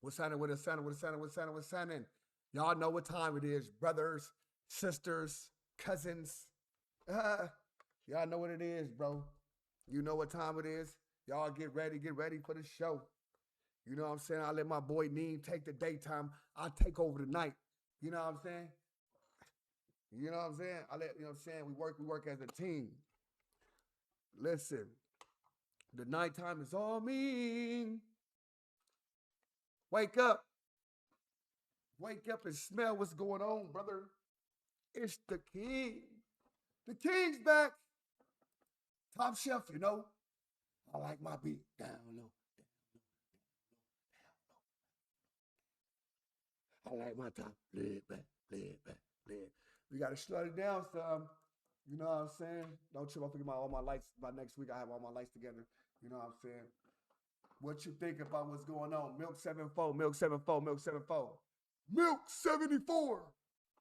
What's happening? What's happening? What's happening? What's happening? What's happening? Y'all know what time it is, brothers, sisters, cousins. Y'all know what it is, bro. You know what time it is. Y'all get ready for the show. You know what I'm saying? I let my boy Neem take the daytime. I take over the night. You know what I'm saying? You know what I'm saying? You know what I'm saying? We work as a team. Listen, the nighttime is all me. Wake up. Wake up and smell what's going on, brother. It's the king. The king's back. Top shelf, you know. I like my beat. Down low. I like my top. Lay back. We got to shut it down some. You know what I'm saying? Don't trip. I'll forget all my lights. By next week, I have all my lights together. You know what I'm saying? What you think about what's going on? Milk 74, Milk 74, Milk 74. Milk 74.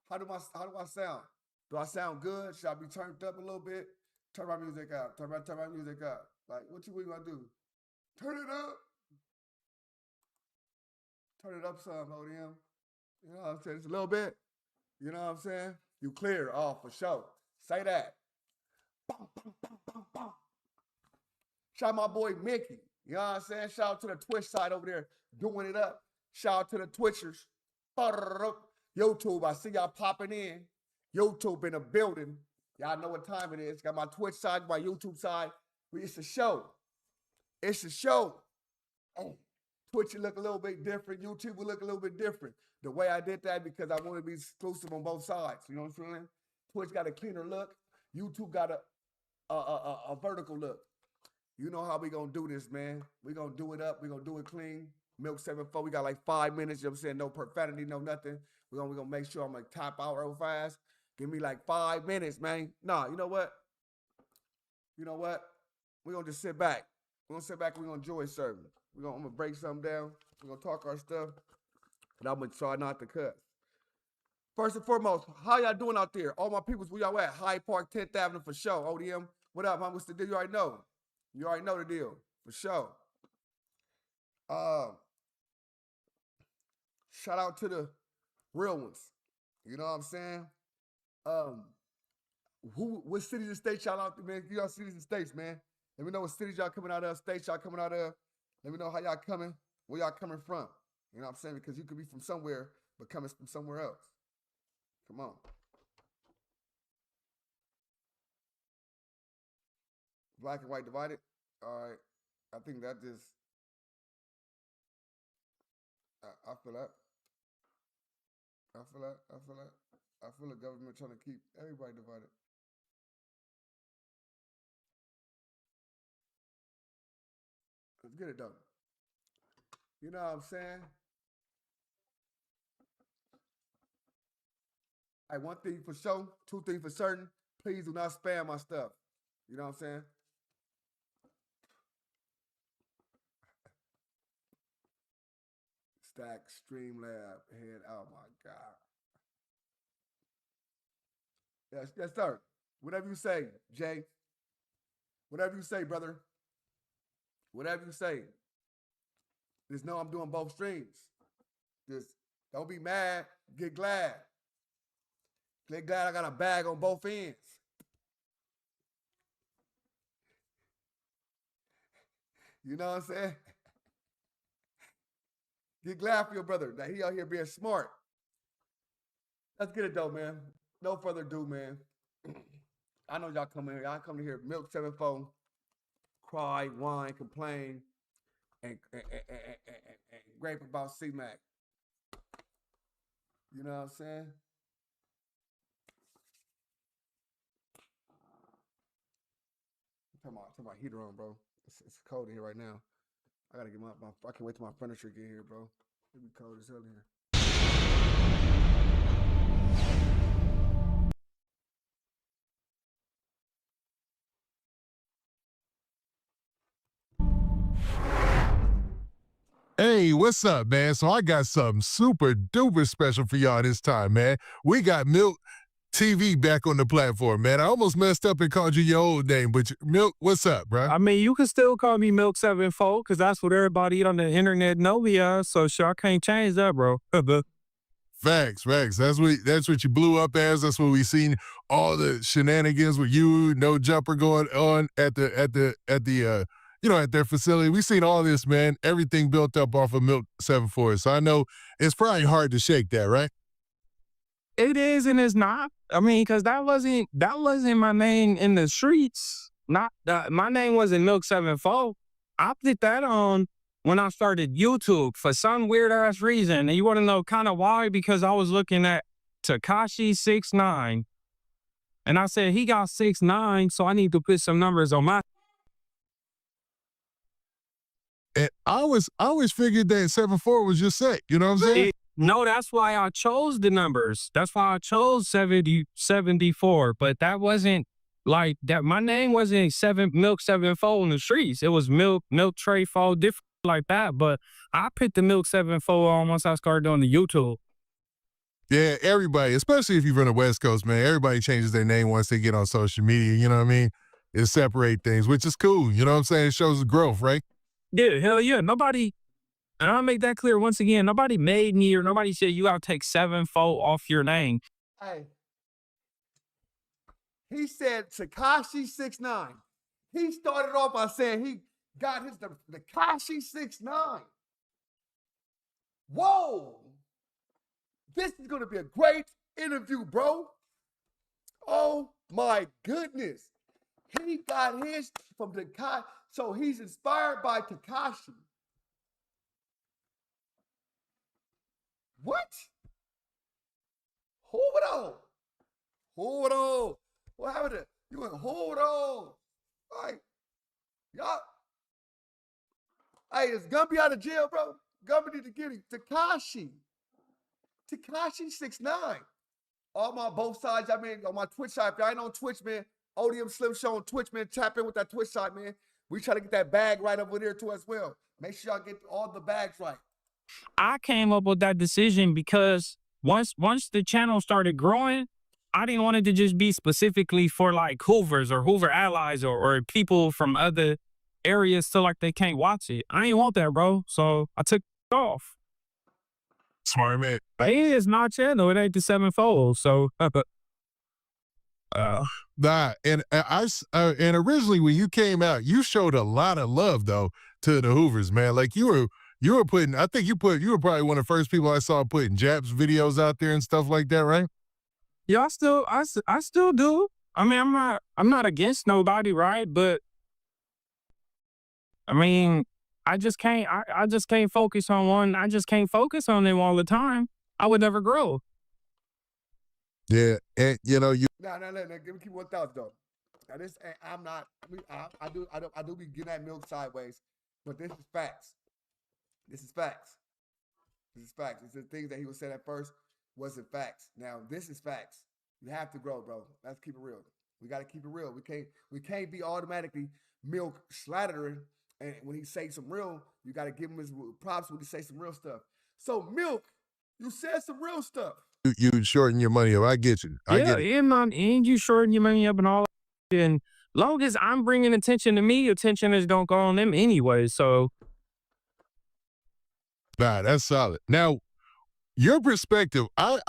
How do I sound? Do I sound good? Should I be turned up a little bit? Turn my music up. Turn my music up. Like, what you gonna do? Turn it up. Turn it up some, ODM. You know what I'm saying? It's a little bit. You know what I'm saying? You clear. Oh, for sure. Say that. Shout out my boy Mickey. You know what I'm saying? Shout out to the Twitch side over there doing it up. Shout out to the Twitchers. YouTube, I see y'all popping in. YouTube in the building. Y'all know what time it is. Got my Twitch side, my YouTube side. It's a show. It's a show. Oh, Twitch will look a little bit different. YouTube will look a little bit different. The way I did that because I want to be exclusive on both sides. You know what I'm saying? Twitch got a cleaner look. YouTube got a vertical look. You know how we gonna do this, man. We gonna do it up. We gonna do it clean. Milk 74. We got like 5 minutes. You know what I'm saying? No profanity, no nothing. We gonna make sure I'm like top out real fast. Give me like 5 minutes, man. Nah, you know what? You know what? We're gonna just sit back. We're gonna sit back and we're gonna enjoy serving. I'm gonna break something down. We're gonna talk our stuff. And I'm gonna try not to cuss. First and foremost, how y'all doing out there? All my peoples, where y'all at? Hyde Park, 10th Avenue for sure. ODM, what up, man? What's the deal? You already know. You already know the deal, for sure. Shout out to the real ones. You know what I'm saying? What cities and states y'all out there, man? Y'all cities and states, man. Let me know what cities y'all coming out of, states y'all coming out of. Let me know how y'all coming, where y'all coming from. You know what I'm saying? Because you could be from somewhere, but coming from somewhere else. Come on. Black and white divided. All right. I think that just, I feel that. I feel the government trying to keep everybody divided. Let's get it done. You know what I'm saying? Hey, one thing for sure, two things for certain. Please do not spam my stuff. You know what I'm saying? Stack Streamlab head. Oh my God. Yes, sir. Whatever you say, Jay. Whatever you say, brother. Whatever you say. Just know I'm doing both streams. Just don't be mad. Get glad. Get glad I got a bag on both ends. You know what I'm saying? Get glad for your brother that he out here being smart. Let's get it though, man. No further ado, man. I know y'all come here. Y'all come to hear Milk 74, cry, whine, complain, and grape about C-Mac. You know what I'm saying? Turn my heater on, bro. It's cold in here right now. I gotta get I can't wait till my furniture get here, bro. It'll be cold as hell in here. Hey, what's up, man? So I got something super duper special for y'all this time, man. We got Milk TV back on the platform, man. I almost messed up and called you your old name, but Milk, what's up, bro? I mean, you can still call me Milk 74 because that's what everybody on the internet know me as. So sure, I can't change that, bro. Facts. That's what you blew up as. That's what we seen all the shenanigans with you, no jumper going on at their facility. We seen all this, man. Everything built up off of Milk 74. So I know it's probably hard to shake that, right? It is and it's not. I mean, because that wasn't my name in the streets. My name wasn't Milk 74. I put that on when I started YouTube for some weird ass reason. And you want to know kind of why? Because I was looking at Tekashi 6ix9ine. And I said, he got 6'9", so I need to put some numbers on my. And I always figured that 74 was your set. You know what I'm saying? No, that's why I chose the numbers. That's why I chose 74. But that wasn't like that. My name wasn't Milk 74 in the streets. It was Milk Trey 4, different like that. But I picked the Milk 74 on once I started doing the YouTube. Yeah, everybody, especially if you're from the West Coast, man, everybody changes their name once they get on social media. You know what I mean? It separates things, which is cool. You know what I'm saying? It shows the growth, right? Yeah, hell yeah. Nobody. And I'll make that clear once again. Nobody made me or nobody said you gotta take 74 off your name. Hey, he said Tekashi 6ix9ine. He started off by saying he got his Tekashi 6ix9ine. Whoa! This is gonna be a great interview, bro. Oh my goodness. He got his from Tekashi. So he's inspired by Tekashi. What? Hold on. What happened to you? Went hold on. Like, y'all. Hey, is Gumby out of jail, bro? Gumby need to get him. Tekashi 6'9". All my both sides, I mean, on my Twitch side. If y'all ain't on Twitch, man, ODM Slim Show on Twitch, man. Tap in with that Twitch side, man. We try to get that bag right over there too as well. Make sure y'all get all the bags right. I came up with that decision because once the channel started growing, I didn't want it to just be specifically for like Hoovers or Hoover allies or people from other areas so like they can't watch it. I ain't want that, bro. So I took it off. Smart man. But it is not channel. It ain't the 7-fold. So Nah, and and originally when you came out, you showed a lot of love though to the Hoovers, man. Like you were putting, I think you were probably one of the first people I saw putting Japs videos out there and stuff like that, right? Yeah, I still do. I mean, I'm not against nobody, right? But I mean, I just can't focus on one. I just can't focus on them all the time. I would never grow. Yeah, and you know, No, give me keep 1,000 though. Now this, I'm not. I do be getting that milk sideways, but this is facts. This is facts. It's the things that he was saying at first wasn't facts. Now this is facts. You have to grow, bro. Let's keep it real. We got to keep it real. We can't be automatically milk slattering. And when he say some real, you got to give him his props when he say some real stuff. So Milk, you said some real stuff. You shorten your money up. I get you. I get it. And you shorten your money up and all. And long as I'm bringing attention to me, attention is don't go on them anyway. So. Nah, that's solid. Now, your perspective, I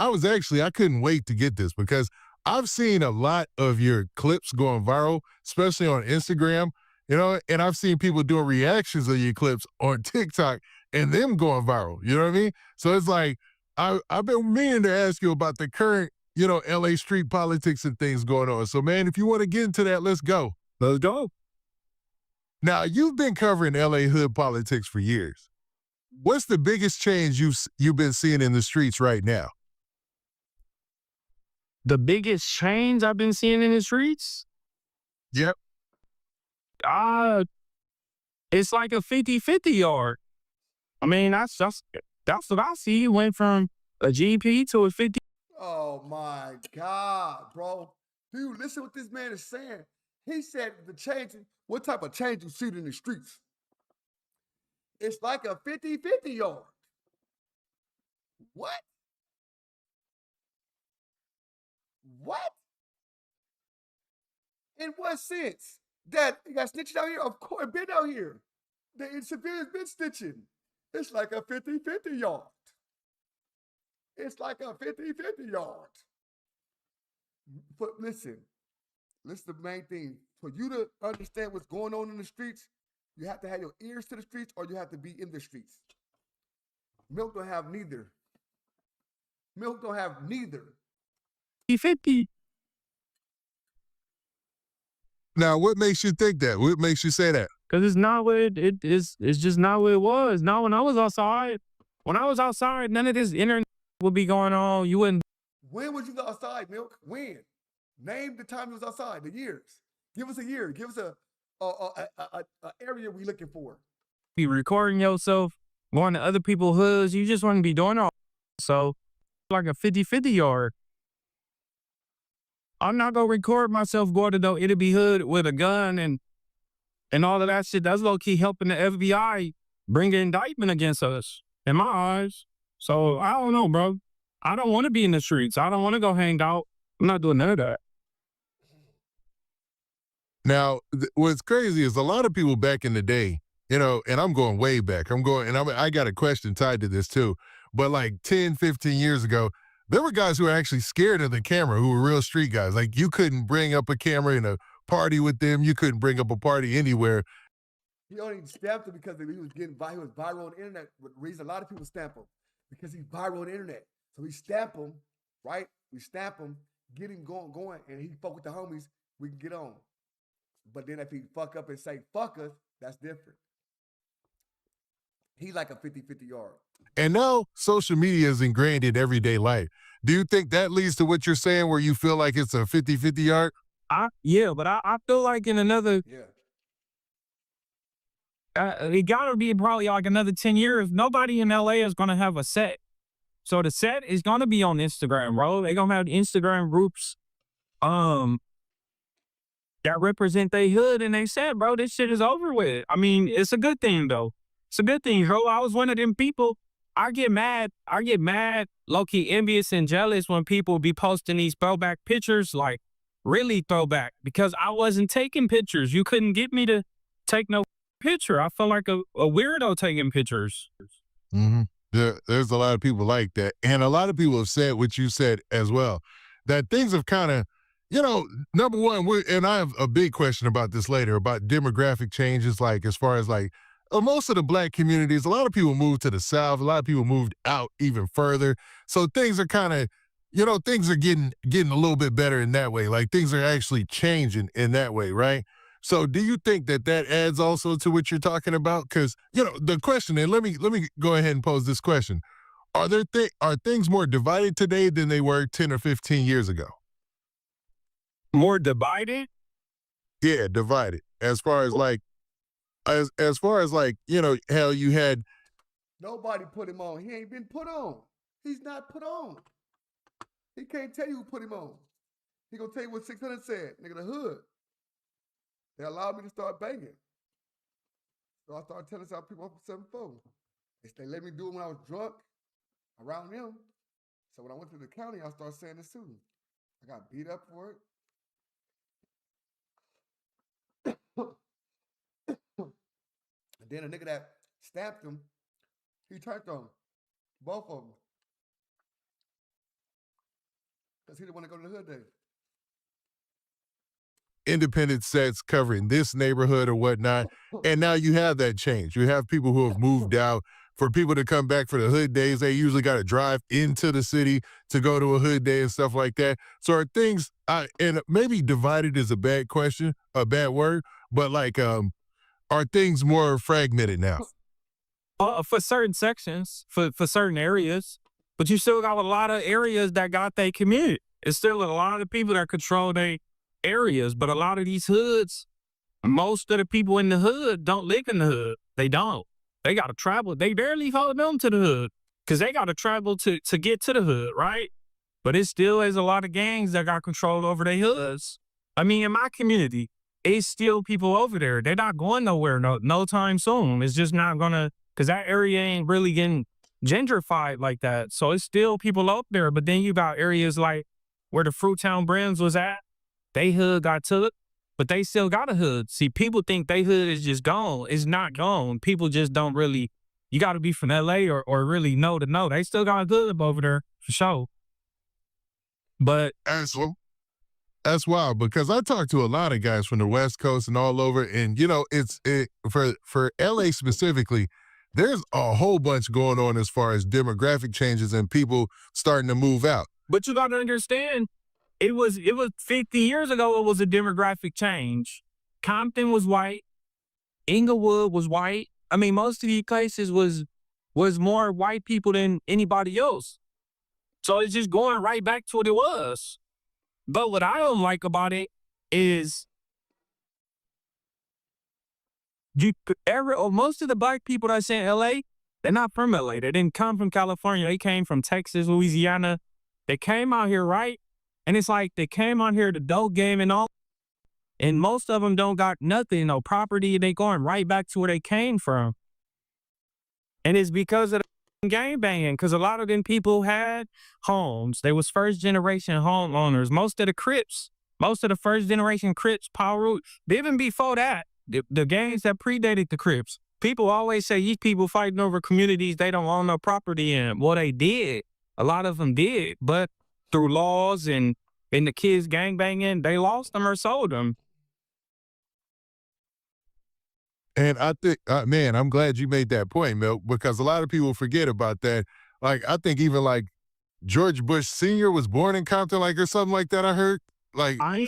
couldn't wait to get this because I've seen a lot of your clips going viral, especially on Instagram, you know, and I've seen people doing reactions of your clips on TikTok and them going viral, you know what I mean? So it's like, I've been meaning to ask you about the current, you know, LA street politics and things going on. So man, if you want to get into that, let's go. Let's go. Now, you've been covering LA hood politics for years. What's the biggest change you've been seeing in the streets right now? The biggest change I've been seeing in the streets? Yep. It's like a 50-50 yard. I mean, that's what I see. It went from a GP to a 50. Oh my God, bro. Do you listen what this man is saying? He said the change, what type of change you see in the streets? It's like a 50-50 yard. What? What? In what sense? That you got snitching out here? Of course, been out here. The civilians been snitching. It's like a 50-50 yard. It's like a 50-50 yard. But listen, this is the main thing. For you to understand what's going on in the streets, you have to have your ears to the streets or you have to be in the streets. Milk don't have neither. Milk don't have neither. 50. Now, what makes you think that? What makes you say that? Because it's not what it is. It's just not what it was. Not when I was outside. When I was outside, none of this internet would be going on. You wouldn't. When was you outside, Milk? When? Name the time you was outside, the years. Give us a year. Give us a area we looking for. Be recording yourself, going to other people's hoods. You just wouldn't be doing all. So, like a 50-50 yard. I'm not going to record myself going to no it'll be hood with a gun and all of that shit. That's low-key helping the FBI bring an indictment against us, in my eyes. So, I don't know, bro. I don't want to be in the streets. I don't want to go hang out. I'm not doing none of that. Now, what's crazy is a lot of people back in the day, you know, and I'm going way back. I got a question tied to this too. But like 10, 15 years ago, there were guys who were actually scared of the camera, who were real street guys. Like you couldn't bring up a camera in a party with them. You couldn't bring up a party anywhere. He only stamped him because he was viral on the internet. The reason a lot of people stamp him, because he's viral on the internet. So we stamp him, right? We stamp him, get him going, and he fuck with the homies, we can get on. But then if he fuck up and say, fuck us, that's different. He's like a 50-50 yard. And now social media is ingrained in everyday life. Do you think that leads to what you're saying where you feel like it's a 50-50 yard? Yeah, but I feel like in another, it gotta be probably like another 10 years, nobody in LA is gonna have a set. So the set is gonna be on Instagram, bro. They're gonna have Instagram groups that represent they hood, and they said, bro, this shit is over with. I mean, it's a good thing though. It's a good thing, bro. I was one of them people. I get mad, low-key envious and jealous when people be posting these throwback pictures, like really throwback, because I wasn't taking pictures. You couldn't get me to take no picture. I felt like a weirdo taking pictures. Mm-hmm. There's a lot of people like that. And a lot of people have said what you said as well, that things have kind of, you know, number one, and I have a big question about this later, about demographic changes, like as far as like, most of the black communities, a lot of people moved to the South. A lot of people moved out even further. So things are kind of, you know, things are getting a little bit better in that way. Like things are actually changing in that way, right? So do you think that adds also to what you're talking about? Because, you know, the question, and let me go ahead and pose this question. Are things more divided today than they were 10 or 15 years ago? More divided? Yeah, divided. As far as like, as far as like, you know, how you had. Nobody put him on. He ain't been put on. He's not put on. He can't tell you who put him on. He gonna tell you what 600 said. Nigga, the hood. They allowed me to start banging. So I started telling some people up at 7-4. They let me do it when I was drunk around them. So when I went to the county, I started saying this too. I got beat up for it. And then a nigga that stamped him, he turned on both of them. Because he didn't want to go to the hood day. Independent sets covering this neighborhood or whatnot. And now you have that change. You have people who have moved out. For people to come back for the hood days, they usually got to drive into the city to go to a hood day and stuff like that. So are things, and maybe divided is a bad question, a bad word, but like, are things more fragmented now? For certain sections, for certain areas, but you still got a lot of areas that got their community. It's still a lot of people that control their areas, but a lot of these hoods, most of the people in the hood don't live in the hood. They don't. They got to travel. They barely hold on to the hood because they got to travel to get to the hood, right? But it still is a lot of gangs that got control over their hoods. I mean, in my community, it's still people over there. They're not going nowhere no time soon. It's just not going to, because that area ain't really getting gentrified like that. So it's still people up there. But then you got areas like where the Fruitown Brims was at, they hood got took, but they still got a hood. See, people think they hood is just gone. It's not gone. People just don't really, you got to be from LA or really know to know. They still got a hood up over there for sure. But that's wild, because I talk to a lot of guys from the West Coast and all over, and you know, for LA specifically, there's a whole bunch going on as far as demographic changes and people starting to move out. But you got to understand, it was 50 years ago, it was a demographic change. Compton was white. Inglewood was white. I mean, most of these places was more white people than anybody else. So it's just going right back to what it was. But what I don't like about it is most of the black people that's in LA, they're not from LA. They didn't come from California. They came from Texas, Louisiana. They came out here, right? And it's like they came out here to dope game and all. And most of them don't got nothing, no property. They going right back to where they came from. And it's because of the gang banging, because a lot of them people had homes. They was first generation homeowners. Most of the Crips, most of the first generation Crips, Power Root, even before that, the gangs that predated the Crips, people always say these people fighting over communities they don't own no property in. Well, they did. A lot of them did. But through laws and the kids gang banging, they lost them or sold them. And I think, man, I'm glad you made that point, Milk, because a lot of people forget about that. Like, I think even like George Bush Sr. was born in Compton, like, or something like that, I heard. Like, I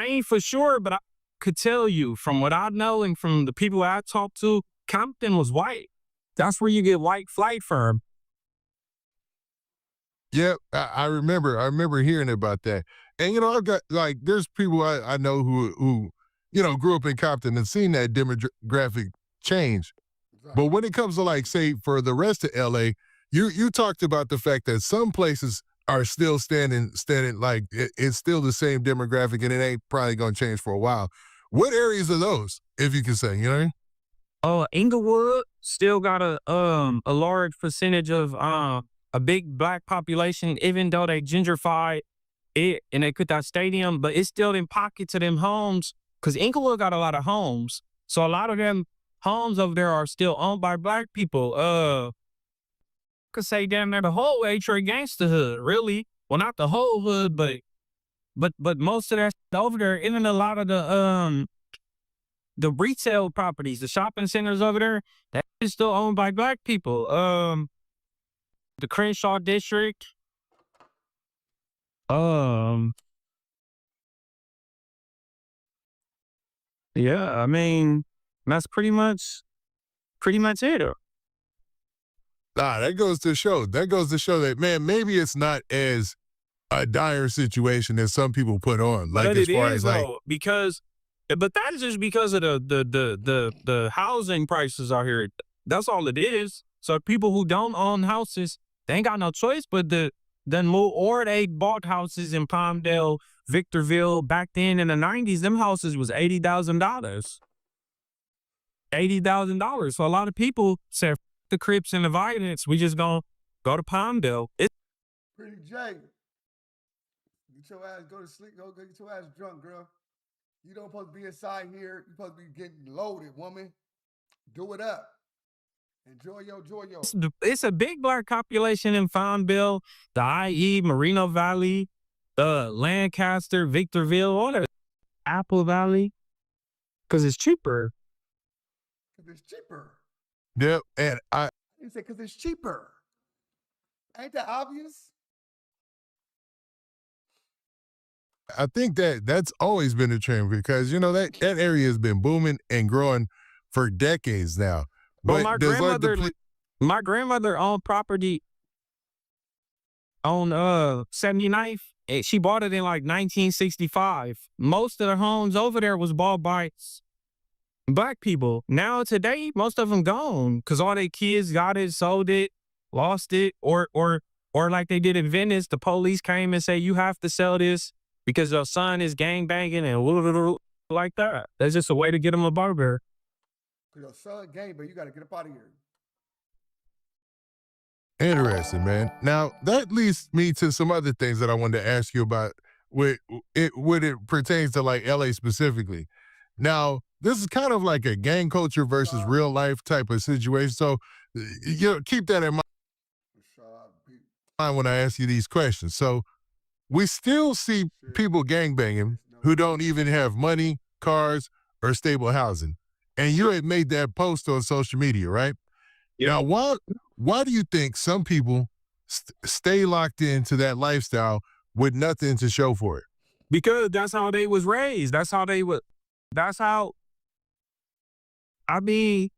ain't for sure, but I could tell you from what I know and from the people I talked to, Compton was white. That's where you get white flight from. Yeah, I remember hearing about that. And, you know, I've got, like, there's people I know who you know, grew up in Compton and seen that demographic change. But when it comes to, like, say, for the rest of LA, you talked about the fact that some places are still standing like it's still the same demographic and it ain't probably gonna change for a while. What areas are those, if you can say, you know? Inglewood still got a large percentage of a big black population, even though they gentrified it and they put that stadium, but it's still in pockets of them homes. Because Inglewood got a lot of homes. So a lot of them homes over there are still owned by black people. Could say damn near the whole Trey gangsta hood, really. Well, not the whole hood, but most of that over there, even a lot of the retail properties, the shopping centers over there, that is still owned by black people. The Crenshaw district. Yeah, I mean, that's pretty much it. That goes to show that, man, maybe it's not as a dire situation as some people put on. Like, but as it far is, as like, though, but that is just because of the housing prices out here. That's all it is. So people who don't own houses, they ain't got no choice but to then move, or they bought houses in Palmdale, Victorville. Back then in the 90s, them houses was $80,000. $80,000. So a lot of people said, the Crips and the violence, we just gonna go to Palmdale. Pretty J, get your ass, go to sleep, go get your ass drunk, girl. You don't supposed to be inside here. You supposed to be getting loaded, woman. Do it up. Enjoy yo. It's a big black population in Palmdale, the IE, Moreno Valley, Lancaster, Victorville, all that. Apple Valley, because it's cheaper. Because it's cheaper. Yeah, and You say because it's cheaper. Ain't that obvious? I think that's always been a trend, because, you know, that area has been booming and growing for decades now. Well, But my grandmother owned property on 79th. She bought it in like 1965. Most of the homes over there was bought by black people. Now today, most of them gone because all their kids got it, sold it, lost it, or like they did in Venice, the police came and say you have to sell this because your son is gang banging and like that. That's just a way to get them a burger. Your son gang, but you got to get up out of here. Interesting, man. Now that leads me to some other things that I wanted to ask you about with when it pertains to like LA specifically. Now, this is kind of like a gang culture versus real life type of situation. So you know, keep that in mind when I ask you these questions. So we still see people gangbanging who don't even have money, cars, or stable housing. And you had made that post on social media, right? Yep. Now, why do you think some people stay locked into that lifestyle with nothing to show for it? Because that's how they was raised. That's how, I mean,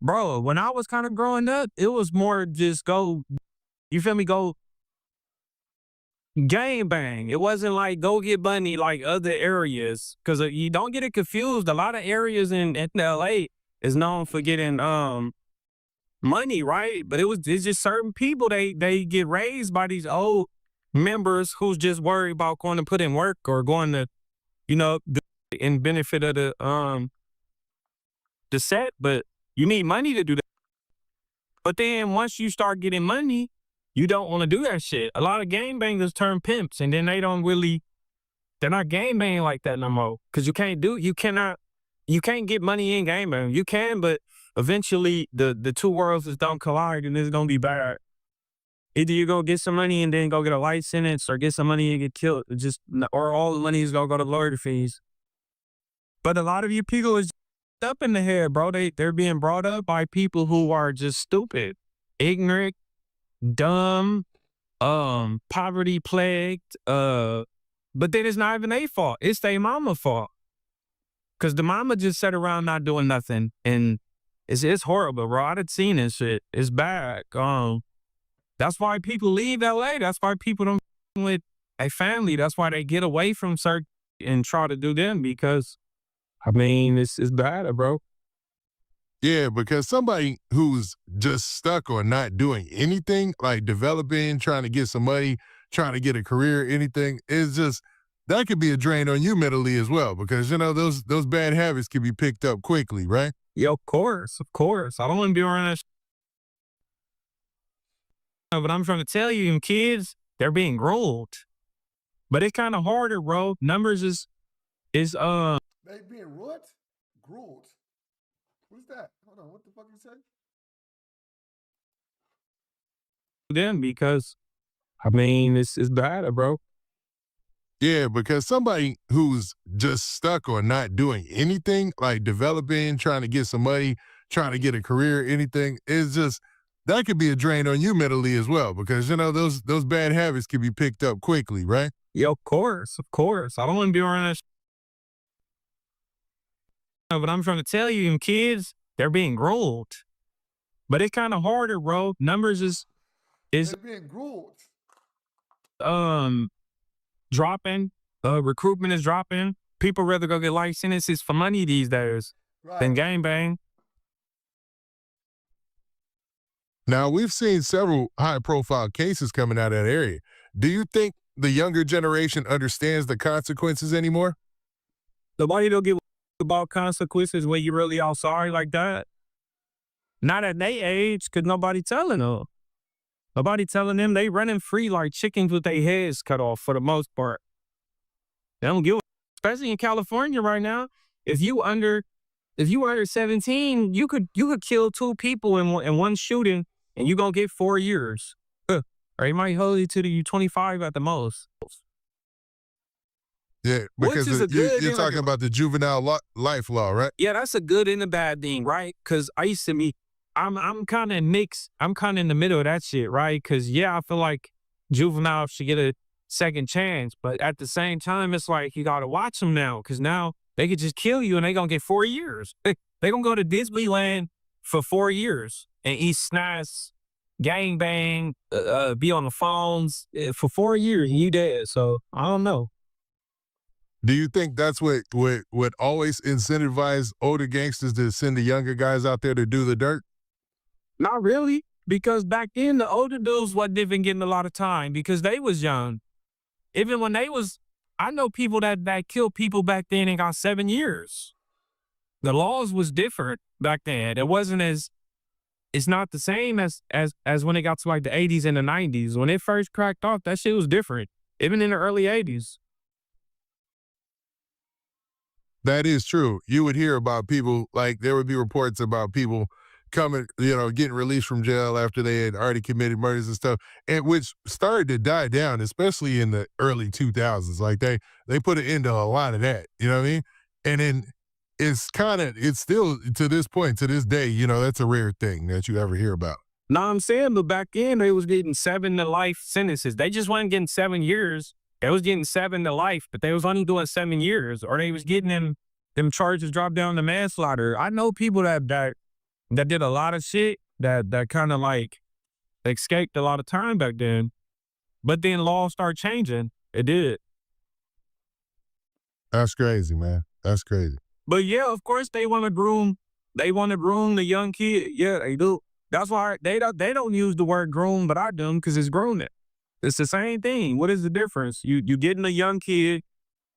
bro, when I was kind of growing up, it was more just go, you feel me, go gang bang. It wasn't like go get money like other areas. Because you don't get it confused. A lot of areas in LA is known for getting money, right? But it's just certain people, they get raised by these old members who's just worried about going to put in work or going to, you know, in benefit of the set, but you need money to do that. But then once you start getting money, you don't want to do that shit. A lot of gangbangers turn pimps, and then they're not gangbanging like that no more. Cause you can't get money in gangbang. You can, but eventually the two worlds just don't collide, and it's gonna be bad. Either you go get some money and then go get a life sentence, or get some money and get killed. Or all the money is gonna go to lawyer fees. But a lot of you people is up in the head, bro. They're being brought up by people who are just stupid, ignorant, dumb, poverty plagued. But then it's not even their fault. It's their mama's fault. Cause the mama just sat around not doing nothing, and it's horrible, bro. I done seen this shit. It's bad. That's why people leave LA. That's why people don't with a family. That's why they get away from certain and try to do them, because I mean, it's bad, bro. Yeah, because somebody who's just stuck on not doing anything, like developing, trying to get some money, trying to get a career, anything, is just, that could be a drain on you mentally as well, because, you know, those bad habits can be picked up quickly, right? Yeah, of course. I don't want to be around that. But I'm trying to tell you, them kids, they're being groomed. But it's kind of harder, bro. Numbers is They being what? Groomed. What's that? Hold on, what the fuck you say? them, because I mean, it's bad, bro. Yeah, because somebody who's just stuck on not doing anything, like developing, trying to get some money, trying to get a career, anything, is just, that could be a drain on you mentally as well, because, you know, those bad habits can be picked up quickly, right? Yeah, of course. I don't want to be around that. But I'm trying to tell you, them kids, they're being groomed. But it's kind of harder, bro. Numbers is They're being groomed. dropping. Recruitment is dropping. People rather go get life sentences for money these days than gangbang. Now, we've seen several high-profile cases coming out of that area. Do you think the younger generation understands the consequences anymore? Nobody don't give about consequences when you really all sorry like that. Not at their age, because nobody telling them. Nobody telling them. They running free like chickens with their heads cut off for the most part. They don't give a, especially in California right now. If you under 17, you could kill 2 people in one shooting, and you gonna get 4 years. Or he might hold you to you 25 at the most. Yeah, because you're talking about the juvenile life law, right? Yeah, that's a good and a bad thing, right? Because I used to be, I'm kind of mixed. I'm kind of in the middle of that shit, right? Because yeah, I feel like juveniles should get a second chance, but at the same time, it's like you gotta watch them now, because now they could just kill you and they gonna get 4 years. They gonna go to Disneyland for 4 years and eat snacks, gangbang, be on the phones for 4 years, and you dead. So I don't know. Do you think that's what always incentivized older gangsters to send the younger guys out there to do the dirt? Not really, because back then the older dudes wasn't even getting a lot of time because they was young. Even when they was, I know people that killed people back then and got 7 years. The laws was different back then. It wasn't as it's not the same as when it got to like the 80s and the 90s. When it first cracked off, that shit was different. Even in the early 80s. That is true. You would hear about people, like there would be reports about people coming, getting released from jail after they had already committed murders and stuff, and which started to die down, especially in the early 2000s. Like they put an end to a lot of that, you know what I mean? And then it's still to this point, to this day, that's a rare thing that you ever hear about. No, I'm saying, but back then they was getting 7 to life sentences. They just wasn't getting 7 years. They was getting 7 to life, but they was only doing 7 years, or they was getting them charges dropped down to manslaughter. I know people that did a lot of shit that kind of like escaped a lot of time back then, but then laws start changing. It did. That's crazy, man. That's crazy. But yeah, of course they want to groom. They want to groom the young kid. Yeah, they do. That's why they don't use the word groom, but I do because it's grooming. It's the same thing. What is the difference? You getting a young kid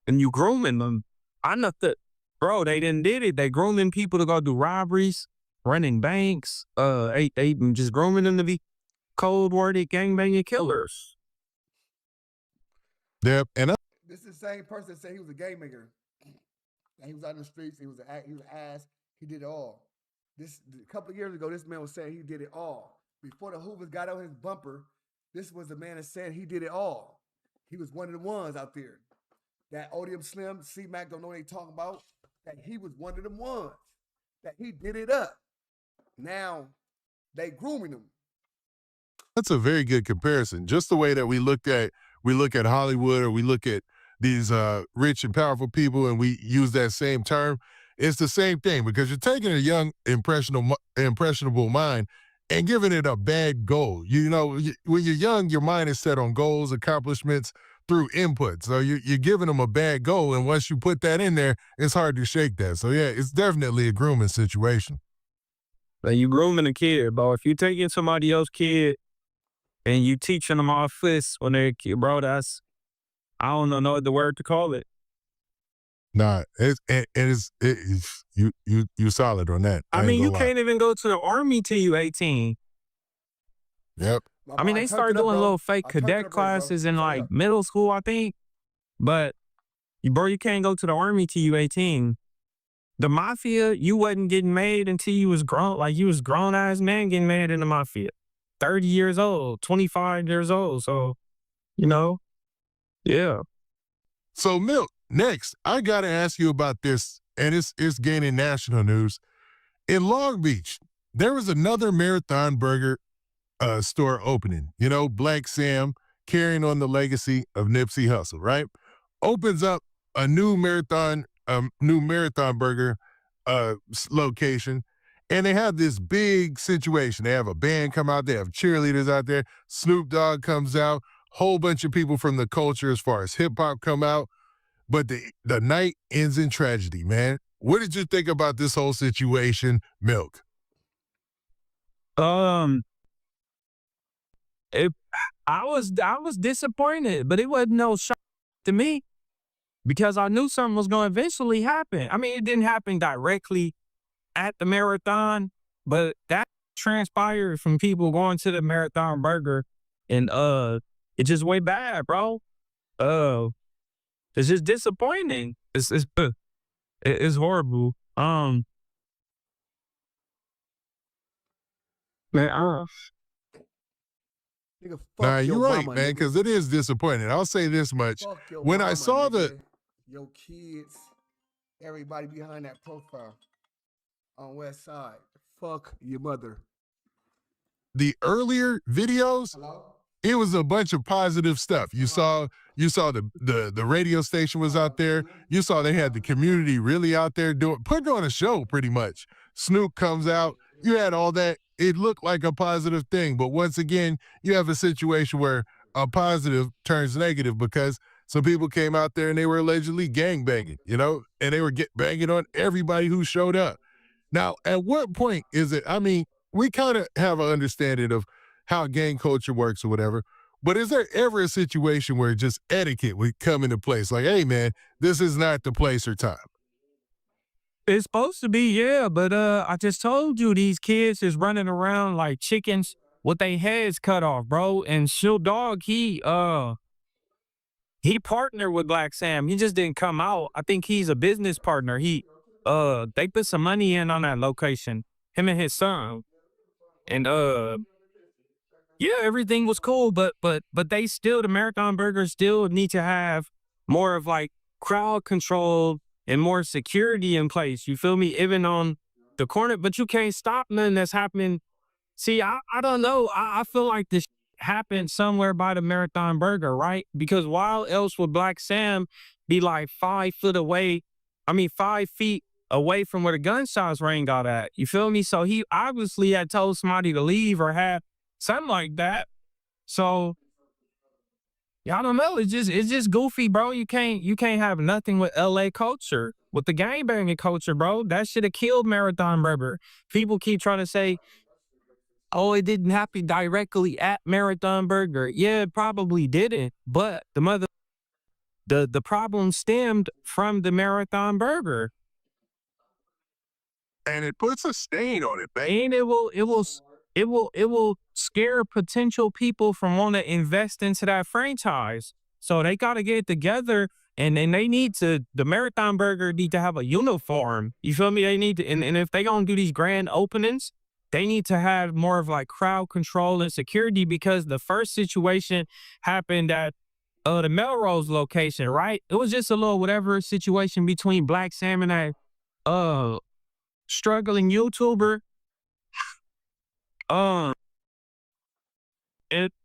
and you grooming them. I know that, bro. They didn't did it. They grooming people to go do robberies, running banks. They just grooming them to be cold-worded gangbanging killers. Yep, and this is the same person that said he was a gang maker. And he was out in the streets. He was an ass. He did it all. A couple of years ago, this man was saying he did it all. Before the Hoovers got on his bumper, this was the man that said he did it all. He was one of the ones out there. That ODM Slim, C-Mac don't know what they talking about. That he was one of them ones. That he did it up. Now, they grooming him. That's a very good comparison. Just the way that we look at Hollywood, or we look at these rich and powerful people, and we use that same term. It's the same thing, because you're taking a young, impressionable mind and giving it a bad goal. When you're young, your mind is set on goals, accomplishments through input. So you're giving them a bad goal, and once you put that in there, it's hard to shake that. So yeah, it's definitely a grooming situation. Like, you grooming a kid, bro. If you taking somebody else's kid and you teaching them all fists when they're a kid, bro, I don't know what the word to call it. Nah, you solid on that. I mean, you can't even go to the army till you 18. Yep. I mean, they start doing little fake cadet classes in like middle school, I think. But, bro, you can't go to the army till you 18. The mafia, you wasn't getting made until you was grown. Like, you was grown-ass man getting made in the mafia. 30 years old, 25 years old. So, yeah. So, Milk, next, I got to ask you about this, and it's gaining national news. In Long Beach, there was another Marathon Burger store opening. Black Sam, carrying on the legacy of Nipsey Hussle, right? Opens up a new Marathon Burger location, and they have this big situation. They have a band come out, they have cheerleaders out there, Snoop Dogg comes out, whole bunch of people from the culture as far as hip-hop come out, but the night ends in tragedy, man. What did you think about this whole situation, Milk? I was disappointed, but it wasn't no shock to me because I knew something was going to eventually happen. I mean, it didn't happen directly at the marathon, but that transpired from people going to the Marathon Burger, and it just went bad, bro. It's just disappointing. It's horrible. Man, Nah, you're right, man, because it is disappointing. I'll say this much. When I saw your kids, everybody behind that profile on West Side, fuck your mother. The earlier videos, hello? It was a bunch of positive stuff. You saw the radio station was out there. You saw they had the community really out there putting on a show pretty much. Snoop comes out. You had all that. It looked like a positive thing. But once again, you have a situation where a positive turns negative because some people came out there and they were allegedly gangbanging, and they were banging on everybody who showed up. Now, at what point is it, I mean, we kind of have an understanding of how gang culture works or whatever, but is there ever a situation where just etiquette would come into place? Like, hey, man, this is not the place or time. It's supposed to be, yeah, but I just told you these kids is running around like chickens with their heads cut off, bro. And Shoe Dog, he partnered with Black Sam. He just didn't come out. I think he's a business partner. They put some money in on that location, him and his son. And yeah, everything was cool, but they still, the Marathon Burgers still need to have more of like crowd control and more security in place. You feel me? Even on the corner, but you can't stop nothing that's happening. See, I don't know. I feel like this happened somewhere by the Marathon Burger, right? Because why else would Black Sam be like 5 foot away? I mean, 5 feet away from where the gunshots rang got at. You feel me? So he obviously had told somebody to leave or had something like that. So yeah, I don't know. It's just goofy, bro. You can't have nothing with LA culture, with the gangbanging culture, bro. That should have killed Marathon Burger. People keep trying to say, oh, it didn't happen directly at Marathon Burger. Yeah, it probably didn't. But the problem stemmed from the Marathon Burger. And it puts a stain on it, man. And it will scare potential people from wanting to invest into that franchise. So they got to get together, and they need to, the Marathon Burger need to have a uniform. You feel me? They need to, and if they gonna do these grand openings, they need to have more of like crowd control and security, because the first situation happened at the Melrose location, right? It was just a little whatever situation between Black Sam and that struggling YouTuber.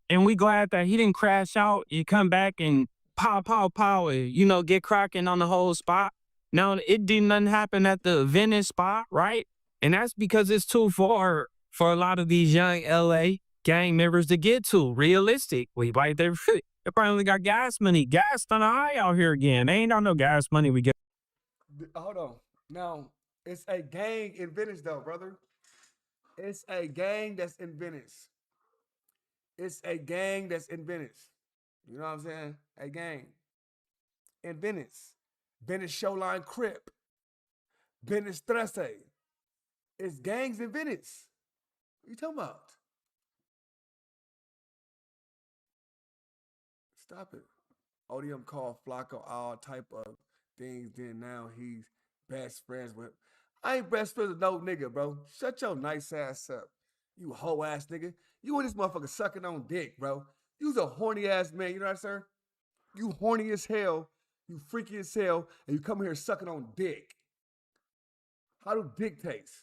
And we glad that he didn't crash out. You come back and pow, pow, pow, and, get cracking on the whole spot. Now, it didn't nothing happen at the Venice spot, right? And that's because it's too far for a lot of these young LA gang members to get to, realistically. Like, they probably only got gas money. Gas on the eye out here again. They ain't got no gas money we get. Hold on. Now, it's a gang in Venice, though, brother. It's a gang that's in Venice. It's a gang that's in Venice. You know what I'm saying? A gang in Venice. Venice Showline Crip. Venice Trece. It's gangs in Venice. What are you talking about? Stop it. ODM called Flacco all type of things. Then now he's best friends with. I ain't best friends with no nigga, bro. Shut your nice ass up. You hoe ass nigga. You and this motherfucker sucking on dick, bro. You's a horny ass man, you know what, sir? You horny as hell, you freaky as hell, and you come here sucking on dick. How do dick taste?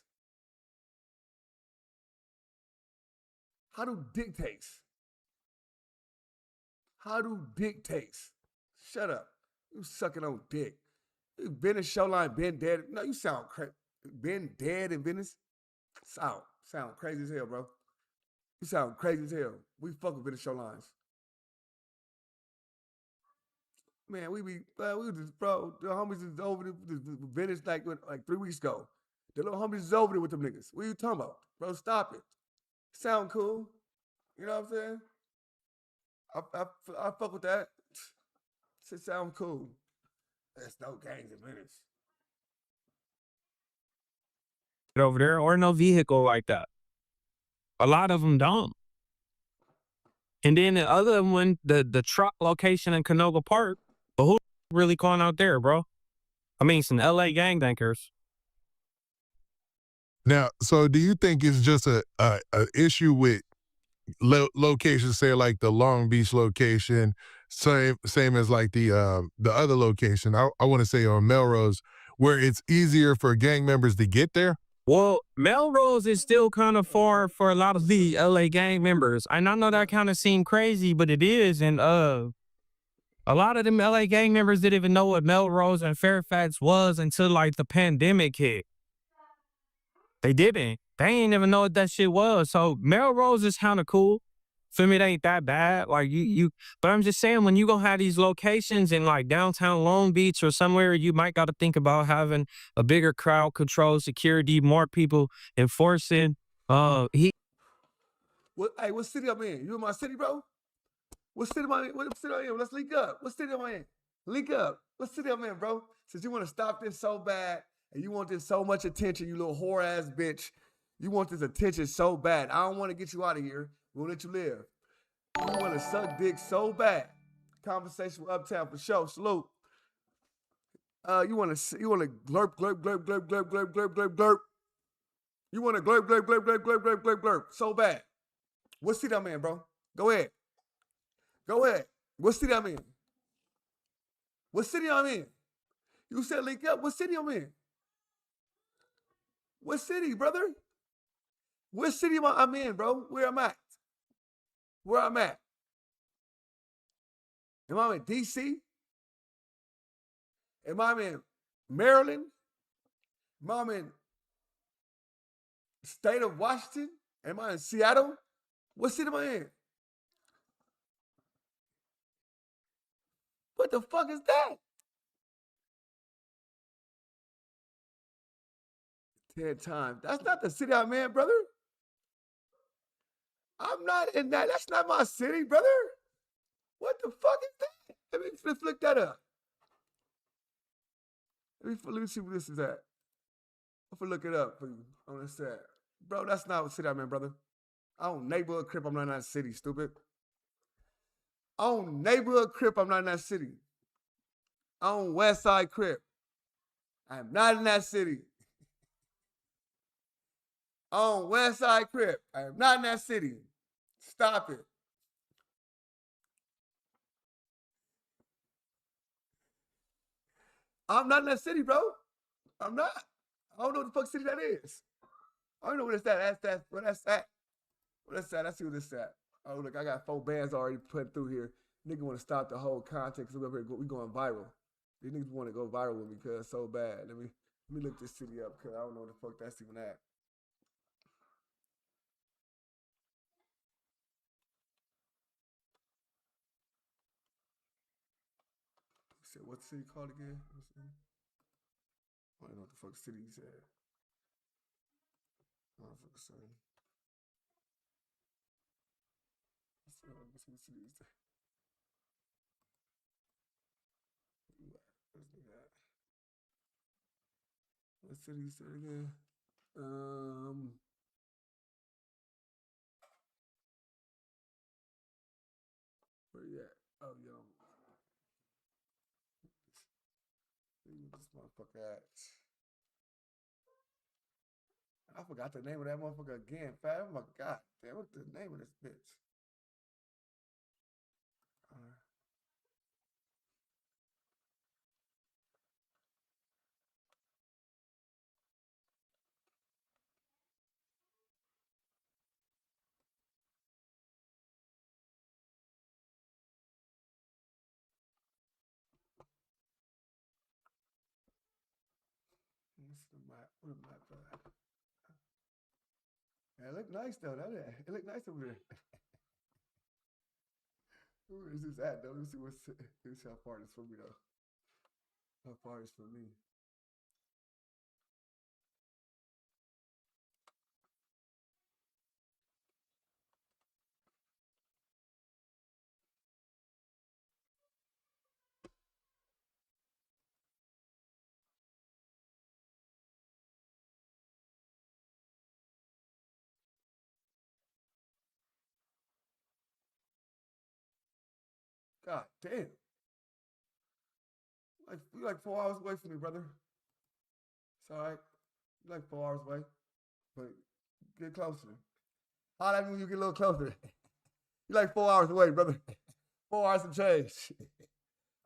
How do dick taste? How do dick taste? Shut up. You sucking on dick. You been in Showline, been dead. No, you sound crazy. Been dead in Venice? Sound crazy as hell, bro. You sound crazy as hell. We fuck with Venice Showlines. Man, we just, bro, the homies is over the Venice like 3 weeks ago. The little homies is over there with them niggas. What are you talking about? Bro, stop it. Sound cool. You know what I'm saying? I fuck with that. It sound cool. There's no gangs in Venice. Over there, or no vehicle like that. A lot of them don't. And then the other one, the truck location in Canoga Park, but who really calling out there, bro? I mean, some LA gangbangers. Now, so do you think it's just a issue with locations, say like the Long Beach location, same as like the other location, I want to say on Melrose, where it's easier for gang members to get there? Well, Melrose is still kind of far for a lot of the LA gang members. And I know that kind of seemed crazy, but it is. And a lot of them LA gang members didn't even know what Melrose and Fairfax was until like the pandemic hit. They didn't. They ain't even know what that shit was. So Melrose is kind of cool. Feel me? It ain't that bad. Like but I'm just saying, when you gonna have these locations in like downtown Long Beach or somewhere, you might got to think about having a bigger crowd control, security, more people enforcing. What city I'm in? You in my city, bro? What city am I in? What city am I in? Let's link up. What city am I in? Link up. What city I'm in, bro? Since you want to stop this so bad, And you want this so much attention, you little whore ass bitch. You want this attention so bad. I don't want to get you out of here. We'll let you live. You want to suck dick so bad. Conversation with Uptown for sure. Salute. You want to glurp, glurp, glurp, glurp, glurp, glurp, glurp, glurp, glurp. You want to glurp, glurp, glurp, glurp, glurp, glurp, glurp, glurp. So bad. What city I'm in, bro? Go ahead. Go ahead. What city I'm in? What city I'm in? You said link up. What city I'm in? What city, brother? What city I'm in, bro? Where I'm at? Where I'm at? Am I in DC? Am I in Maryland? Am I in state of Washington? Am I in Seattle? What city am I in? What the fuck is that? 10 times. That's not the city I'm in, brother. I'm not in that. That's not my city, brother. What the fuck is that? Let me flick that up. Let me see where this is at. I'm gonna look it up for you on the set. Bro, that's not what city I'm in, brother. I own neighborhood Crip, I'm not in that city, stupid. I own neighborhood Crip, I'm not in that city. I own West Side Crip. I am not in that city. I own West Side Crip. I am not in that city. Stop it. I'm not in that city, bro. I'm not. I don't know what the fuck city that is. I don't know what it's at. That's what that's at. What that's at. I see what it's at. Oh, look, I got 4 bands already put through here. Nigga want to stop the whole content because we going viral. These niggas want to go viral with me because it's so bad. Let me look this city up because I don't know what the fuck that's even at. Said what city called again? I don't know what the fuck city he said. I don't fucking say. Let's see what city he said. Let's do that. What city he said again? Where you at? Oh, yo. This motherfucker at. I forgot the name of that motherfucker again. Fat. Oh my god. Damn, what's the name of this bitch? What's the map? What the map at? Yeah, it look nice though. It look nice over there. Where is this at though? Let me see how far it is from me though. How far is from me? God damn. You like 4 hours away from me, brother. It's all right. You like 4 hours away. But get closer. Holla at me when you get a little closer. You like 4 hours away, brother. 4 hours and change.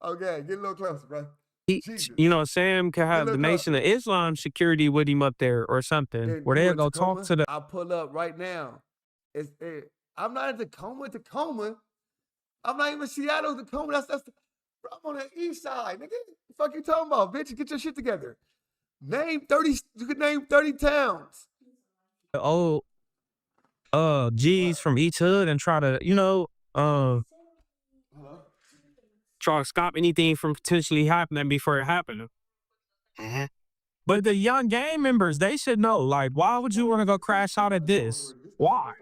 Okay, get a little closer, bro. You know, Sam could have the Nation of Islam security with him up there or something, And where you they'll in go Tacoma? talk to the. I'll pull up right now. I'm not in Tacoma. I'm not even Seattle, Tacoma. That's bro, I'm on the east side, nigga. The fuck you talking about, bitch? Get your shit together. Name 30. You could name 30 towns. old G's from each hood and try to, you know, try to stop anything from potentially happening before it happened. But the young gang members, they should know, like, why would you want to go crash out at this? Why?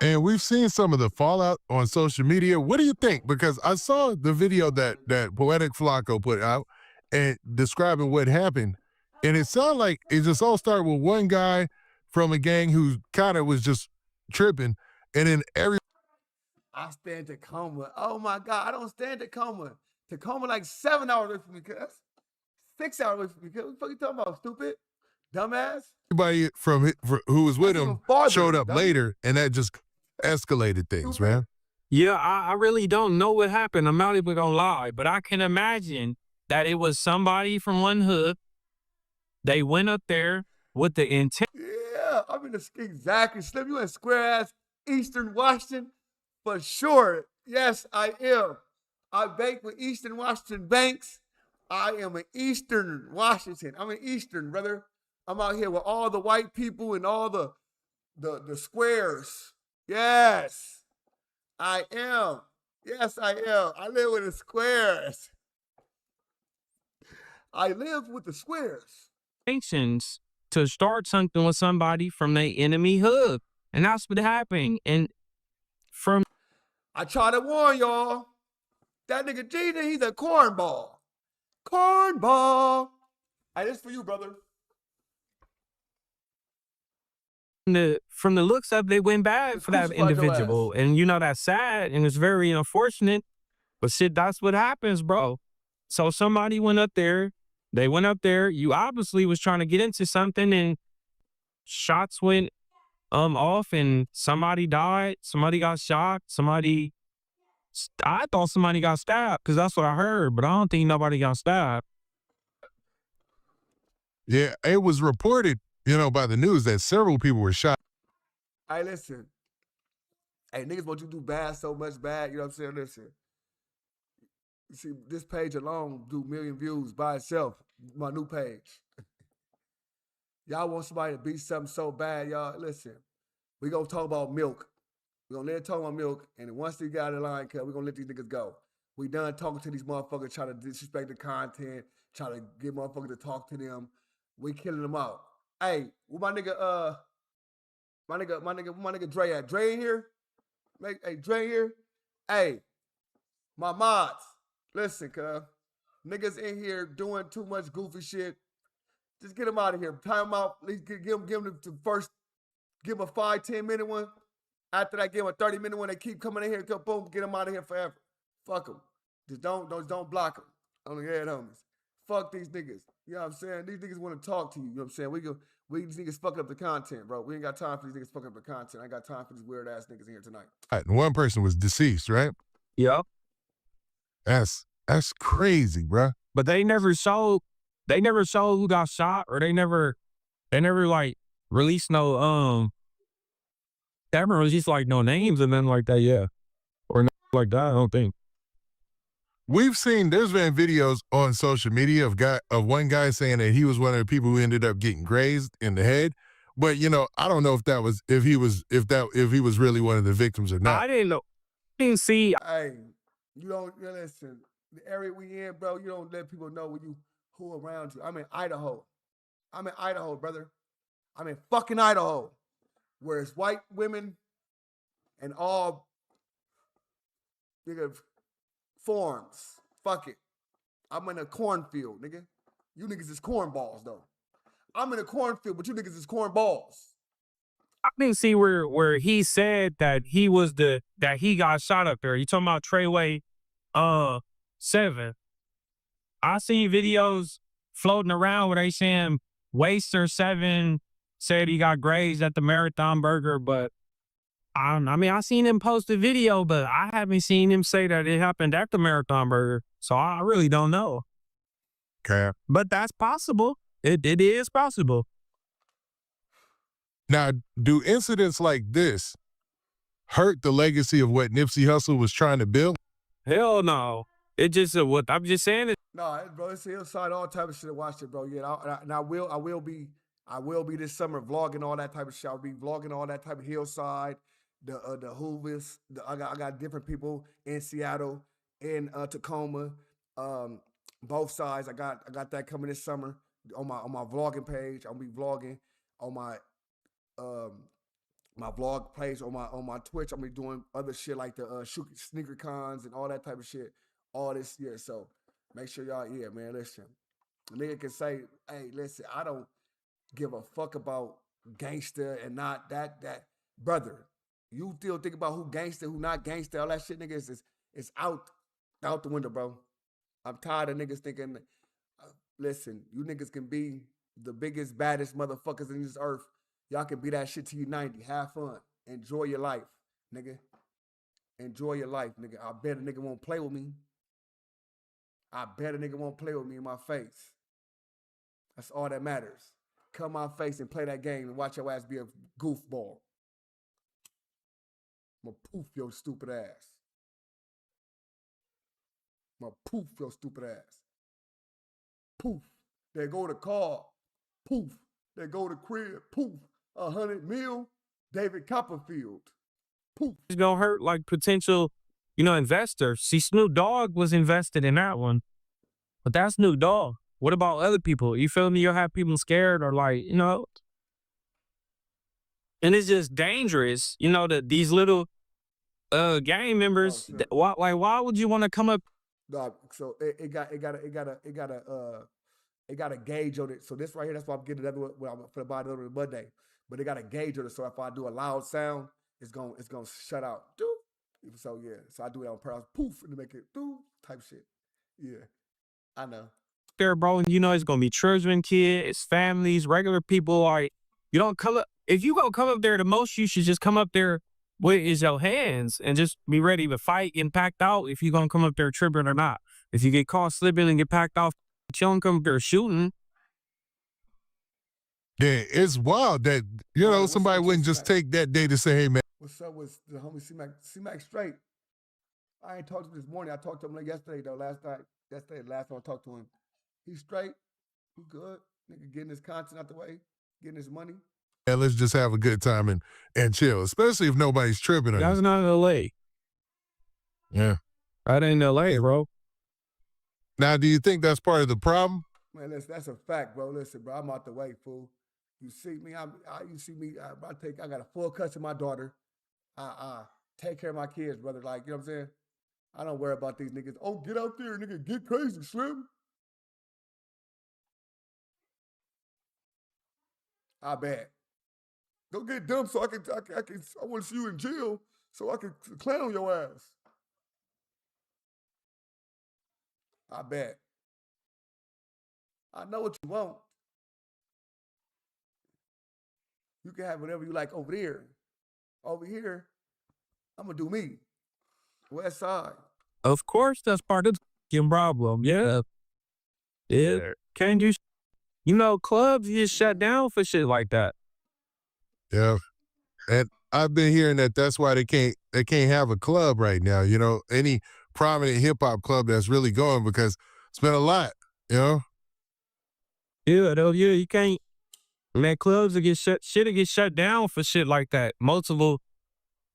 And we've seen some of the fallout on social media. What do you think? Because I saw the video that Poetic Flacco put out, and describing what happened. And it sounded like it just all started with one guy from a gang who kind of was just tripping. And then I stay in Tacoma. Oh my God, I don't stay in Tacoma. Tacoma like 7 hours away from me, cuz. 6 hours away from me, cuz. What the fuck you talking about, stupid? Dumbass? everybody who was with That's him even farther, showed up dummy. later, and that just escalated things, Stupid. man. Yeah, I really don't know what happened. I'm not even gonna lie, but I can imagine that it was somebody from one hood. They went up there with the intent. Yeah, I'm in the exactly. Slim, you in square ass Eastern Washington? For sure. Yes, I am. I bank with Eastern Washington banks. I am an Eastern Washington. I'm an Eastern, brother. I'm out here with all the white people and all the squares. Yes, I am. Yes, I am. I live with the squares. I live with the squares. To start something with somebody from their enemy hood. And that's what happened. And from I try to warn y'all. That nigga Gina, he's a cornball. Cornball. Hey, this for you, brother. from the looks of it, they went bad Just for that crucified your individual. And you know, that's sad and it's very unfortunate. But shit, that's what happens, bro. So somebody went up there. They went up there. You obviously was trying to get into something and shots went off and somebody died. Somebody got shot. I thought somebody got stabbed because that's what I heard, but I don't think nobody got stabbed. Yeah, it was reported, by the news that several people were shot. Hey, listen. Hey, niggas want you to do bad so much bad. You know what I'm saying? Listen. You see, this page alone do 1 million views by itself. My new page. Y'all want somebody to beat something so bad, y'all. Listen, we gonna talk about milk. We gonna let it talk about milk, and once they got in line, we gonna let these niggas go. We done talking to these motherfuckers, trying to disrespect the content, trying to get motherfuckers to talk to them. We killing them out. Hey, where my nigga Dre at? Dre in here? Hey, Dre here? Hey, my mods. Listen, cuz. Niggas in here doing too much goofy shit. Just get them out of here. Time them out. At least give them the first, give them a 5-10 minute one. After that, give them a 30-minute one. They keep coming in here, boom, get them out of here forever. Fuck them. Just don't block them. On the head homies. Fuck these niggas. You know what I'm saying? These niggas want to talk to you. You know what I'm saying? We these niggas fucking up the content, bro. We ain't got time for these niggas fucking up the content. I ain't got time for these weird ass niggas in here tonight. And one person was deceased, right? Yep. That's crazy, bro. But they never showed who got shot, or they never like released no never released like no names and then like that, yeah. Or nothing like that, I don't think. There's been videos on social media of one guy saying that he was one of the people who ended up getting grazed in the head. But I don't know if he was really one of the victims or not. I didn't know. I didn't see. Hey, listen. The area we in, bro, you don't let people know who around you. I'm in Idaho. Brother. I'm in fucking Idaho. Where it's white women and all nigga forms. Fuck it. I'm in a cornfield, nigga. You niggas is cornballs, though. I'm in a cornfield, but you niggas is cornballs. I didn't see where he said that he got shot up there. You talking about Treyway 7. I seen videos floating around where they saying Waster 7 said he got grazed at the Marathon Burger, but I seen him post a video, but I haven't seen him say that it happened at the Marathon Burger. So I really don't know. Okay. But that's possible. It is possible. Now, do incidents like this hurt the legacy of what Nipsey Hussle was trying to build? Hell no. It just what I'm just saying. No, bro, it's hillside, all type of shit. Watch it, bro. Yeah, and I will be this summer vlogging all that type of shit. I'll be vlogging all that type of hillside, the Hoovers. I got different people in Seattle, in Tacoma, both sides. I got that coming this summer on my vlogging page. I'll be vlogging on my my vlog page on my Twitch. I'm be doing other shit like the sneaker cons and all that type of shit all this year. So Make sure y'all, yeah, man, listen. A nigga can say, hey, listen, I don't give a fuck about gangster and not that. Brother, you still think about who gangster, who not gangster, all that shit, niggas, is out the window, bro. I'm tired of niggas thinking, listen, you niggas can be the biggest, baddest motherfuckers in this earth. Y'all can be that shit till you 90. Have fun. Enjoy your life, nigga. Enjoy your life, nigga. I bet a nigga won't play with me. I bet a nigga won't play with me in my face. That's all that matters. Come my face and play that game and watch your ass be a goofball. I'm gonna poof your stupid ass. I'm gonna poof your stupid ass. Poof. They go to car. Poof. They go to crib. Poof. 100 mil. David Copperfield. Poof. It's gonna hurt like potential, investors. See, Snoop Dogg was invested in that one, but that's Snoop Dogg. What about other people? You feel me? You'll have people scared or and it's just dangerous, that these little gang members. Oh, why would you want to come up? Dog, so it got a gauge on it. So this right here, that's why I'm getting another one for the body on Monday. But it got a gauge on it. So if I do a loud sound, it's gonna shut out. So yeah, so I do it on purpose. Poof, and make it type shit. Yeah, I know. There, bro, and it's gonna be children, kids, families, regular people. Like, you don't come up. If you gonna come up there, the most you should just come up there with is your hands and just be ready to fight and packed out. If you gonna come up there tripping or not. If you get caught slipping and get packed off, you don't come up there shooting. Yeah, it's wild that somebody wouldn't just take that day to say, "Hey, man, what's up with the homie C-Mac? C-Mac straight. I ain't talked to him this morning. I talked to him like yesterday though. Last time I talked to him. He's straight. He good. Nigga getting his content out the way, getting his money. let's just have a good time and chill," especially if nobody's tripping on you. That's not LA. Yeah. That ain't LA, bro. Now, do you think that's part of the problem? Man, that's a fact, bro. Listen, bro, I'm out the way, fool. You see me, I got a full custody of my daughter. I take care of my kids, brother. Like, you know what I'm saying? I don't worry about these niggas. Oh, get out there, nigga, get crazy, Slim. I bet. Go get dumb so I want to see you in jail so I can clown on your ass. I bet. I know what you want. You can have whatever you like over there. Over here, I'm going to do me. West side. Of course, that's part of the problem. Yeah. Yeah. Can't you? Clubs get shut down for shit like that. Yeah. And I've been hearing that's why they can't have a club right now. Any prominent hip hop club that's really going because it's been a lot, Yeah, you can't. Man, clubs will get shut down for shit like that. Multiple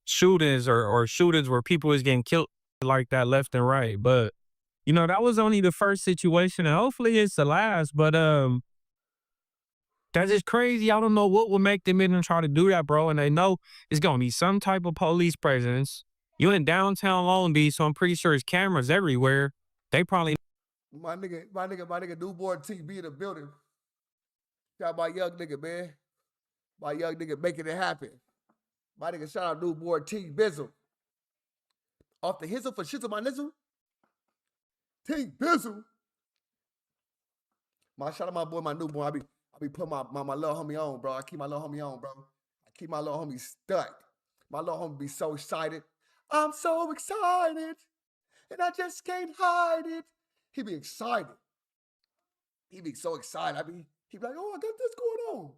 shootings or shootings where people is getting killed like that left and right. But, that was only the first situation and hopefully it's the last. But that's just crazy. I don't know what would make them in and try to do that, bro. And they know it's going to be some type of police presence. You in downtown Long Beach, so I'm pretty sure there's cameras everywhere. They probably... My nigga, newborn TV in the building. Got my young nigga, man. My young nigga making it happen. My nigga, shout out newborn T Bizzle. Off the hizzle for shizzle, my nizzle. T Bizzle. Shout out my boy, my newborn. I be putting my little homie on, bro. I keep my little homie on, bro. I keep my little homie stuck. My little homie be so excited. I'm so excited. And I just can't hide it. He be excited. He be so excited. He be like, oh, I got this going on.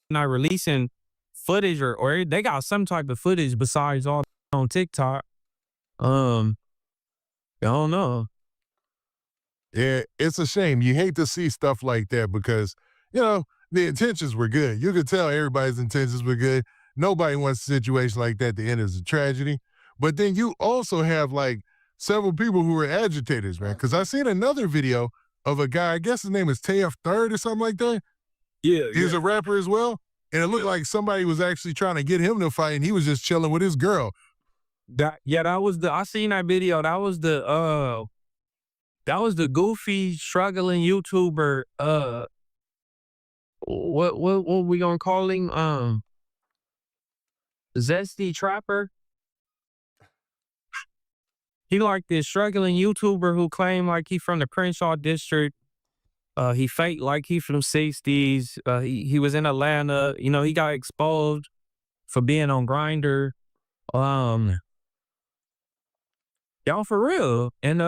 Not releasing footage or they got some type of footage besides all on TikTok. I don't know. Yeah, it's a shame. You hate to see stuff like that because, the intentions were good. You could tell everybody's intentions were good. Nobody wants a situation like that to end as a tragedy. But then you also have several people who were agitators, man. Because I seen another video of a guy, I guess his name is TF Third or something like that. Yeah. He's a rapper as well. And it looked like somebody was actually trying to get him to fight and he was just chilling with his girl. I seen that video. That was the That was the goofy, struggling YouTuber. What we gonna call him? Zesty Trapper. He like this struggling YouTuber who claimed like he from the Crenshaw district. He faked like he from 60s. He was in Atlanta. You know, he got exposed for being on Grindr. Y'all for real. And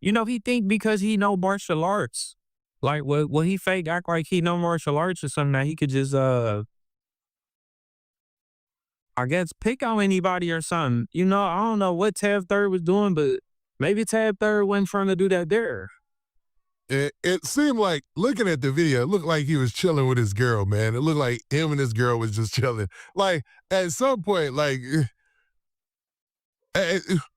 you know, he think because he know martial arts, like what he fake act like he know martial arts or something, that he could just I guess pick on anybody or something. You know, I don't know what Tab Third was doing, but maybe Tab Third wasn't trying to do that there. It seemed like, looking at the video, it looked like he was chilling with his girl, man. It looked like him and his girl was just chilling. Like, at some point, like,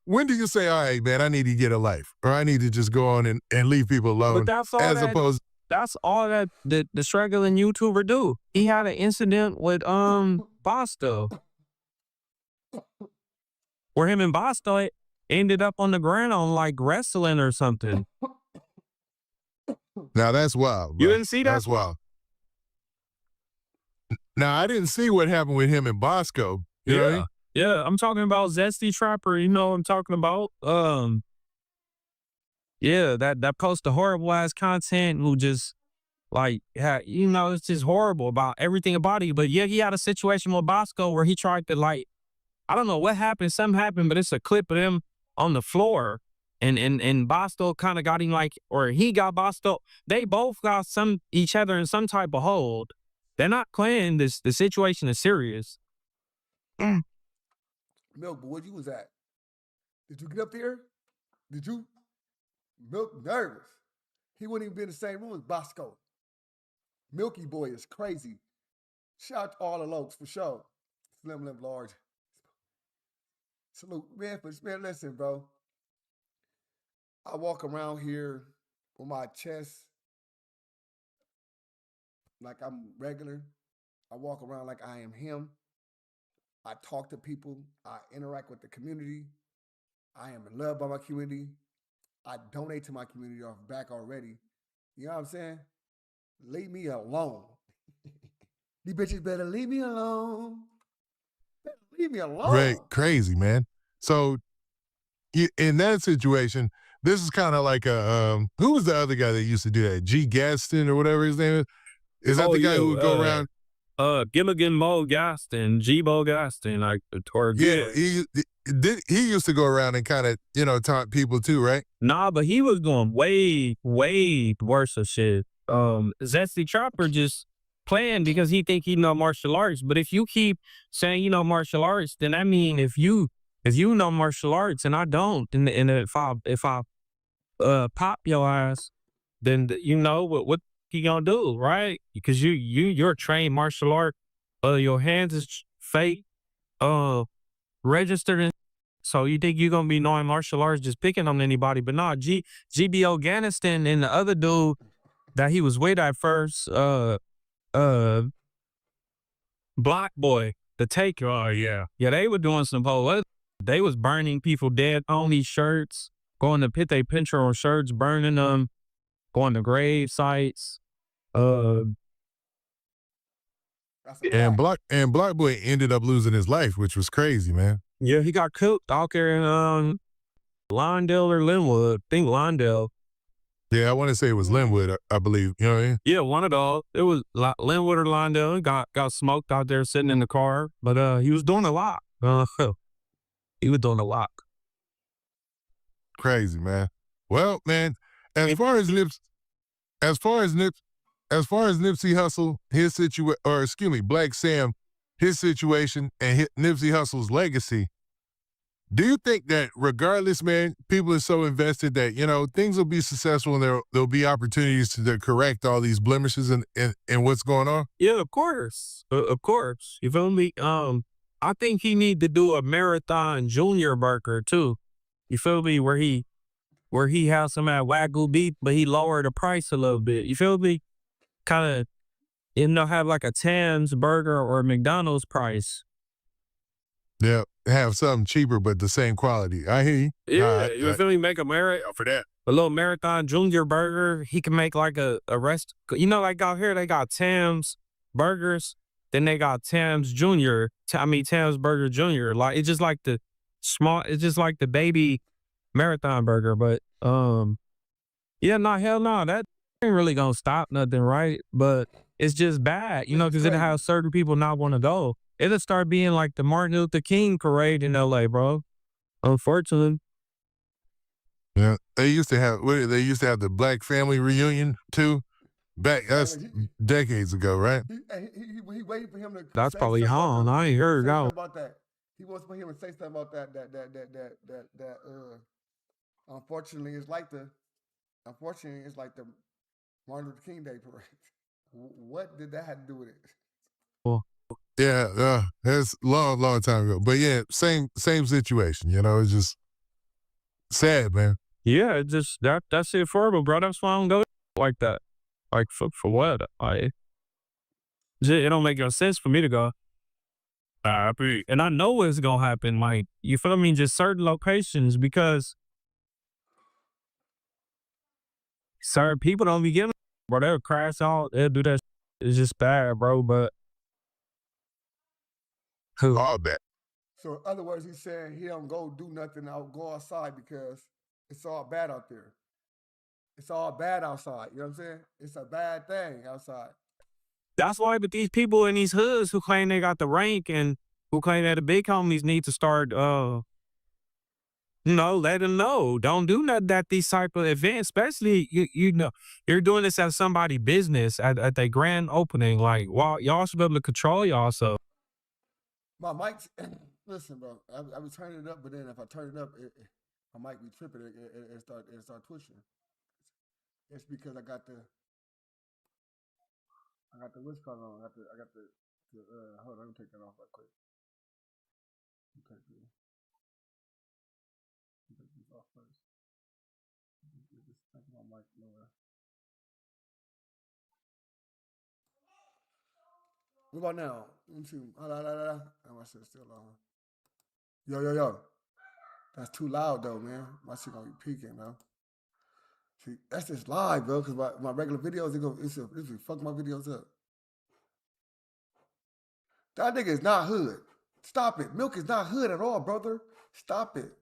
when do you say, all right, man, I need to get a life, or I need to just go on and leave people alone? But that's all that's all that the struggling YouTuber do. He had an incident with Bosto, where him and Bosto ended up on the ground on like wrestling or something. Now that's wild. You bro. didn't see that? That's wild. Now I didn't see what happened with him and Bosco. You know what I mean? Yeah, I'm talking about Zesty Trapper. You know what I'm talking about? Yeah, that post the horrible ass content who just like, you know, it's just horrible about everything about it. But yeah, he had a situation with Bosco where he tried to like, I don't know what happened. Something happened, but it's a clip of him on the floor. And Bosco kind of got him like, or he got Bosco. They both got each other in some type of hold. They're not playing this. The situation is serious. Milk, but where you was at? Did you get up there? Did you? Milk nervous. He wouldn't even be in the same room as Bosco. Milky Boy is crazy. Shout out to all the lokes for sure. Slim Live Large. Salute, man. But man, listen, bro. I walk around here with my chest like I'm regular. I walk around like I am him. I talk to people. I interact with the community. I am in love by my community. I donate to my community off back already. You know what I'm saying? Leave me alone. These bitches better leave me alone. Better leave me alone. Right, crazy, man. So in that situation, this is kind of like a who was the other guy that used to do that? G. Gaston or whatever his name is. Is that the guy who would go around? Gilligan Mo Gaston, G-Bo Gaston, like the tour. Yeah, he used to go around and kind of, you know, taunt people too, right? Nah, but he was doing way, way worse of shit. Zesty Trapper just playing because he think he know martial arts. But if you keep saying you know martial arts, then I mean if you know martial arts and I don't, and if I pop your ass, then you know what he gonna do, right? Because you're a trained martial art. Your hands is fake, registered, so you think you're gonna be knowing martial arts just picking on anybody? But nah, GB Afghanistan and the other dude that he was with at first, Black Boy, the Taker. Oh yeah, they were doing some whole. They was burning people dead on these shirts, going to put their picture on shirts, burning them, going to grave sites. And Black Boy ended up losing his life, which was crazy, man. Yeah, he got cooked out there in Lawndale or Linwood. I think Lawndale. Yeah, I want to say it was Linwood, I believe. You know what I mean? Yeah, one of those. It was Linwood or Lawndale. He got smoked out there sitting in the car, but he was doing a lot. He was doing a lot. Crazy, man. Well, man, as far as Nipsey Hussle, his situation, or excuse me, Black Sam, his situation, and Nipsey Hussle's legacy, do you think that regardless, man, people are so invested that, you know, things will be successful and there'll be opportunities to correct all these blemishes and what's going on? Yeah, of course. Of course. You feel me? I think he need to do a marathon junior burger too. You feel me? Where he has some at Wagyu beef, but he lowered the price a little bit. You feel me? Kind of, you know, have like a Tam's burger or a McDonald's price. Yeah, have something cheaper but the same quality. I hear you. Yeah, you feel me? Make a marathon for that. a little Marathon Junior burger. He can make like a rest. You know, like out here they got Tim's burgers. Then they got Tim's Junior. Tim's Burger Junior. Like it's just like the small. It's just like the baby Marathon burger. But yeah, no, hell no, that ain't really gonna stop nothing, right? But it's just bad, you know, because it has certain people not want to go. It'll start being like the Martin Luther King parade in LA, bro. Unfortunately. Yeah, they used to have the Black Family Reunion too. That's decades ago, right? He waited for him to. That's probably Han. I ain't heard about that. He wants for him to say something about that. Unfortunately, it's like the Martin Luther King Day parade. What did that have to do with it? Well, yeah, that's long time ago. But yeah, same situation. You know, it's just sad, man. Yeah, it just that's it for me, bro. That's why I don't go like that. Like for what? It don't make no sense for me to go. And I know it's gonna happen. Like, you feel me? Just certain locations, because certain people don't be giving, bro. They'll crash out. They'll do that. It's just bad, bro. But all bad. So in other words, he's saying he don't go do nothing. I'll go outside because it's all bad out there. It's all bad outside. You know what I'm saying? It's a bad thing outside. That's why, but these people in these hoods who claim they got the rank and who claim that the big homies need to start, let them know. Don't do nothing at these type of events, especially, you know, you're doing this at somebody's business at their grand opening. Like, y'all should be able to control y'all. So my mic, listen, bro, I be turning it up, but then if I turn it up, my mic be tripping. It start twitching. It's because I got the what's called on. I got the hold on, let me take that off right quick. Take these off first. Just take my mic lower. What about now? Let me see. My shit's still on. Yo. That's too loud though, man. My shit gonna be peaking, though. See, that's just live, bro, because my regular videos, it's fuck my videos up. That nigga is not hood. Stop it. Milk is not hood at all, brother. Stop it.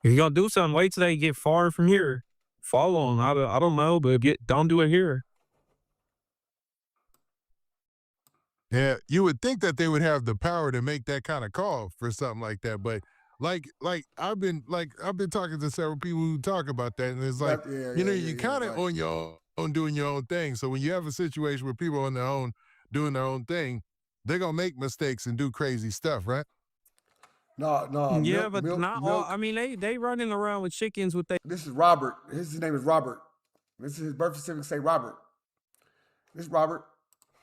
if you're gonna do something, wait till they get far from here. Follow them. I don't know, but don't do it here. Yeah, you would think that they would have the power to make that kind of call for something like that, but like I've been talking to several people who talk about that, and it's like, you kind of on your own doing your own thing. So when you have a situation where people are on their own doing their own thing, they're gonna make mistakes and do crazy stuff, right? No. Yeah, but not all. I mean, they running around with chickens with they. This is Robert. His name is Robert. This is his birth certificate. Say Robert. This is Robert.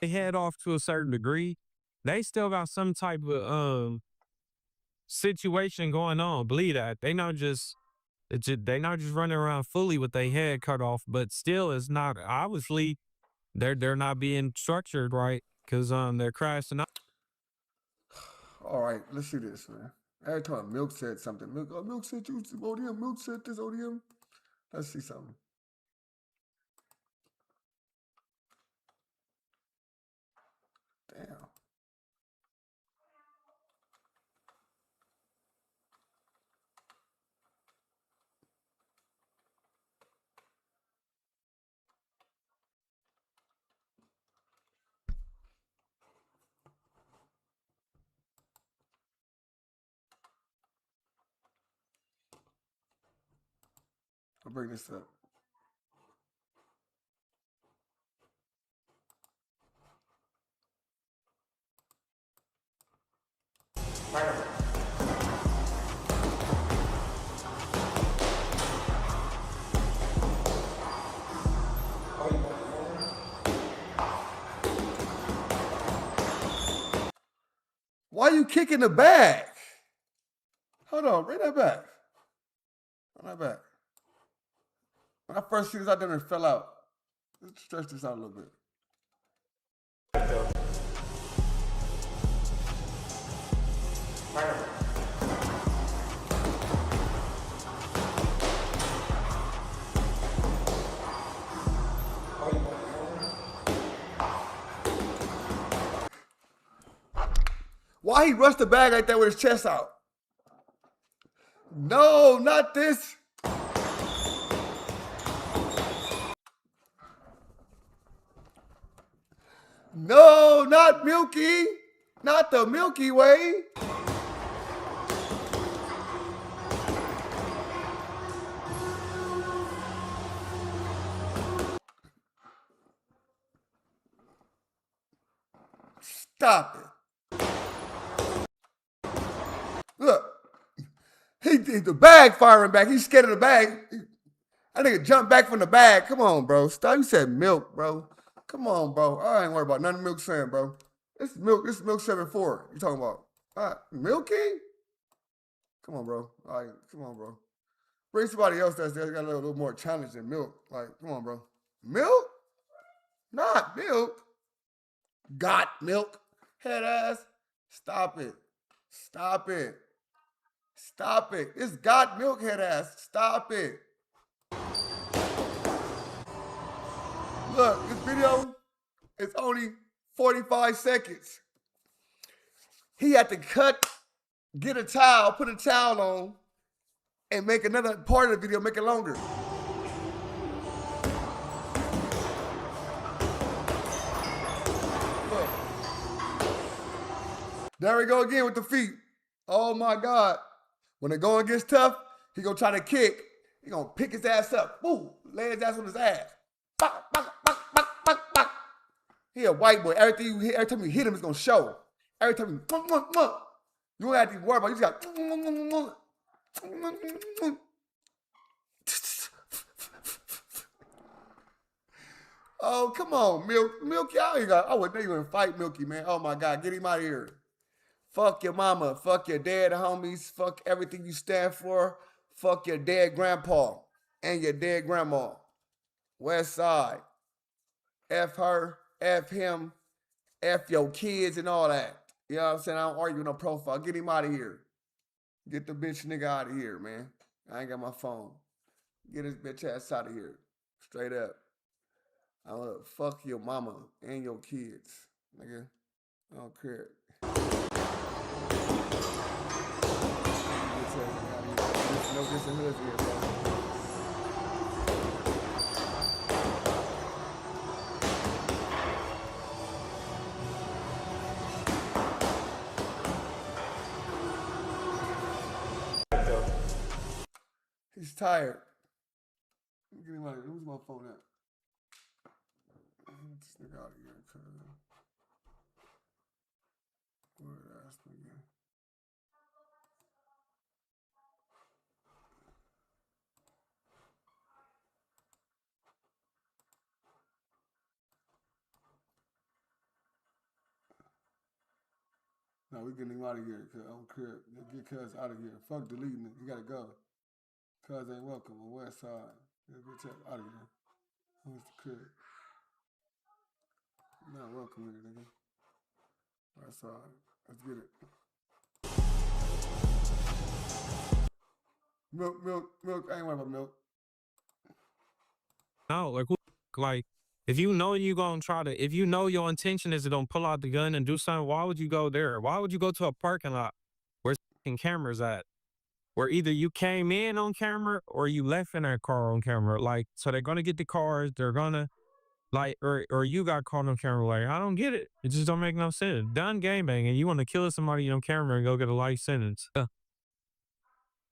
They head off to a certain degree. They still got some type of situation going on. Believe that. They not just running around fully with their head cut off, but still it's not, obviously they're not being structured right, because they're crashing out. All right, let's see this, man. Every time Milk said something. Milk said you ODM. Milk said this ODM. Let's see something. Damn. I'll bring this up. Why are you kicking the bag? Hold on, bring that back. Bring that back. When I first see this out there and it fell out. Let's stretch this out a little bit. Why he rushed the bag like that with his chest out? No, not this. No, not Milky. Not the Milky Way. Stop it. Look, the bag firing back. He's scared of the bag. That nigga jumped back from the bag. Come on, bro. Stop. You said milk, bro. Come on, bro. I ain't worried about nothing Milk saying, bro. This milk 7-4. You talking about? Milky? Come on, bro. All right, come on, bro. Bring somebody else that's got a little more challenge than Milk. Like, come on, bro. Milk? Not Milk. Got Milk. Head ass. Stop it. Stop it. Stop it. It's Got Milk, head ass. Stop it. Look, this video is only 45 seconds. He had to cut, get a towel, put a towel on, and make another part of the video, make it longer. Look. There we go again with the feet. Oh my God. When the going gets tough, he gonna try to kick. He gonna pick his ass up. Boom, lay his ass on his ass. Bop, bop, bop, bop, bop, bop. He a white boy. Everything you hit, every time you hit him, it's gonna show. Every time you don't have to worry about it. You just got. Oh, come on, Milky. I wouldn't even fight Milky, man. Oh my God, get him out of here. Fuck your mama. Fuck your dead homies. Fuck everything you stand for. Fuck your dead grandpa and your dead grandma. West Side. F her, F him, F your kids and all that. You know what I'm saying? I don't argue with no profile. Get him out of here. Get the bitch nigga out of here, man. I ain't got my phone. Get his bitch ass out of here. Straight up. I'm gonna fuck your mama and your kids, nigga. I don't care. No dissing hoods here, bro. He's tired. Get him out of here. Who's my phone at? Get this nigga out of here, cuz. Word ass nigga. No, we getting him out of here, cuz. I don't care. Get cuz out of here. Fuck deleting it. You gotta go. Cuz ain't welcome on West Side. Get bitch out of here. Who's the crib? You're not welcome here, nigga. West Side. Let's get it. Milk. I ain't worried about Milk. No, like, if you know you gonna if you know your intention is to don't pull out the gun and do something, why would you go there? Why would you go to a parking lot where cameras at? Where either you came in on camera or you left in that car on camera. Like, so they're gonna get the cars, they're gonna, like, or you got caught on camera. Like, I don't get it. It just don't make no sense. Done gangbanging, you want to kill somebody on camera and go get a life sentence.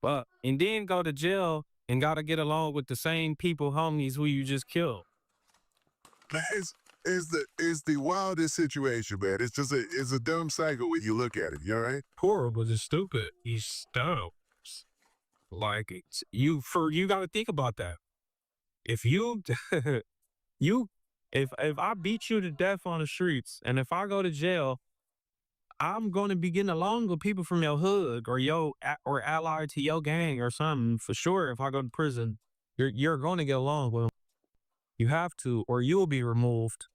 But, and then go to jail and gotta get along with the same people, homies who you just killed. It's the wildest situation, man. It's just it's a dumb cycle when you look at it. You all right? Horrible, just stupid. He's dumb. Like, you gotta think about that. If you if I beat you to death on the streets and if I go to jail, I'm gonna be getting along with people from your hood or allied to your gang or something for sure. If I go to prison, you're gonna get along with them. You have to, or you'll be removed.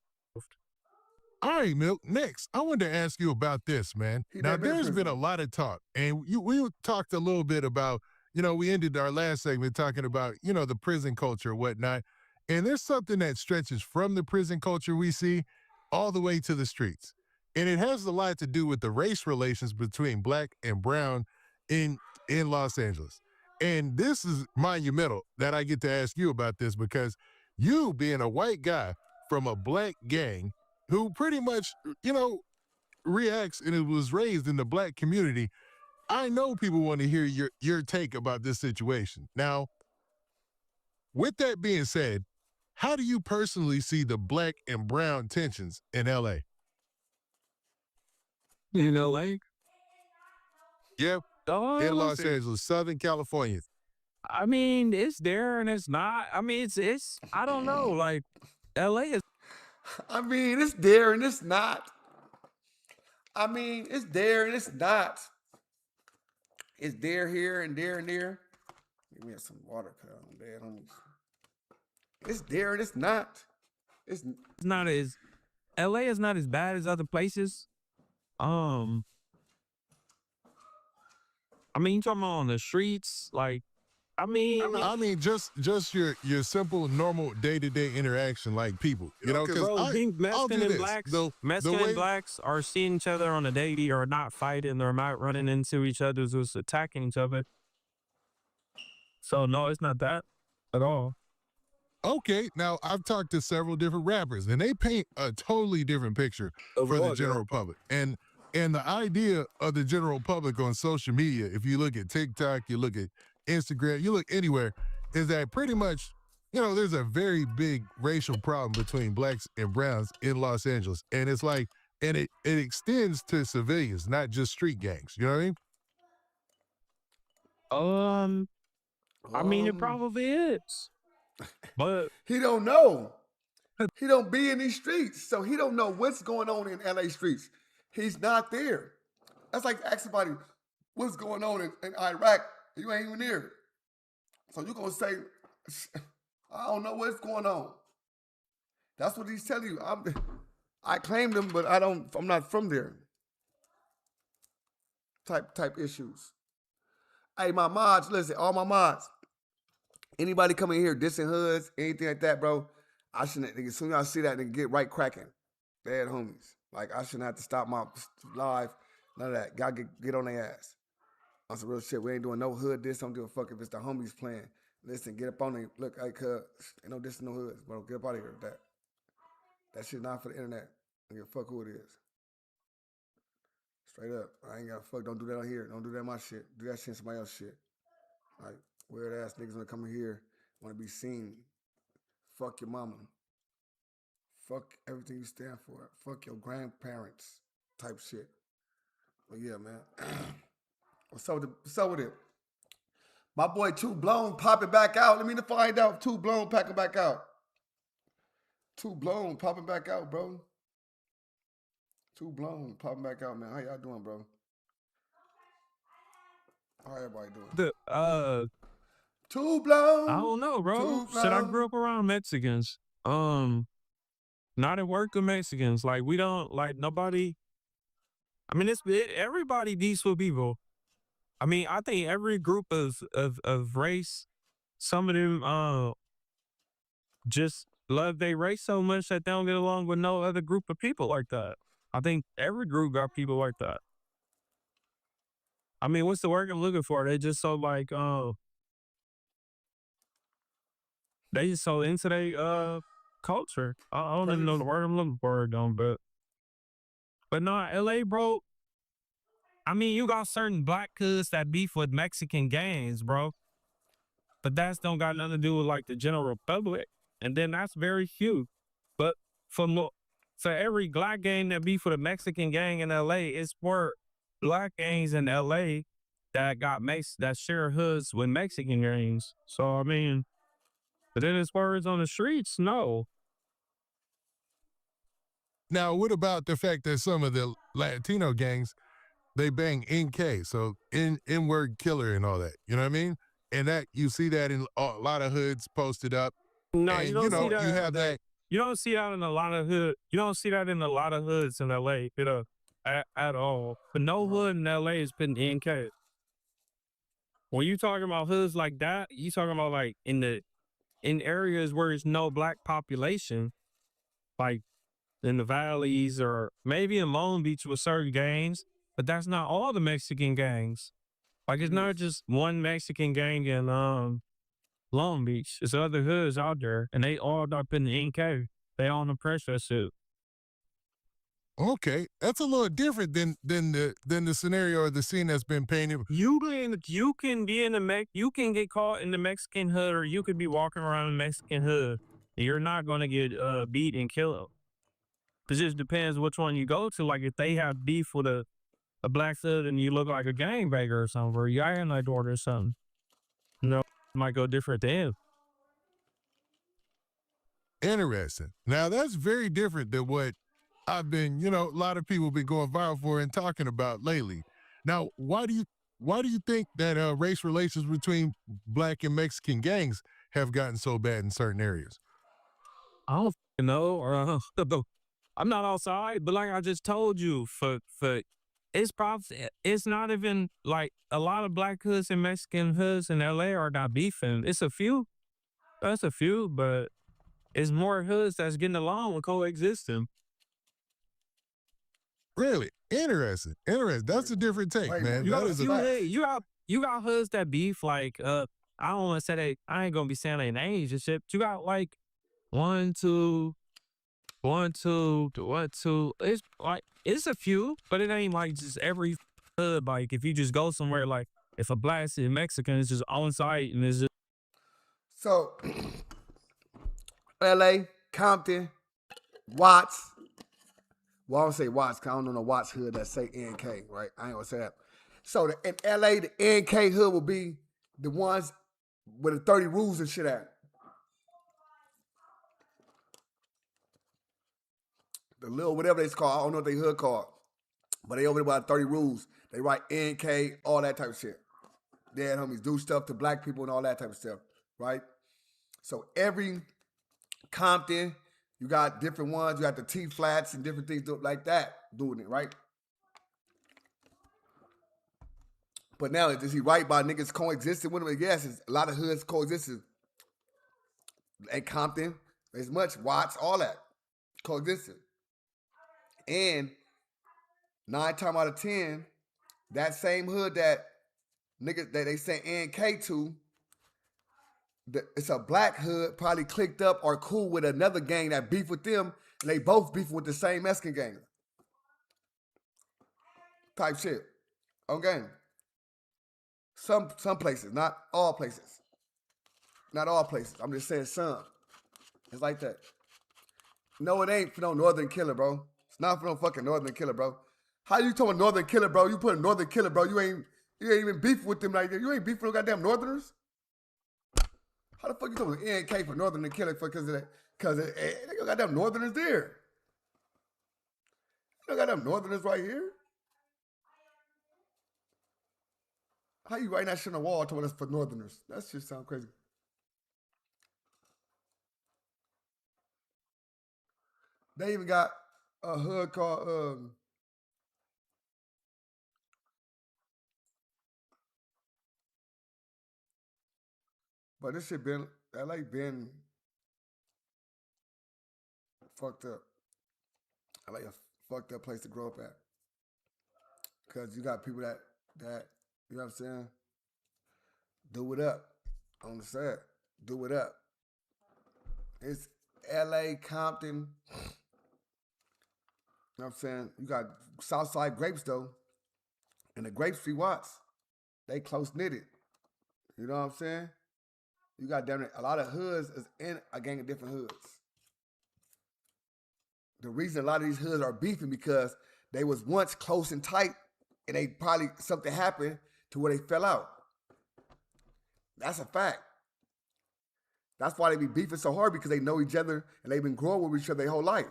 All right, Milk. Next, I wanted to ask you about this, man. Now, there's been a lot of talk, and we talked a little bit about, we ended our last segment talking about, the prison culture and whatnot. And there's something that stretches from the prison culture we see all the way to the streets. and it has a lot to do with the race relations between black and brown in Los Angeles. And this is monumental that I get to ask you about this because you being a white guy from a black gang who pretty much, reacts and it was raised in the black community, I know people want to hear your take about this situation. Now, with that being said, how do you personally see the black and brown tensions in LA? In LA? Yeah, in Los Angeles, Southern California. I mean, it's there and it's not. I mean, it's I don't know. Like, LA is. I mean, it's there and it's not. I mean, it's there and it's not. It's there, here, and there, and there. Give me some water, cuz I'm dead, homies. It's there and it's not. It's not as. LA is not as bad as other places. I mean, you talking about on the streets, like. I mean, just your simple, normal day-to-day interaction, like people, because Mexican and blacks, Mexican and blacks are seeing each other on a daily, or not fighting, or not running into each other, just attacking each other. So no, it's not that at all. Okay, now I've talked to several different rappers, and they paint a totally different picture for the general public. And the idea of the general public on social media, if you look at TikTok, you look at Instagram, you look anywhere, is that pretty much, there's a very big racial problem between blacks and browns in Los Angeles. And it's like, and it extends to civilians, not just street gangs. You know what I mean? I mean, it probably is. But he don't know. He don't be in these streets, so he don't know what's going on in LA streets. He's not there. That's like ask somebody what's going on in Iraq. You ain't even there. So you're going to say, I don't know what's going on. That's what he's telling you. I claimed him, but I'm not from there. Type issues. Hey, my mods, listen, all my mods. Anybody coming here dissing hoods, anything like that, bro, I shouldn't, as soon as I see that, nigga get right cracking. Bad homies. Like, I shouldn't have to stop my live, none of that. Gotta get on their ass. On some real shit, we ain't doing no hood diss. I don't give a fuck if it's the homies playing. Listen, get up on it. Look, hey, cuz, ain't no dissing no hoods, bro. Get up out of here with that. That shit not for the internet. I don't give a fuck who it is. Straight up. I ain't got fuck. Don't do that on here. Don't do that on my shit. Do that shit in somebody else's shit. Like, weird ass niggas wanna come in here, wanna be seen. Fuck your mama. Fuck everything you stand for. Fuck your grandparents type shit. But yeah, man. What's up with it? My boy Too Blown popping back out. Let me find out if Too Blown packing back out. Too Blown popping back out, bro. Too Blown popping back out, man. How y'all doing, bro? How everybody doing? Too Blown. I don't know, bro. Shit, I grew up around Mexicans. Not at work with Mexicans. Like, we don't, like, nobody. I mean, everybody decent people. I mean, I think every group of race, some of them just love their race so much that they don't get along with no other group of people like that. I think every group got people like that. I mean, what's the word I'm looking for? They just so like, they just so into their culture. I don't even know the word I'm looking for, but no, LA, bro. I mean, you got certain black kids that beef with Mexican gangs, bro. But that's don't got nothing to do with like the general public. And then that's very few. But for every black gang that beef with a Mexican gang in LA, it's for black gangs in LA that share hoods with Mexican gangs. So I mean, but then as far as on the streets, no. Now, what about the fact that some of the Latino gangs, they bang NK, so N-word killer and all that, you know what I mean? And that you see that in a lot of hoods posted up. No, and, you don't see that. You have that. You don't see that in a lot of hood. You don't see that in a lot of hoods in LA, at all. But no hood in LA is putting NK. When you talking about hoods like that, you talking about like in areas where there's no black population, like in the valleys or maybe in Long Beach with certain gangs, but that's not all the Mexican gangs. Like it's not just one Mexican gang in Long Beach. It's other hoods out there, and they all up in the NK. They all in the pressure suit. Okay, that's a little different than the scenario or the scene that's been painted. You can be in the you can get caught in the Mexican hood, or you could be walking around the Mexican hood. You're not gonna get beat and killed. It just depends which one you go to. Like if they have beef with a black hood and you look like a gangbanger or something, or you are in my daughter or something, you know, it might go different to him. Interesting. Now that's very different than what I've been, a lot of people been going viral for and talking about lately. Now, why do you think that race relations between black and Mexican gangs have gotten so bad in certain areas? I don't know, or I'm not outside, but like I just told you, for it's not even like a lot of black hoods and Mexican hoods in LA are not beefing. It's a few. That's a few, but it's more hoods that's getting along and coexisting. Really? Interesting. That's a different take, Wait, man. you That got is a a few- You got hoods that beef like I don't want to say I ain't gonna be saying their names and shit. But you got like 1, 2, 1, 2, 1, 2. It's like it's a few, but it ain't like just every hood. Like if you just go somewhere, like if a black and Mexican is just on site and it's just So, LA, Compton, Watts. Well, I don't say Watts, because I don't know no Watts hood that say NK, right? I ain't gonna say that. So in LA, the NK hood will be the ones with the 30 rules and shit at. The little whatever it's called, I don't know what they hood called. But they over there by 30 rules. They write NK, all that type of shit. Dead homies do stuff to black people and all that type of stuff, right? So every Compton, you got different ones. You got the T flats and different things like that doing it, right? But now, is he right by niggas coexisting with them? Yes, it's a lot of hoods coexisting. And Compton, as much Watts, all that coexisting. And 9 times out of 10, that same hood that niggas that they say NK to, it's a black hood probably clicked up or cool with another gang that beef with them, and they both beefing with the same Mexican gang. Type shit. Okay. Some places, not all places. Not all places. I'm just saying some. It's like that. No, it ain't for no Northern Killer, bro. It's not for no fucking Northern Killer, bro. How you talking Northern Killer, bro? You put a Northern Killer, bro. You ain't even beef with them like that. You ain't beef with no goddamn Northerners. How the fuck you talking NK for Northern Killer because of that? Because they got them Northerners there. You got them Northerners right here. How you writing that shit on the wall telling us for Northerners? That shit sound crazy. They even got a hood called but this shit been LA been fucked up. LA a fucked up place to grow up at. Cause you got people that you know what I'm saying? Do it up. On the set. Do it up. It's LA, Compton. You know what I'm saying? You got Southside Grapes though. And the Grape Street Watts. They close knitted. You know what I'm saying? You got damn it, a lot of hoods is in a gang of different hoods. The reason a lot of these hoods are beefing because they was once close and tight and they probably something happened to where they fell out. That's a fact. That's why they be beefing so hard because they know each other and they've been growing with each other their whole life.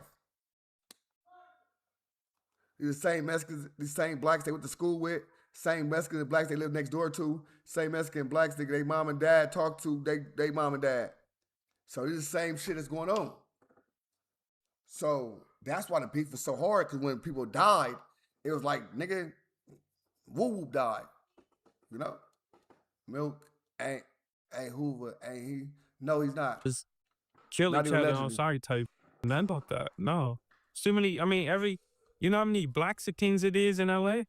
These the same Mexicans, these same blacks they went to school with, same Mexicans and blacks they live next door to, same Mexican blacks that they mom and dad talk to, they mom and dad. So this is the same shit that's going on. So that's why the beef was so hard, because when people died, it was like, nigga, Woo died. You know? Milk ain't Hoover, ain't he? No, he's not. just kill Not each even other on allegedly. site type. Nothing about that. No. too many. I mean, you know how many Blaxicans it is in LA?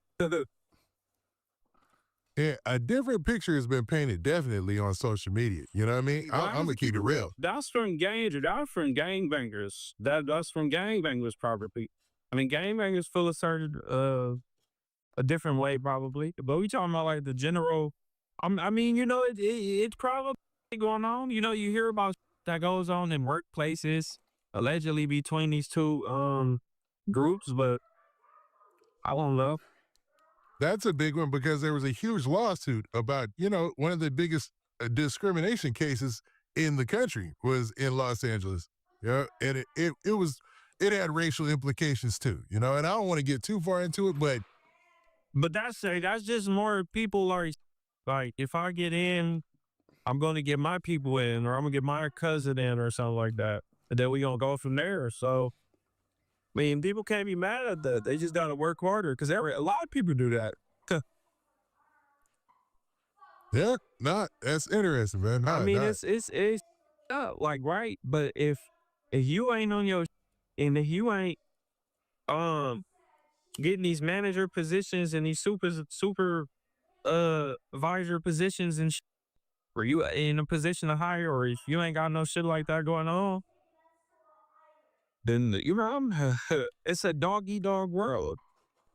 Yeah, a different picture has been painted definitely on social media. You know what I mean? I'm gonna keep it real. That's from gangbangers. That's from gangbangers probably. I mean, gangbangers feel a certain a different way probably, but we talking about like the general. I mean, you know, it's probably going on. You know, you hear about that goes on in workplaces allegedly between these two groups, but I don't know. That's a big one because there was a huge lawsuit about, you know, one of the biggest discrimination cases in the country was in Los Angeles. Yeah, and it had racial implications too, you know, and I don't want to get too far into it, but that's just more people are like, if I get in, I'm going to get my people in, or I'm going to get my cousin in, or something like that. And then we going to go from there. So, I mean, people can't be mad at that. They just got to work harder because a lot of people do that. yeah, that's interesting, man. I mean, it's like, right. But if you ain't on your and if you ain't getting these manager positions and these super advisor positions and where you in a position to hire, or if you ain't got no shit like that going on, then you know it's a dog-eat-dog world.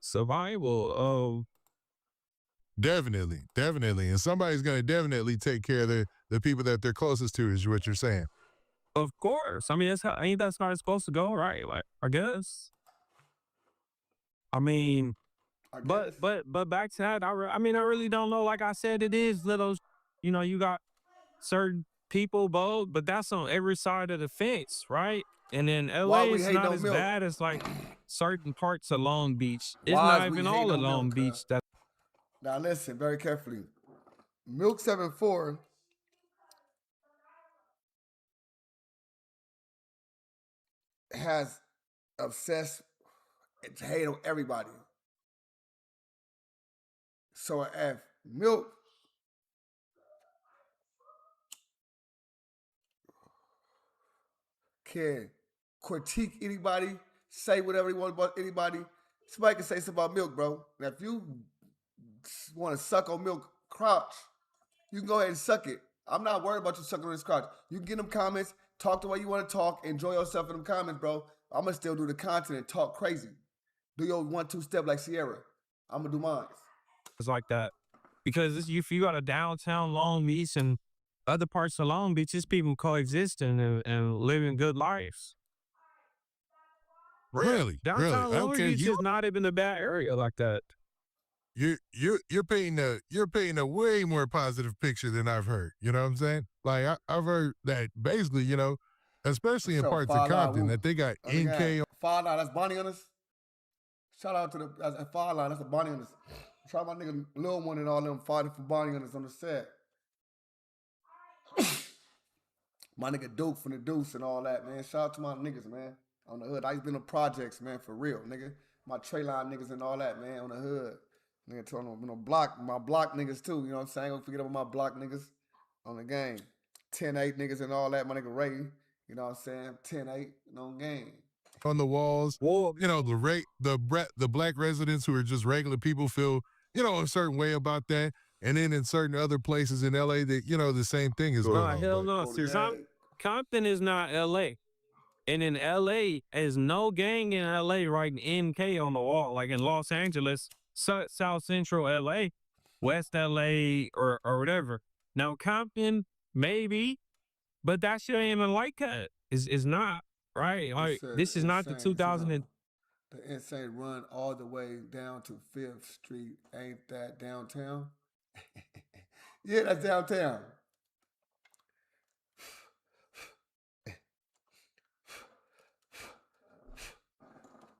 Survival. Definitely. And somebody's going to definitely take care of the people that they're closest to, is what you're saying. Of course. I mean, that's how it's supposed to go, right? Like, I guess. I mean, but back to that, I mean, I really don't know. Like I said, it is little, you know, you got certain people bold, but that's on every side of the fence, right? And then LA is not as bad as like certain parts of Long Beach. It's not even all of Long Beach. Now listen very carefully. Milk 74 has obsessed and hate on everybody. So if Milk can critique anybody, say whatever he wants about anybody, somebody can say something about Milk, bro. Now if you want to suck on Milk crotch, you can go ahead and suck it. I'm not worried about you sucking on his crotch. You can get them comments, talk the way you want to talk, enjoy yourself in them comments, bro. I'm going to still do the content and talk crazy. Do your 1-2 step like Sierra. I'm going to do mine. It's like that. Because if you got a downtown Long Beach and other parts of Long Beach, these people coexisting and living good lives. Really? Downtown really? Long Beach is not even a bad area like that. You're painting a way more positive picture than I've heard. You know what I'm saying? Like I've heard that basically, you know, especially in parts of Compton, that they got NK. 5 line, that's Bonnie on us. Shout out to the 5 line, that's a Bonnie on us. Try my nigga Lil One and all them fighting for Bonnie on us on the set. My nigga Duke from the Deuce and all that, man. Shout out to my niggas, man. On the hood. I used to be in the projects, man, for real, nigga. My Trey Line niggas and all that, man, on the hood. Nigga, telling them, my block niggas too, you know what I'm saying? I ain't gonna forget about my block niggas on the game. 10-8 niggas and all that, my nigga Ray, you know what I'm saying? 10-8 on game. On the walls, well, you know, the black residents who are just regular people feel, you know, a certain way about that. And then in certain other places in LA that, you know, the same thing is going on. Hell no. Compton is not LA. And in LA, there's no gang in LA writing NK on the wall, like in Los Angeles, South Central LA, West LA, or whatever. Now Compton, maybe, but that shit ain't even like that. It's not, right? Like, this is not the 2000. The insane run all the way down to 5th Street. Ain't that downtown? Yeah, that's downtown.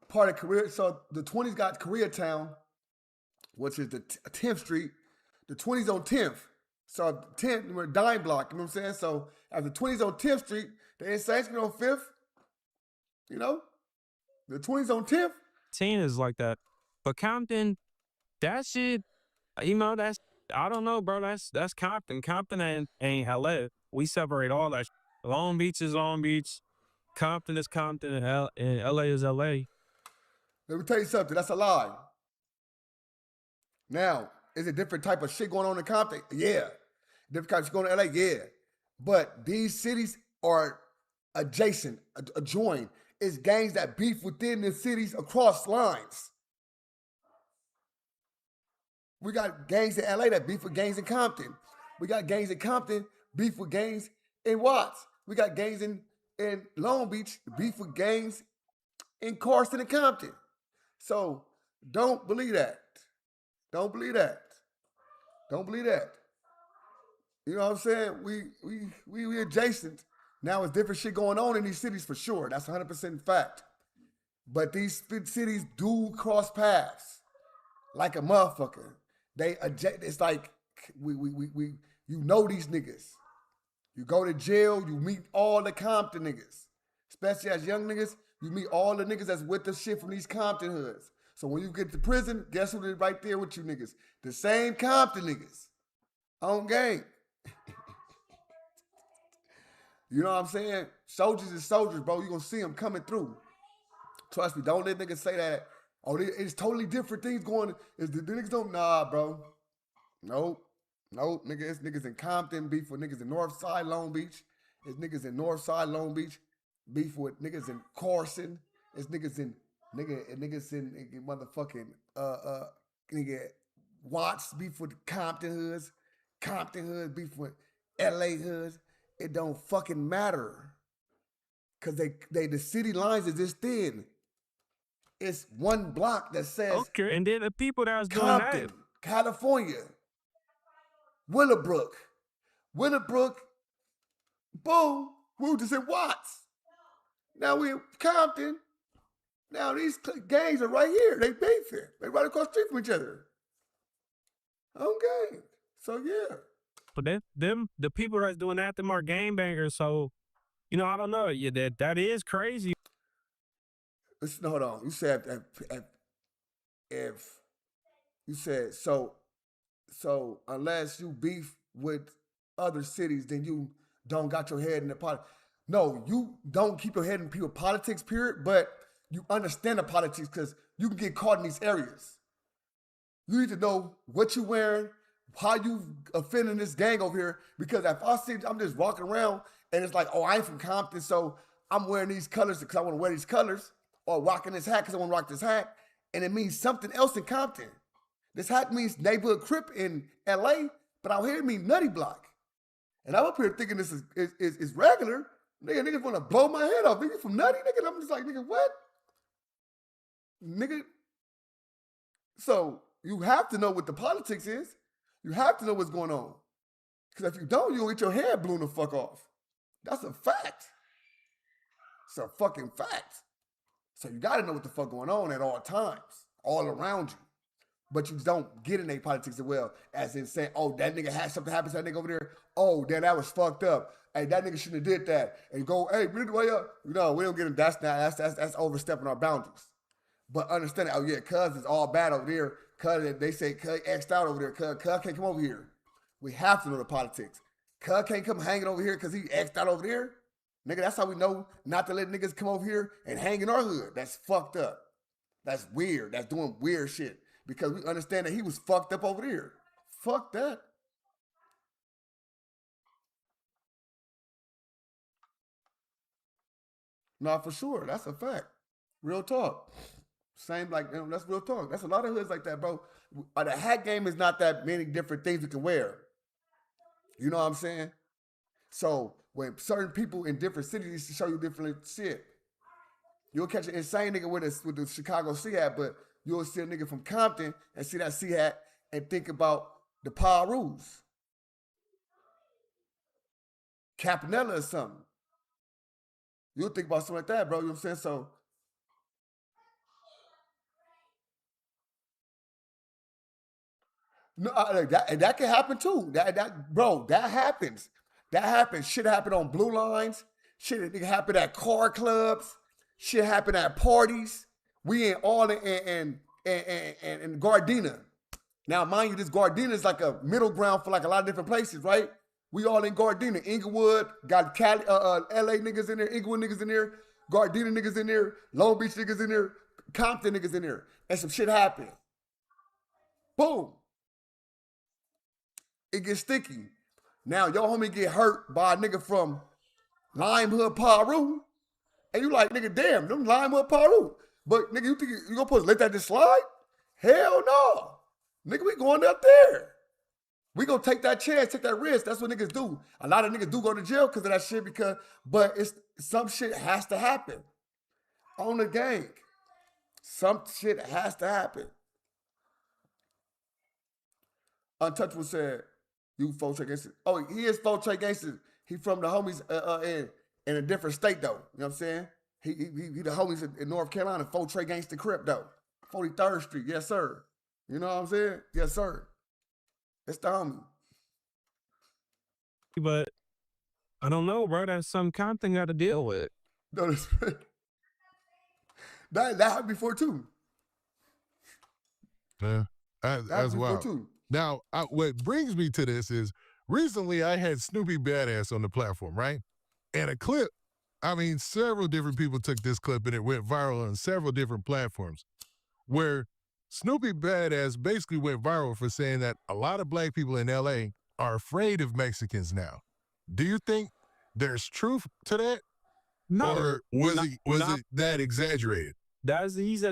Part of Korea. So the 20s got Koreatown, which is the 10th Street. The 20s on 10th. So 10th, we're dime block, you know what I'm saying? So as the 20s on 10th Street, the Insane's on 5th. You know? The 20s on 10th. 10 is like that. But Compton, that shit, you know, that's, I don't know, bro. That's Compton. Compton ain't LA. We separate all that shit. Long Beach is Long Beach. Compton is Compton and LA is LA. Let me tell you something. That's a lie. Now, is it different type of shit going on in Compton? Yeah. Different type of shit going on in LA? Yeah. But these cities are adjacent, adjoined. It's gangs that beef within the cities across lines. We got gangs in LA that beef with gangs in Compton. We got gangs in Compton, beef with gangs in Watts. We got gangs in Long Beach, beef with gangs in Carson and Compton. So don't believe that. Don't believe that. Don't believe that. You know what I'm saying? We adjacent. Now it's different shit going on in these cities for sure. That's 100% fact. But these cities do cross paths like a motherfucker. It's like you know these niggas. You go to jail, you meet all the Compton niggas. Especially as young niggas, you meet all the niggas that's with the shit from these Compton hoods. So when you get to prison, guess who is right there with you niggas? The same Compton niggas. On game. You know what I'm saying? Soldiers is soldiers, bro. You gonna see them coming through. Trust me, don't let niggas say that. Oh, it's totally different things going. The niggas don't, nah, bro. Nope, nigga. It's niggas in Compton, beef with niggas in Northside, Long Beach. It's niggas in Northside, Long Beach, beef with niggas in Carson. It's niggas in motherfucking nigga Watts, beef with Compton hoods. Compton hoods, beef with LA hoods. It don't fucking matter. Cause the city lines is this thin. It's one block that says Okay, and then the people that was doing Compton, that. California, Willowbrook, boom, we were just in Watts. Now we in Compton. Now these gangs are right here. They beefing. They right across the street from each other. Okay, so yeah. But the people that's doing that, them are gangbangers. So, you know, I don't know. Yeah, that is crazy. Listen, hold on. You said if you said so unless you beef with other cities, then you don't got your head in the politics. No, you don't keep your head in people politics, period, but you understand the politics because you can get caught in these areas. You need to know what you wearing, how you offending this gang over here, because if I see I'm just walking around and it's like, oh, I ain't from Compton, so I'm wearing these colors because I want to wear these colors, or rocking this hat because I want to rock this hat, and it means something else in Compton. This hat means neighborhood Crip in LA, but out here it means nutty block. And I'm up here thinking this is regular. Niggas want to blow my head off. Nigga from nutty, nigga. I'm just like, nigga, what? Nigga. So you have to know what the politics is. You have to know what's going on. Because if you don't, you'll get your head blown the fuck off. That's a fact. It's a fucking fact. So you got to know what the fuck going on at all times, all around you. But you don't get in their politics as well, as in saying, oh, that nigga had something happen to that nigga over there. Oh, damn, that was fucked up. Hey, that nigga shouldn't have did that. And you go, hey, bring the way up. No, we don't get in. That's overstepping our boundaries. But understand, oh yeah, cuz is all bad over there. Cuz they say cuz X'd out over there. Cuz can't come over here. We have to know the politics. Cuz can't come hanging over here because he X'd out over there. Nigga, that's how we know not to let niggas come over here and hang in our hood. That's fucked up. That's weird. That's doing weird shit. Because we understand that he was fucked up over there. Fuck that. Nah, for sure. That's a fact. Real talk. Same like, that's real talk. That's a lot of hoods like that, bro. The hat game is not that many different things you can wear. You know what I'm saying? So when certain people in different cities show you different shit, you'll catch an insane nigga with the Chicago C hat, but you'll see a nigga from Compton and see that C hat and think about the power rules. Campanella or something. You'll think about something like that, bro. You know what I'm saying? So no, that can happen too. Bro, that happens. That happens. Shit happened on Blue Lines. Shit happened at car clubs. Shit happened at parties. We in all in Gardena. Now, mind you, this Gardena is like a middle ground for like a lot of different places, right? We all in Gardena, Inglewood, got Cali, LA niggas in there, Inglewood niggas in there, Gardena niggas in there, Long Beach niggas in there, Compton niggas in there, and some shit happened. Boom. It gets sticky. Now your homie get hurt by a nigga from Lime Hood, Paru, and you like, nigga, damn, them Lime Hood, Paru. But nigga, you think you gonna supposed to let that just slide? Hell no. Nigga, we going up there. We gonna take that chance, take that risk. That's what niggas do. A lot of niggas do go to jail because of that shit but some shit has to happen. On the gang. Some shit has to happen. Untouchable said, you folks against it. Oh, he is folks against it. He from the homies in a different state though. You know what I'm saying? He the homies in North Carolina, folks Gangsta Crip though. 43rd Street, yes sir. You know what I'm saying? Yes sir. It's the homie. But I don't know, bro. That's some Compton got to deal with. No, that happened before too. Yeah, that's wild. Too. Now, what brings me to this is recently I had Snoopy Badass on the platform, right? And a clip, I mean, several different people took this clip and it went viral on several different platforms where Snoopy Badass basically went viral for saying that a lot of black people in LA are afraid of Mexicans now. Do you think there's truth to that? No. Or was it that exaggerated? He's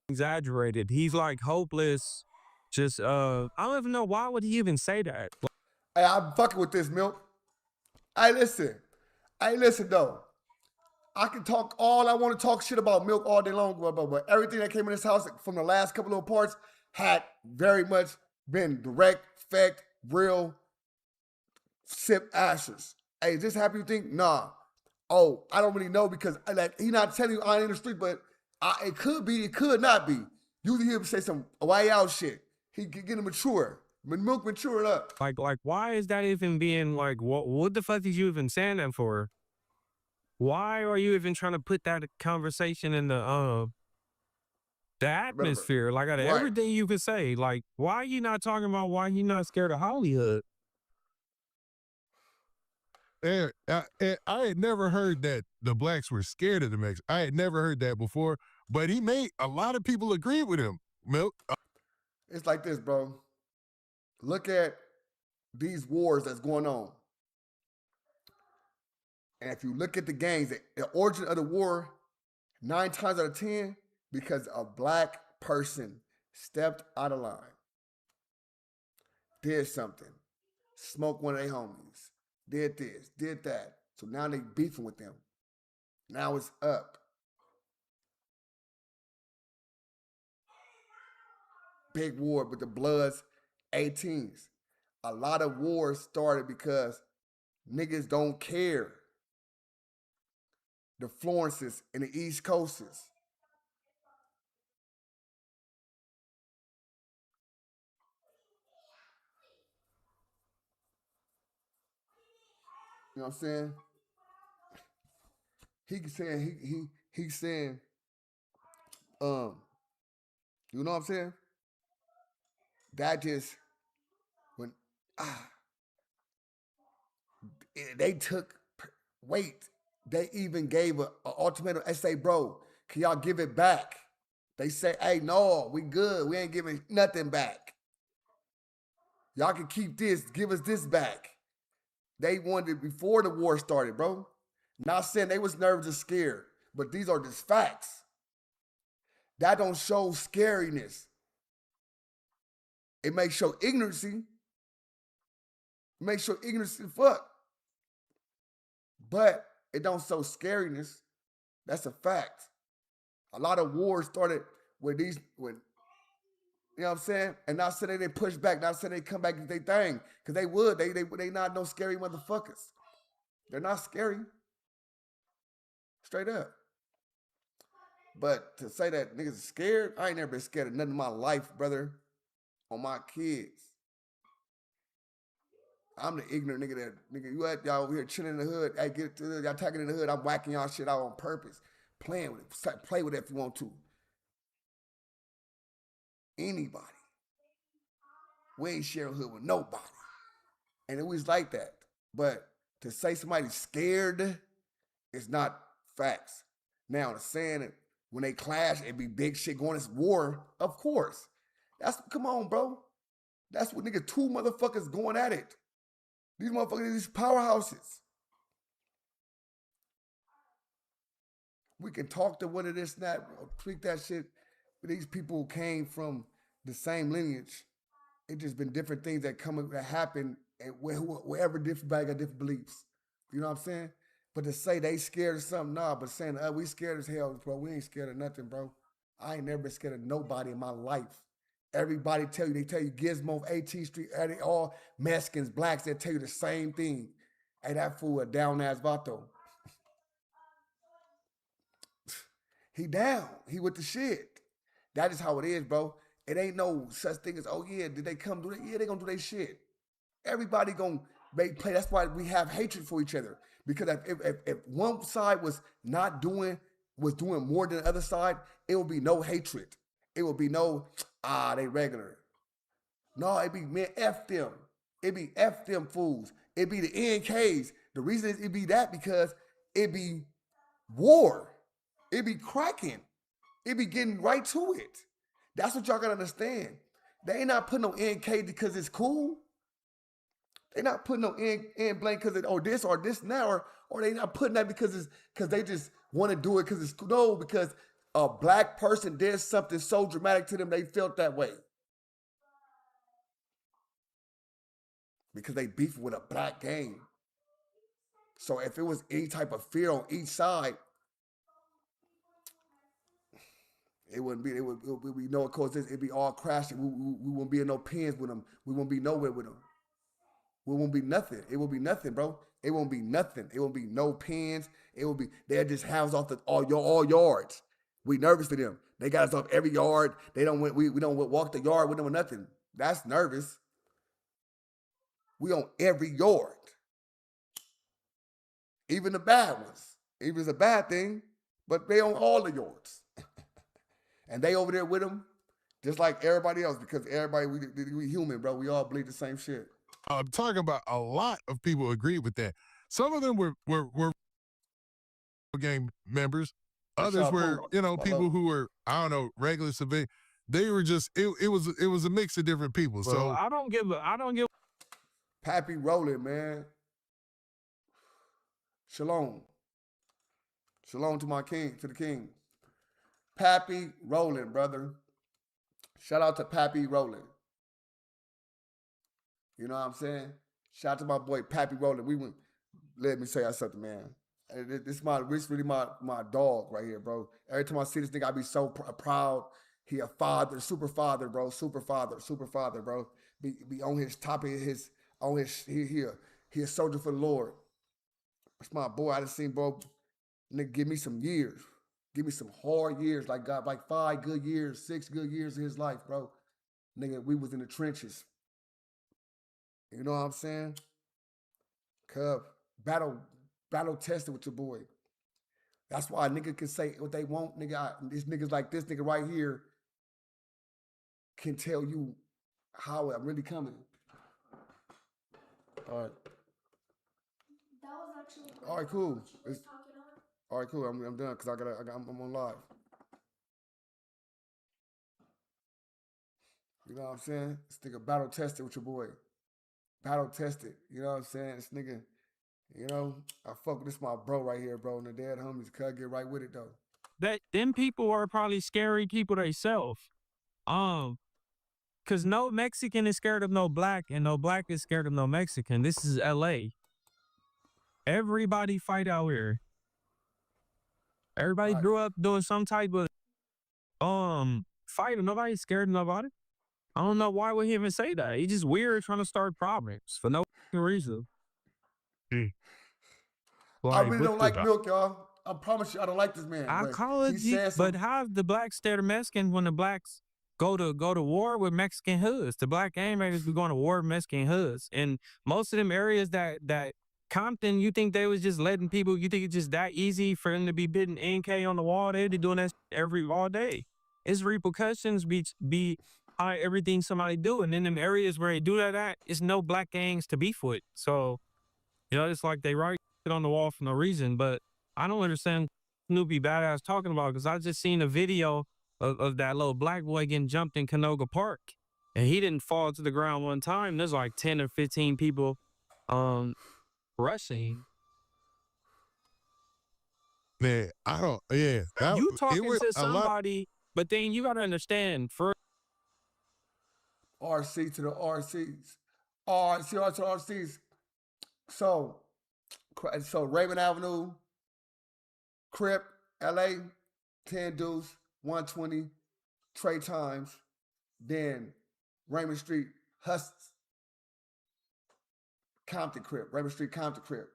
exaggerated. He's like hopeless. Just I don't even know why would he even say that. Hey, I'm fucking with this, Milk. Hey, listen though. I can talk all I want to talk shit about Milk all day long, but everything that came in this house from the last couple of parts had very much been direct, fact, real, sip ashes. Hey, is this happy you think? Nah. Oh, I don't really know because like he not telling you I ain't in the street, but it could be, it could not be. Usually he'll say some way out shit. He getting mature. Milk maturing up. Like why is that even being like, what the fuck is you even saying that for? Why are you even trying to put that conversation in the atmosphere? Like out of everything you could say, like why are you not talking about why you not scared of Hollywood? And I had never heard that the blacks were scared of the Mexicans. I had never heard that before, but he made a lot of people agree with him, Milk. It's like this, bro. Look at these wars that's going on. And if you look at the gangs, the origin of the war, 9 times out of 10, because a black person stepped out of line, did something, smoked one of their homies, did this, did that. So now they beefing with them. Now it's up. Big war with the Bloods, 18s. A lot of wars started because niggas don't care. The Florences and the East Coasters. You know what I'm saying? He's saying, you know what I'm saying? That just, when, they took, wait, they even gave an ultimatum. They say, bro, can y'all give it back? They say, hey, no, we good. We ain't giving nothing back. Y'all can keep this. Give us this back. They wanted it before the war started, bro. Not saying they was nervous or scared, but these are just facts. That don't show scariness. It may show ignorancy. It may show ignorance and fuck. But it don't show scariness. That's a fact. A lot of wars started when you know what I'm saying? And not saying they push back, not saying they come back and they thing. Because they would. They not no scary motherfuckers. They're not scary. Straight up. But to say that niggas are scared, I ain't never been scared of nothing in my life, brother. On my kids. I'm the ignorant nigga that, nigga, you at y'all over here chilling in the hood. Hey, get it to the, y'all talking in the hood. I'm whacking y'all shit out on purpose. Playing with it. Play with it if you want to. Anybody. We ain't sharing hood with nobody. And it was like that. But to say somebody's scared is not facts. Now, the saying that when they clash, it be big shit going to war, of course. Come on, bro. That's what nigga, two motherfuckers going at it. These motherfuckers, these powerhouses. We can talk to one of this, that, tweak that shit. But these people came from the same lineage. It just been different things that happen, and wherever everybody got different beliefs. You know what I'm saying? But to say they scared of something, nah. But saying, we scared as hell, bro. We ain't scared of nothing, bro. I ain't never been scared of nobody in my life. Everybody they tell you Gizmo, AT Street, all Mexicans, blacks, they tell you the same thing. Hey, that fool a down-ass vato. He down. He with the shit. That is how it is, bro. It ain't no such thing as, oh yeah, did they come do that? Yeah, they gonna do their shit. Everybody gonna play. That's why we have hatred for each other. Because if one side was doing more than the other side, it will be no hatred. It will be no, they regular. No, it be, man, F them. It be F them fools. It be the NKs. The reason it be that because it be war. It be cracking. It be getting right to it. That's what y'all gotta understand. They ain't not putting no NK because it's cool. They not putting no in blank because this or this now, or they not putting that because they just want to do it because it's cool. No, because a black person did something so dramatic to them, they felt that way. Because they beefed with a black gang. So if it was any type of fear on each side, it wouldn't be, we know, of course, it'd be all crashing. We won't be in no pens with them. We won't be nowhere with them. We won't be nothing. It will be nothing, bro. It won't be nothing. It won't be no pens. It will be, they're just hounds off all yards. We nervous to them. They got us off every yard. We don't walk the yard with them or nothing. That's nervous. We on every yard. Even the bad ones. Even if it's a bad thing, but they on all the yards. And they over there with them, just like everybody else, because everybody, we human, bro. We all bleed the same shit. I'm talking about a lot of people agree with that. Some of them were gang members. Others were, people who were, I don't know, regular civilian. They were just, it was a mix of different people. Well, so I don't give. Pappy rolling, man. Shalom. Shalom to my king, to the king. Pappy rolling, brother. Shout out to Pappy rolling. You know what I'm saying? Shout out to my boy Pappy rolling. Let me say something, man. This really my dog right here, bro. Every time I see this nigga, I be so proud. He a father, super father, bro. Super father, bro. Be on his top of his, he a soldier for the Lord. That's my boy. I just seen, bro, nigga, give me some years. Give me some hard years, like 5 good years, 6 good years of his life, bro. Nigga, we was in the trenches. You know what I'm saying? Cub, battle tested with your boy. That's why a nigga can say what they want, nigga. These niggas like this nigga right here can tell you how I'm really coming. All right. That was actually all right, cool. All right, cool. I'm done because I'm on live. You know what I'm saying? This nigga battle tested with your boy. Battle tested. You know what I'm saying? This nigga, I fuck with this my bro right here, bro. And the dead homies. Could get right with it though. That them people are probably scary people themselves. Cause no Mexican is scared of no black, and no black is scared of no Mexican. This is LA. Everybody fight out here. Everybody grew up doing some type of fight, and nobody's scared of nobody. I don't know why would he even say that. He's just weird trying to start problems for no reason. I really don't like milk, y'all. I promise you, I don't like this man. I call it, but how the blacks scared of Mexicans when the blacks go to war with Mexican hoods? The black gang raiders be going to war with Mexican hoods, and most of them areas that Compton, you think they was just letting people? You think it's just that easy for them to be bidding NK on the wall? They be doing that all day. It's repercussions be everything somebody do, and in them areas where they do that at, it's no black gangs to beef with. So You know, it's like they write it on the wall for no reason, but I don't understand Snoopy Badass talking about because I just seen a video of that little black boy getting jumped in Canoga Park and he didn't fall to the ground one time. There's like 10 or 15 people rushing. Man, I don't. Yeah, You it talking was to a lot. somebody, but then you gotta understand first. RC to the RCs. RC to RCs. So Raymond Avenue, Crip, LA, 10 dudes, 120, Trey Times, then Raymond Street, Hustles, Compton Crip, Raymond Street, Compton Crip.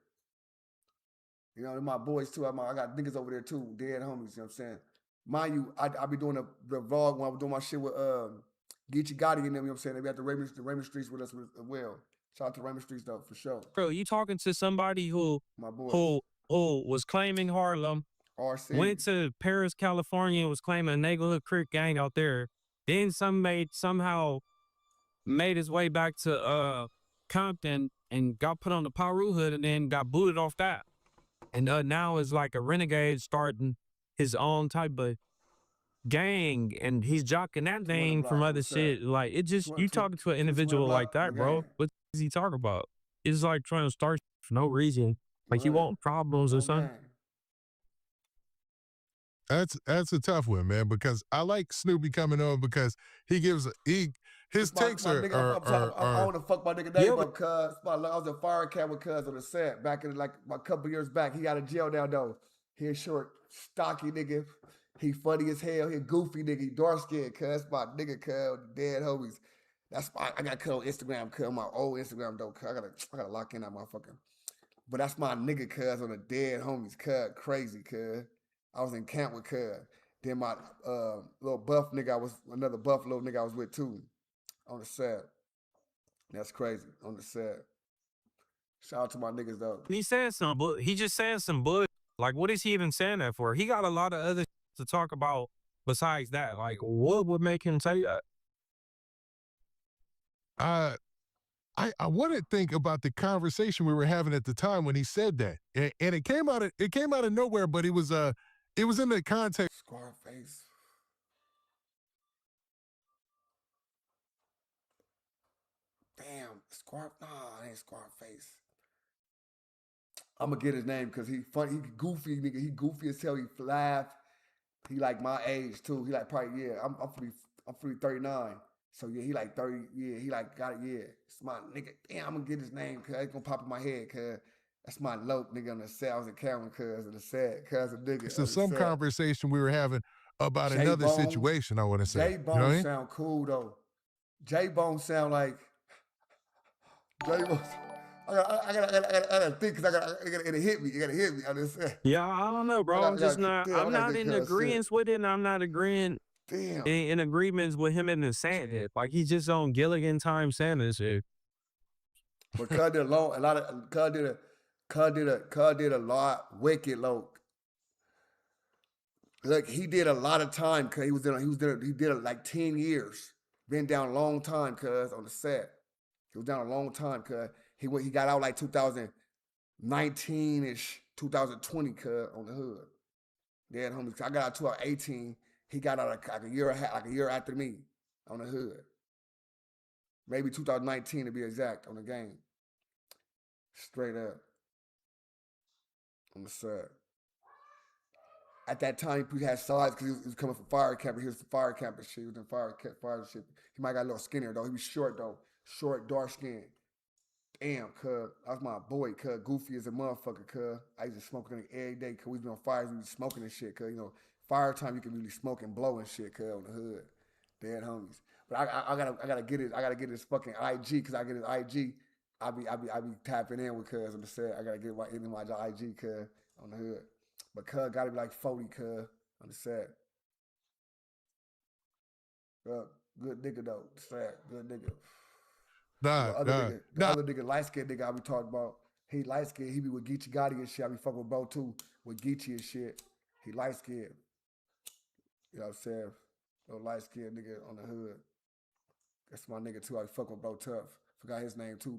You know, they're my boys too. I got niggas over there too, dead homies, you know what I'm saying? Mind you, I be doing the vlog when I was doing my shit with Geechee Gotti and them, you know what I'm saying? They be at the Raymond Streets with us as well. Shout out to Raymond Streets though, for sure. Bro, you talking to somebody who My boy. who was claiming Harlem, RC. went to Paris, California, was claiming a neighborhood Crip gang out there. Then somehow made his way back to Compton and got put on the Paru hood and then got booted off that. And now is like a renegade starting his own type of gang and he's jocking that name from other shit. Like it just, you talking to an individual like that, bro. What is he talking about? It's like trying to start for no reason. Like you want problems or something. That's a tough one, man, because I like Snoopy coming on because he gives his takes are I want to fuck my nigga name up, cuz. I was a fire cat with cuz on the set back in like a couple years back. He got a jail now though. He a short, stocky nigga. He funny as hell. He a goofy nigga. He dark skinned, cuz. My nigga, cuz. Dead homies. That's my, I got cut on Instagram, cuz. My old Instagram though, cuz. I gotta lock in that motherfucker. But that's my nigga, cuz, on the dead homies, cuz. Crazy, cuz. I was in camp with cuz. Then my little buff nigga, another buff little nigga I was with too. On the set. That's crazy. On the set. Shout out to my niggas though. He said some, but he just said some bull. Like, what is he even saying that for? He got a lot of other to talk about besides that. Like, what would make him say that? I want to think about the conversation we were having at the time when he said that, and it came out of nowhere, but it was in the context. Scarface. Damn, nah, it ain't Scarface. I'm gonna get his name because he funny, he goofy, nigga. He goofy as hell. He laugh. He like my age too. He like probably, yeah. I'm 39. So yeah, he like 30. Yeah, he like got it. Yeah, it's my nigga. Damn, I'm gonna get his name because it's gonna pop in my head. Cause that's my loc nigga on the set. I was in Cameron, cuz on the set, cuz a nigga. So some conversation we were having about another situation. I want to say. J-Bone, you know what I mean? Sound cool though. J-Bone sound like J-Bone. I gotta think because it'll hit me. You gotta hit me. I just said. Yeah, I don't know, bro. I'm not in agreement with it, and I'm not agreeing. Damn. In agreements with him in the saying like he's just on Gilligan time saying this shit. But Cud did a lot wicked low. Look, he did a lot of time cuz he did like 10 years. Been down a long time cuz on the set. He was down a long time cuz he got out like 2019-ish, 2020 cuz on the hood. Dead homies. I got out 2018. He got out like a year after me on the hood. Maybe 2019 to be exact on the game. Straight up. On the set. At that time, he had size because he was coming from fire camp. He was from fire camp and shit. He was in fire shit. He might got a little skinnier though. He was short though. Short, dark skin. Damn, cuz. That's my boy, cuz. Goofy as a motherfucker, cuz. I used to smoke him every day, cuz. We been on fires, we be smoking and shit, cuz. You know, fire time you can really smoke and blow and shit, cuz, on the hood. Dead homies. But I gotta get his fucking IG, cause I get his IG. I be tapping in with cuz on the set. I gotta get my IG, cuz, on the hood. But cuz gotta be like 40, cuz, on the set. Good nigga though. Set. Good nigga. The other nigga, light-skinned nigga I be talking about, he light-skinned, he be with Geechee Gotti and shit. I be fucking with bro too, with Geechee and shit. He light-skinned. You know what I'm saying? Little light-skinned nigga on the hood. That's my nigga too. I be fucking with bro tough. Forgot his name too.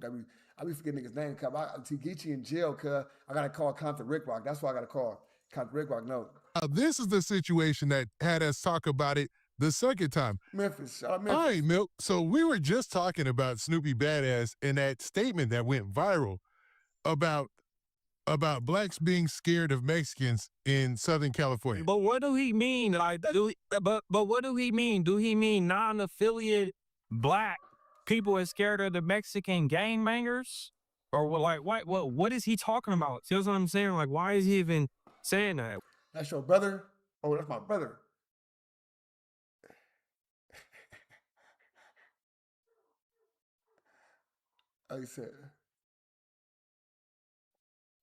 I be forgetting niggas' name. Cause Geechee in jail. Cause I gotta call Compton Rick Rock. That's why I gotta call Compton Rick Rock. No, This is the situation that had us talk about it the second time. Memphis. Shout out Memphis. All right, Milk. So we were just talking about Snoopy Badass and that statement that went viral about blacks being scared of Mexicans in Southern California. But what do he mean? Like, but what do he mean? Do he mean non-affiliate black people are scared of the Mexican gangbangers? Or what is he talking about? See what I'm saying? Like, why is he even saying that? That's your brother? Oh, that's my brother. Oh, he said.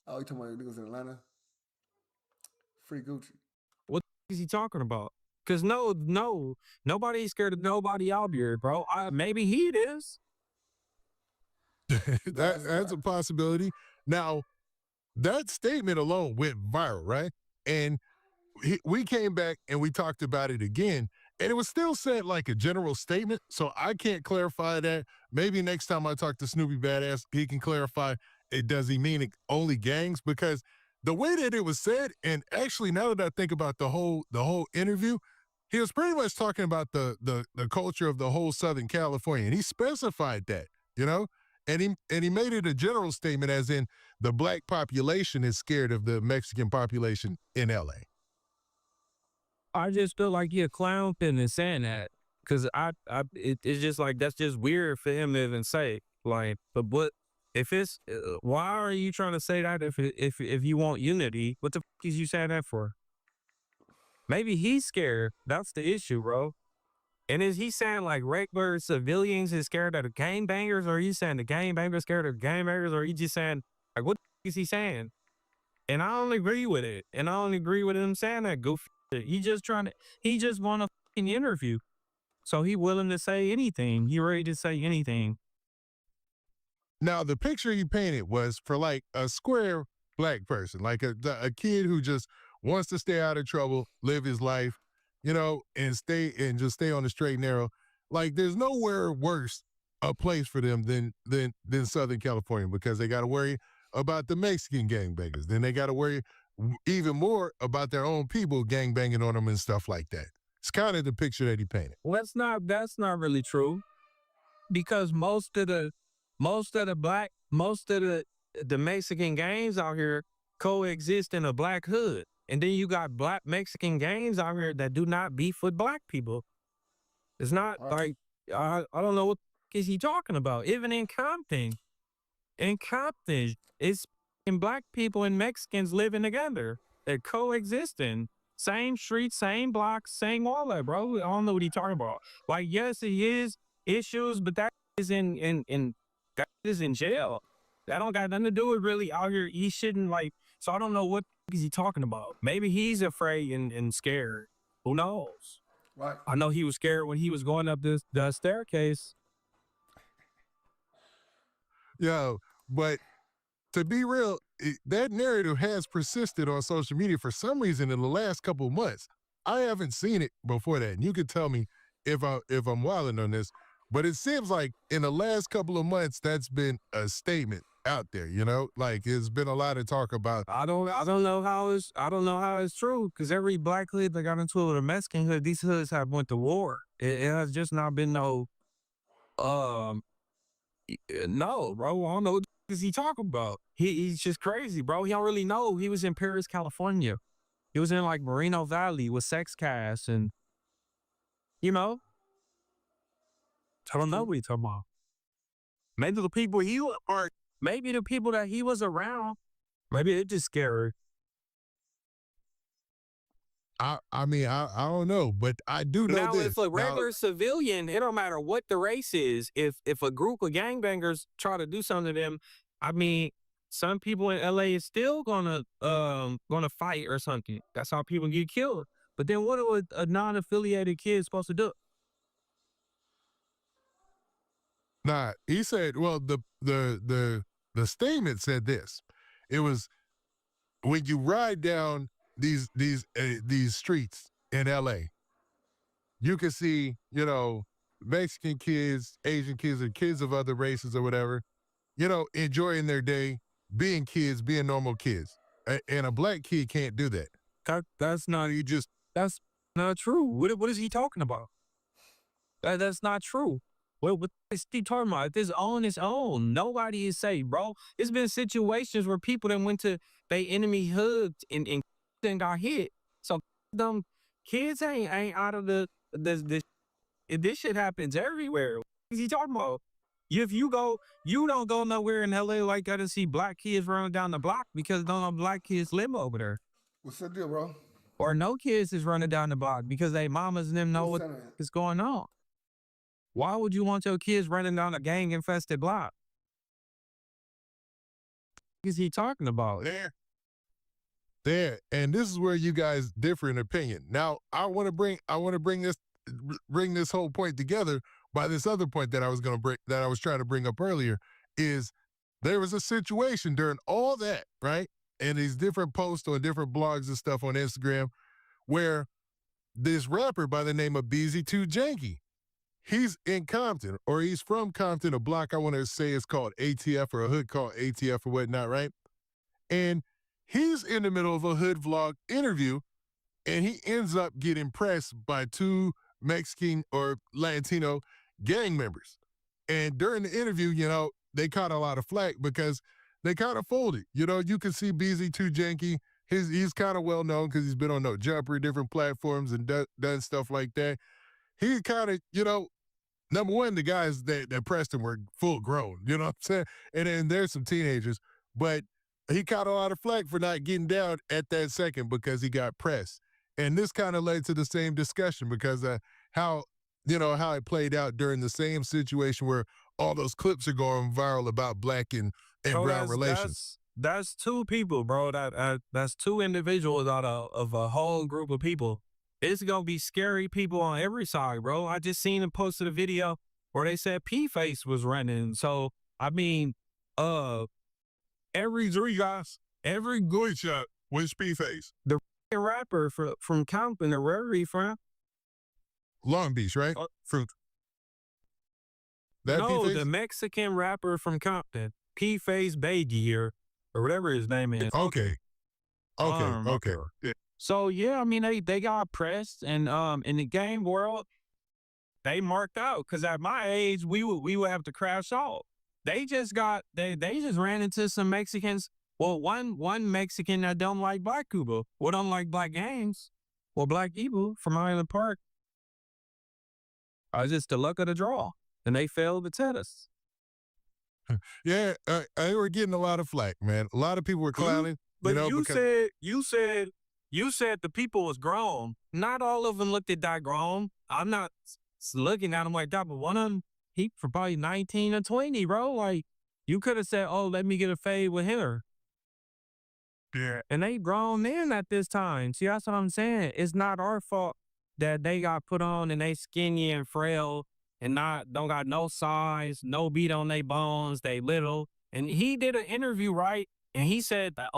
Oh, you talking about niggas in Atlanta? Free Gucci. What is he talking about? Because nobody's scared of nobody out here, bro. Maybe he is. That's a possibility. Now, that statement alone went viral, right? And we came back and we talked about it again, and it was still said like a general statement, so I can't clarify that. Maybe next time I talk to Snoopy Badass, he can clarify does he mean only gangs? Because the way that it was said, and actually now that I think about the whole interview, he was pretty much talking about the culture of the whole Southern California, and he specified that, you know? And he made it a general statement as in the black population is scared of the Mexican population in LA. I just feel like he a clown pin in saying that. Cause it's just like, that's just weird for him to even say. Like, but if it's, why are you trying to say that if you want unity? What the f is you saying that for? Maybe he's scared. That's the issue, bro. And is he saying like regular civilians is scared of the gangbangers, or are you saying the gangbangers scared of the gangbangers, or are you just saying like what the f is he saying? And I don't agree with it. And I don't agree with him saying that goofy shit. He just want a fucking interview. So he willing to say anything. He ready to say anything. Now, the picture he painted was for like a square black person, like a kid who just wants to stay out of trouble, live his life, you know, and just stay on the straight and narrow. Like there's nowhere worse a place for them than Southern California, because they got to worry about the Mexican gangbangers. Then they got to worry even more about their own people gangbanging on them and stuff like that. It's kind of the picture that he painted. Well, that's not really true, because most of the Mexican gangs out here coexist in a black hood. And then you got black Mexican gangs out here that do not beef with black people. It's not like, I don't know what is he talking about. Even in Compton, it's black people and Mexicans living together. They're coexisting. Same streets, same blocks, same all that, bro. I don't know what he's talking about. Like, yes, it is issues, but that is in jail. That don't got nothing to do with really out here. He shouldn't like, so I don't know what is he talking about. Maybe he's afraid and scared. Who knows? Right. I know he was scared when he was going up the staircase. Yo, but to be real, that narrative has persisted on social media for some reason in the last couple of months. I haven't seen it before that, and you could tell me if I'm wilding on this, but it seems like in the last couple of months that's been a statement out there, you know? Like it's been a lot of talk about. I don't know how it's true, because every black hood that got into a Mexican hood, these hoods have went to war. It has just not been no bro. I don't know what is he talking about. He's just crazy, bro. He don't really know. He was in Paris, California. He was in like Moreno Valley with sex casts, and you know, I don't know what he's talking about. Maybe the people maybe the people that he was around, maybe they're just scary. I mean, I don't know, but I do know now, this. If a regular civilian, it don't matter what the race is, if a group of gangbangers try to do something to them, I mean, some people in LA is still gonna fight or something. That's how people get killed. But then what are a non-affiliated kid supposed to do? Nah, he said, well, the statement said this. It was when you ride down these streets in LA, you can see, you know, Mexican kids, Asian kids, or kids of other races or whatever, enjoying their day, being kids, being normal kids. And a black kid can't do that. That's not that's not true. What is he talking about? That's not true. What is he talking about? This on its own. Nobody is safe, bro. It's been situations where people that went to they enemy hugged and got hit. So them kids ain't out of this shit happens everywhere. What is he talking about? If you don't go nowhere in LA like that to see black kids running down the block because no black kids live over there. What's the deal, bro? Or no kids is running down the block because they mamas and them know what is going on. Why would you want your kids running down a gang-infested block? What is he talking about? There. And this is where you guys differ in opinion. Now, I want to bring this whole point together by this other point that I was trying to bring up earlier, is there was a situation during all that, right? And these different posts on different blogs and stuff on Instagram where this rapper by the name of BZ2 Janky, he's in Compton, or he's from Compton, a block I want to say is called ATF, or a hood called ATF or whatnot, right? And he's in the middle of a hood vlog interview, and he ends up getting pressed by two Mexican or Latino gang members. And during the interview, they caught a lot of flack because they kind of folded. You can see BZ2 Janky, he's kind of well known because he's been on No Jumper, different platforms, and done stuff like that. He kind of, number one, the guys that pressed him were full grown, you know what I'm saying? And then there's some teenagers, but he caught a lot of flack for not getting down at that second because he got pressed. And this kind of led to the same discussion because how it played out during the same situation where all those clips are going viral about black and brown relations. That's two people, bro. That's two individuals out of a whole group of people. It's gonna be scary people on every side, bro. I just seen them posted a video where they said P-Face was running. So I mean, every good shot was P-Face. The rapper from Compton, where are you from? Long Beach, right? Fruit. That No, P-Face? the Mexican rapper from Compton, P-Face Baby or whatever his name is. Okay. Yeah. So yeah, I mean they got pressed, and in the game world, they marked out because at my age we would have to crash out. They just ran into some Mexicans. Well, one Mexican that don't like black people, or don't like black gangs, or black people from Island Park. Just the luck of the draw, and they failed the test. Yeah, they were getting a lot of flack, man. A lot of people were clowning. But you said the people was grown. Not all of them looked at that grown. I'm not looking at them like that, but one of them, he for probably 19 or 20, bro. Like, you could have said, oh, let me get a fade with her. Yeah. And they grown men at this time. See, that's what I'm saying. It's not our fault that they got put on and they skinny and frail and don't got no size, no beat on their bones, they little. And he did an interview, right? And he said that,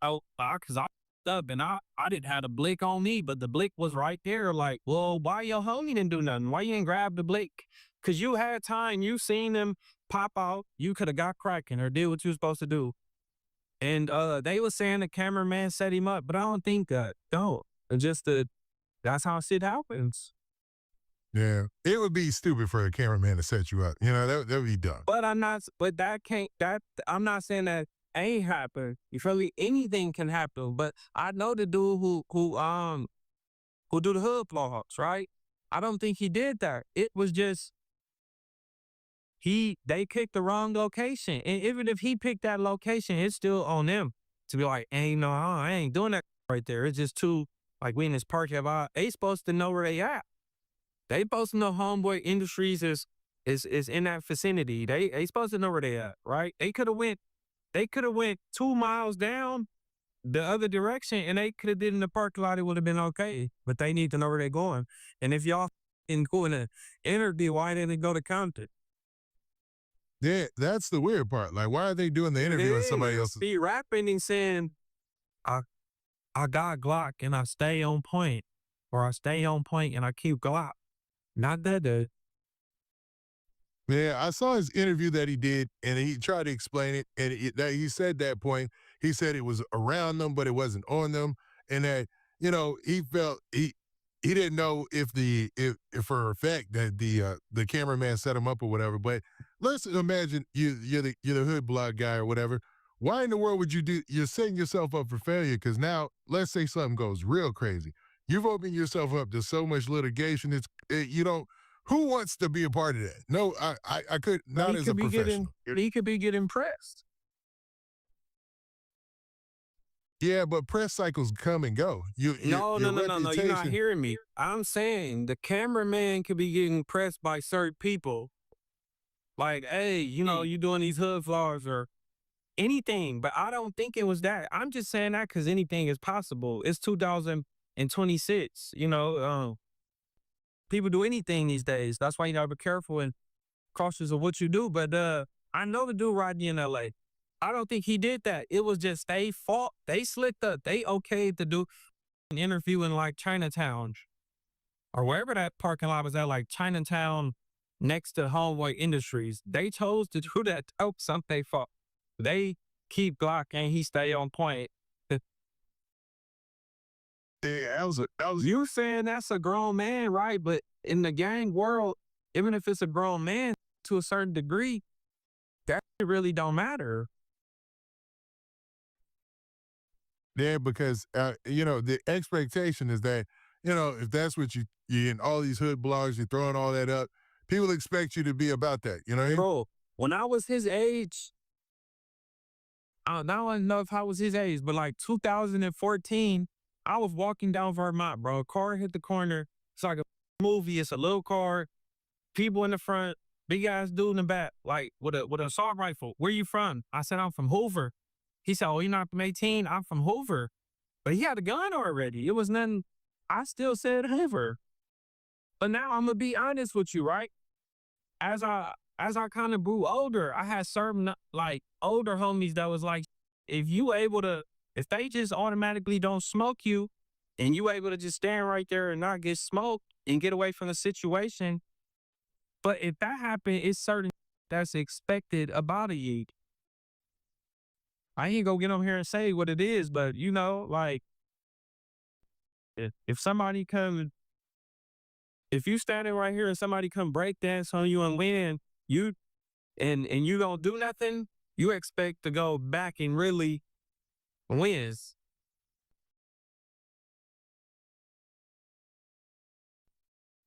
because I up and I didn't have a blick on me, but the blick was right there. Like, well, why your homie didn't do nothing? Why you didn't grab the blick? Because you had time. You seen them pop out. You could have got cracking or did what you were supposed to do. And they were saying the cameraman set him up, but I don't think that. No, that's how shit happens. Yeah, it would be stupid for a cameraman to set you up. That would be dumb. But I'm not saying that ain't happen. You feel me? Anything can happen. But I know the dude who do the hood vlogs, right? I don't think he did that. It was just they picked the wrong location. And even if he picked that location, it's still on them to be like, I ain't doing that right there. It's just too, like, we in this park they supposed to know where they at. They supposed to know Homeboy Industries is in that vicinity. They supposed to know where they at, right? They could have went 2 miles down the other direction and they could have did in the parking lot. It would have been okay, but they need to know where they're going. And if y'all going to interview, why didn't they go to Compton? Yeah, that's the weird part. Like, why are they doing the interview in somebody else's? Be rapping and saying, I got Glock and I stay on point, or I stay on point and I keep Glock. Not that dude. Yeah, I saw his interview that he did, and he tried to explain it. And that he said that point, he said it was around them, but it wasn't on them, and that he felt he didn't know if for a fact that the cameraman set him up or whatever. But let's imagine you're the hood blog guy or whatever. Why in the world would you do? You're setting yourself up for failure because now let's say something goes real crazy. You've opened yourself up to so much litigation. You don't. Who wants to be a part of that? No, I could not as a professional. He could be getting pressed. Yeah, but press cycles come and go. No. You're not hearing me. I'm saying the cameraman could be getting pressed by certain people. Like, hey, you doing these hood vlogs or anything. But I don't think it was that. I'm just saying that because anything is possible. It's 2026. People do anything these days. That's why you gotta be careful and cautious of what you do. But I know the dude riding in LA. I don't think he did that. It was just they fought. They slicked up. They okayed to do an interview in like Chinatown or wherever that parking lot was at, like Chinatown next to Homeway Industries. They chose to do that. Oh, something they fought. They keep Glock and he stay on point. Yeah, You saying that's a grown man, right? But in the gang world, even if it's a grown man to a certain degree, that really don't matter. Yeah, because the expectation is that if that's what you in all these hood blogs, you're throwing all that up, people expect you to be about that. You know what I mean? Bro, when I was his age, I don't know if I was his age, but like 2014. I was walking down Vermont, bro. A car hit the corner. It's like a movie. It's a little car, people in the front, big ass dude in the back, like with an assault rifle. Where you from? I said, I'm from Hoover. He said, oh, you're not from 18? I'm from Hoover. But he had a gun already. It was nothing. I still said Hoover. But now I'm gonna be honest with you, right? As I kind of grew older, I had certain like older homies that was like, if they just automatically don't smoke you and you able to just stand right there and not get smoked and get away from the situation. But if that happened, it's certain that's expected about you. I ain't gonna get on here and say what it is, but like if somebody if you standing right here and somebody come break dance on you and win, and you don't do nothing, you expect to go back and really wins.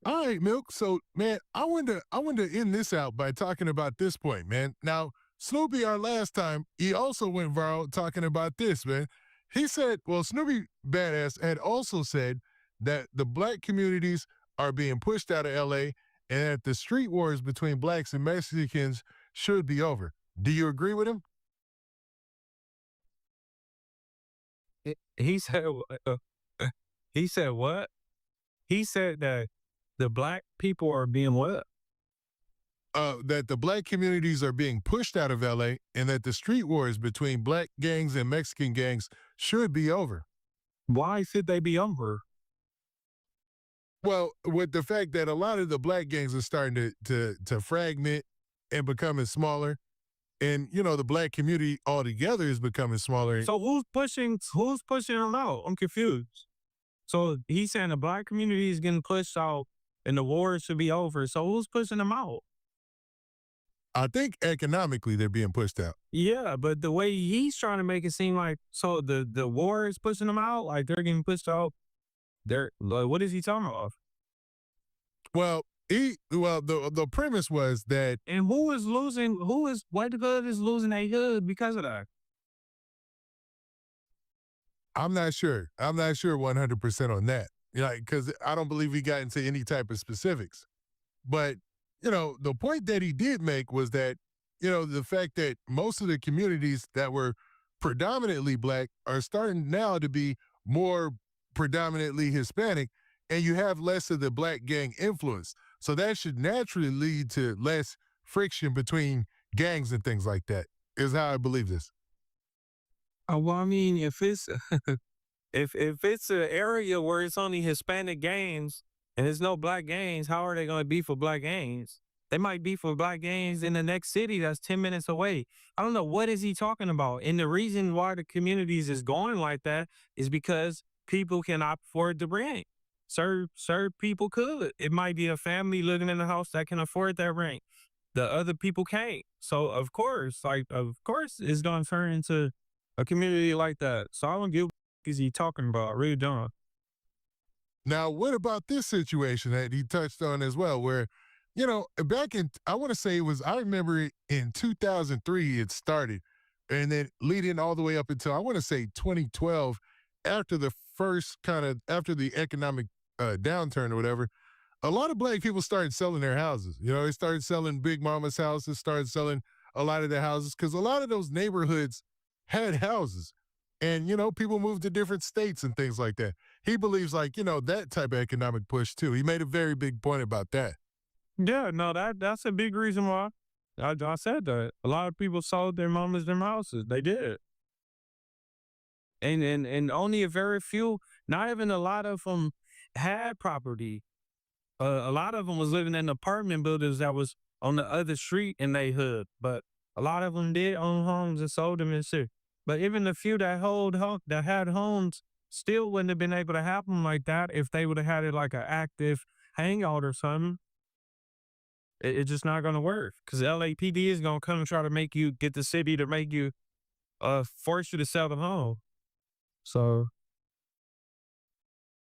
All right, Milk. So, man, I want to end this out by talking about this point, man. Now, Snoopy, our last time, he also went viral talking about this, man. He said, well, Snoopy Badass had also said that the black communities are being pushed out of LA and that the street wars between blacks and Mexicans should be over. Do you agree with him? He said, he said what? He said that the black people are being what? That the black communities are being pushed out of LA and that the street wars between black gangs and Mexican gangs should be over. Why should they be over? Well, with the fact that a lot of the black gangs are starting to fragment and becoming smaller, and the black community altogether is becoming smaller. So who's pushing them out? I'm confused. So he's saying the black community is getting pushed out and the war should be over. So who's pushing them out? I think economically they're being pushed out. Yeah, but the way he's trying to make it seem like the war is pushing them out, like they're getting pushed out. What is he talking about? Well, the premise was that. And who is losing? White hood is losing a hood because of that? I'm not sure. I'm not sure 100% on that. Because I don't believe he got into any type of specifics. But the point that he did make was that the fact that most of the communities that were predominantly black are starting now to be more predominantly Hispanic, and you have less of the black gang influence. So that should naturally lead to less friction between gangs and things like that, is how I believe this. Well, I mean, if it's if it's an area where it's only Hispanic gangs and there's no black gangs, how are they going to be for black gangs? They might be for black gangs in the next city that's 10 minutes away. I don't know, what is he talking about? And the reason why the communities is going like that is because people cannot afford the rent. Certain people could. It might be a family living in a house that can afford that rent. The other people can't. So of course it's gonna turn into a community like that. So I don't get what is he talking about. I really don't. Now, what about this situation that he touched on as well, where, you know, back in, I want to say it was, I remember it in 2003 it started, and then leading all the way up until, I want to say 2012, after the after the economic downturn or whatever, a lot of black people started selling their houses. You know, they started selling Big Mama's houses, started selling a lot of their houses, because a lot of those neighborhoods had houses. And, you know, people moved to different states and things like that. He believes, like, you know, that type of economic push too. He made a very big point about that. Yeah, no, that's a big reason why. I said that. A lot of people sold their mamas their houses. They did. And only a very few, not even a lot of them had property. A lot of them was living in apartment buildings that was on the other street in their hood. But a lot of them did own homes and sold them and shit. But even the few that had homes still wouldn't have been able to have them like that if they would have had it like an active hangout or something. It's just not going to work, because LAPD is going to come and try to get the city to make you, force you to sell the home. So.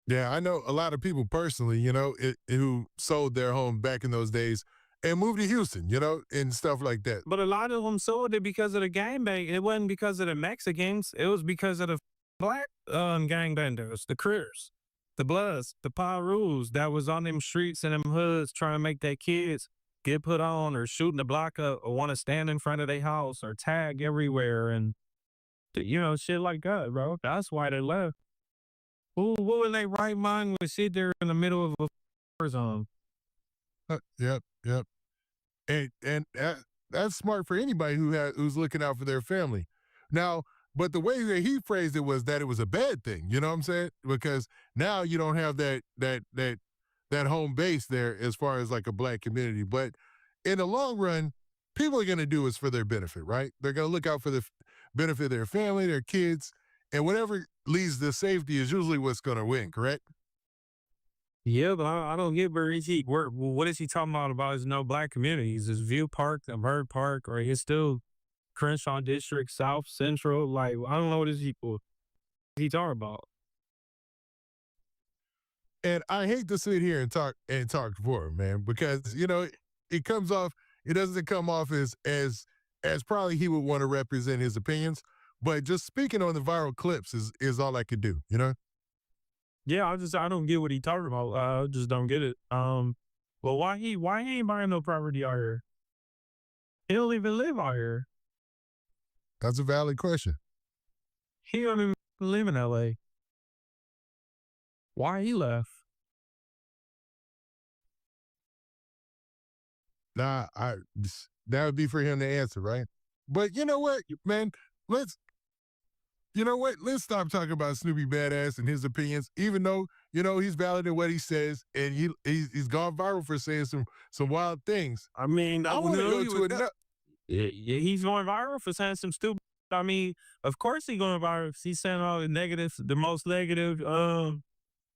Yeah, I know a lot of people personally, you know, who sold their home back in those days and moved to Houston, you know, and stuff like that. But a lot of them sold it because of the gangbang. It wasn't because of the Mexicans. It was because of the black gangbangers, the Crips, the Bloods, the Pirus that was on them streets and them hoods trying to make their kids get put on or shooting the block up or want to stand in front of their house or tag everywhere and, you know, shit like that, bro. That's why they left. Who in their right mind would sit there in the middle of a war zone? Yep. And that's smart for anybody who's looking out for their family. Now, but the way that he phrased it was that it was a bad thing. You know what I'm saying? Because now you don't have that home base there as far as like a black community. But in the long run, people are going to do is for their benefit, right? They're going to look out for the benefit of their family, their kids, and whatever leads to safety is usually what's going to win, correct? Yeah, but I don't get where what is he talking about his no black communities? Is View Park, the Bird Park, or he's still Crenshaw District, South Central? Like, I don't know what he talking about. And I hate to sit here and talk for him, man, because, you know, it doesn't come off as probably he would want to represent his opinions. But just speaking on the viral clips is all I could do, you know? Yeah, I don't get what he talking about. I just don't get it. Well, why he ain't buying no property out here? He don't even live out here. That's a valid question. He don't even live in LA. Why he left? Nah, that would be for him to answer, right? But you know what, man? Let's stop talking about Snoopy Badass and his opinions, even though, you know, he's valid in what he says, and he's gone viral for saying some wild things. I mean, I want to go to another. He's going viral for saying some stupid. I mean, of course he's going viral. He's saying all the negatives, the most negative.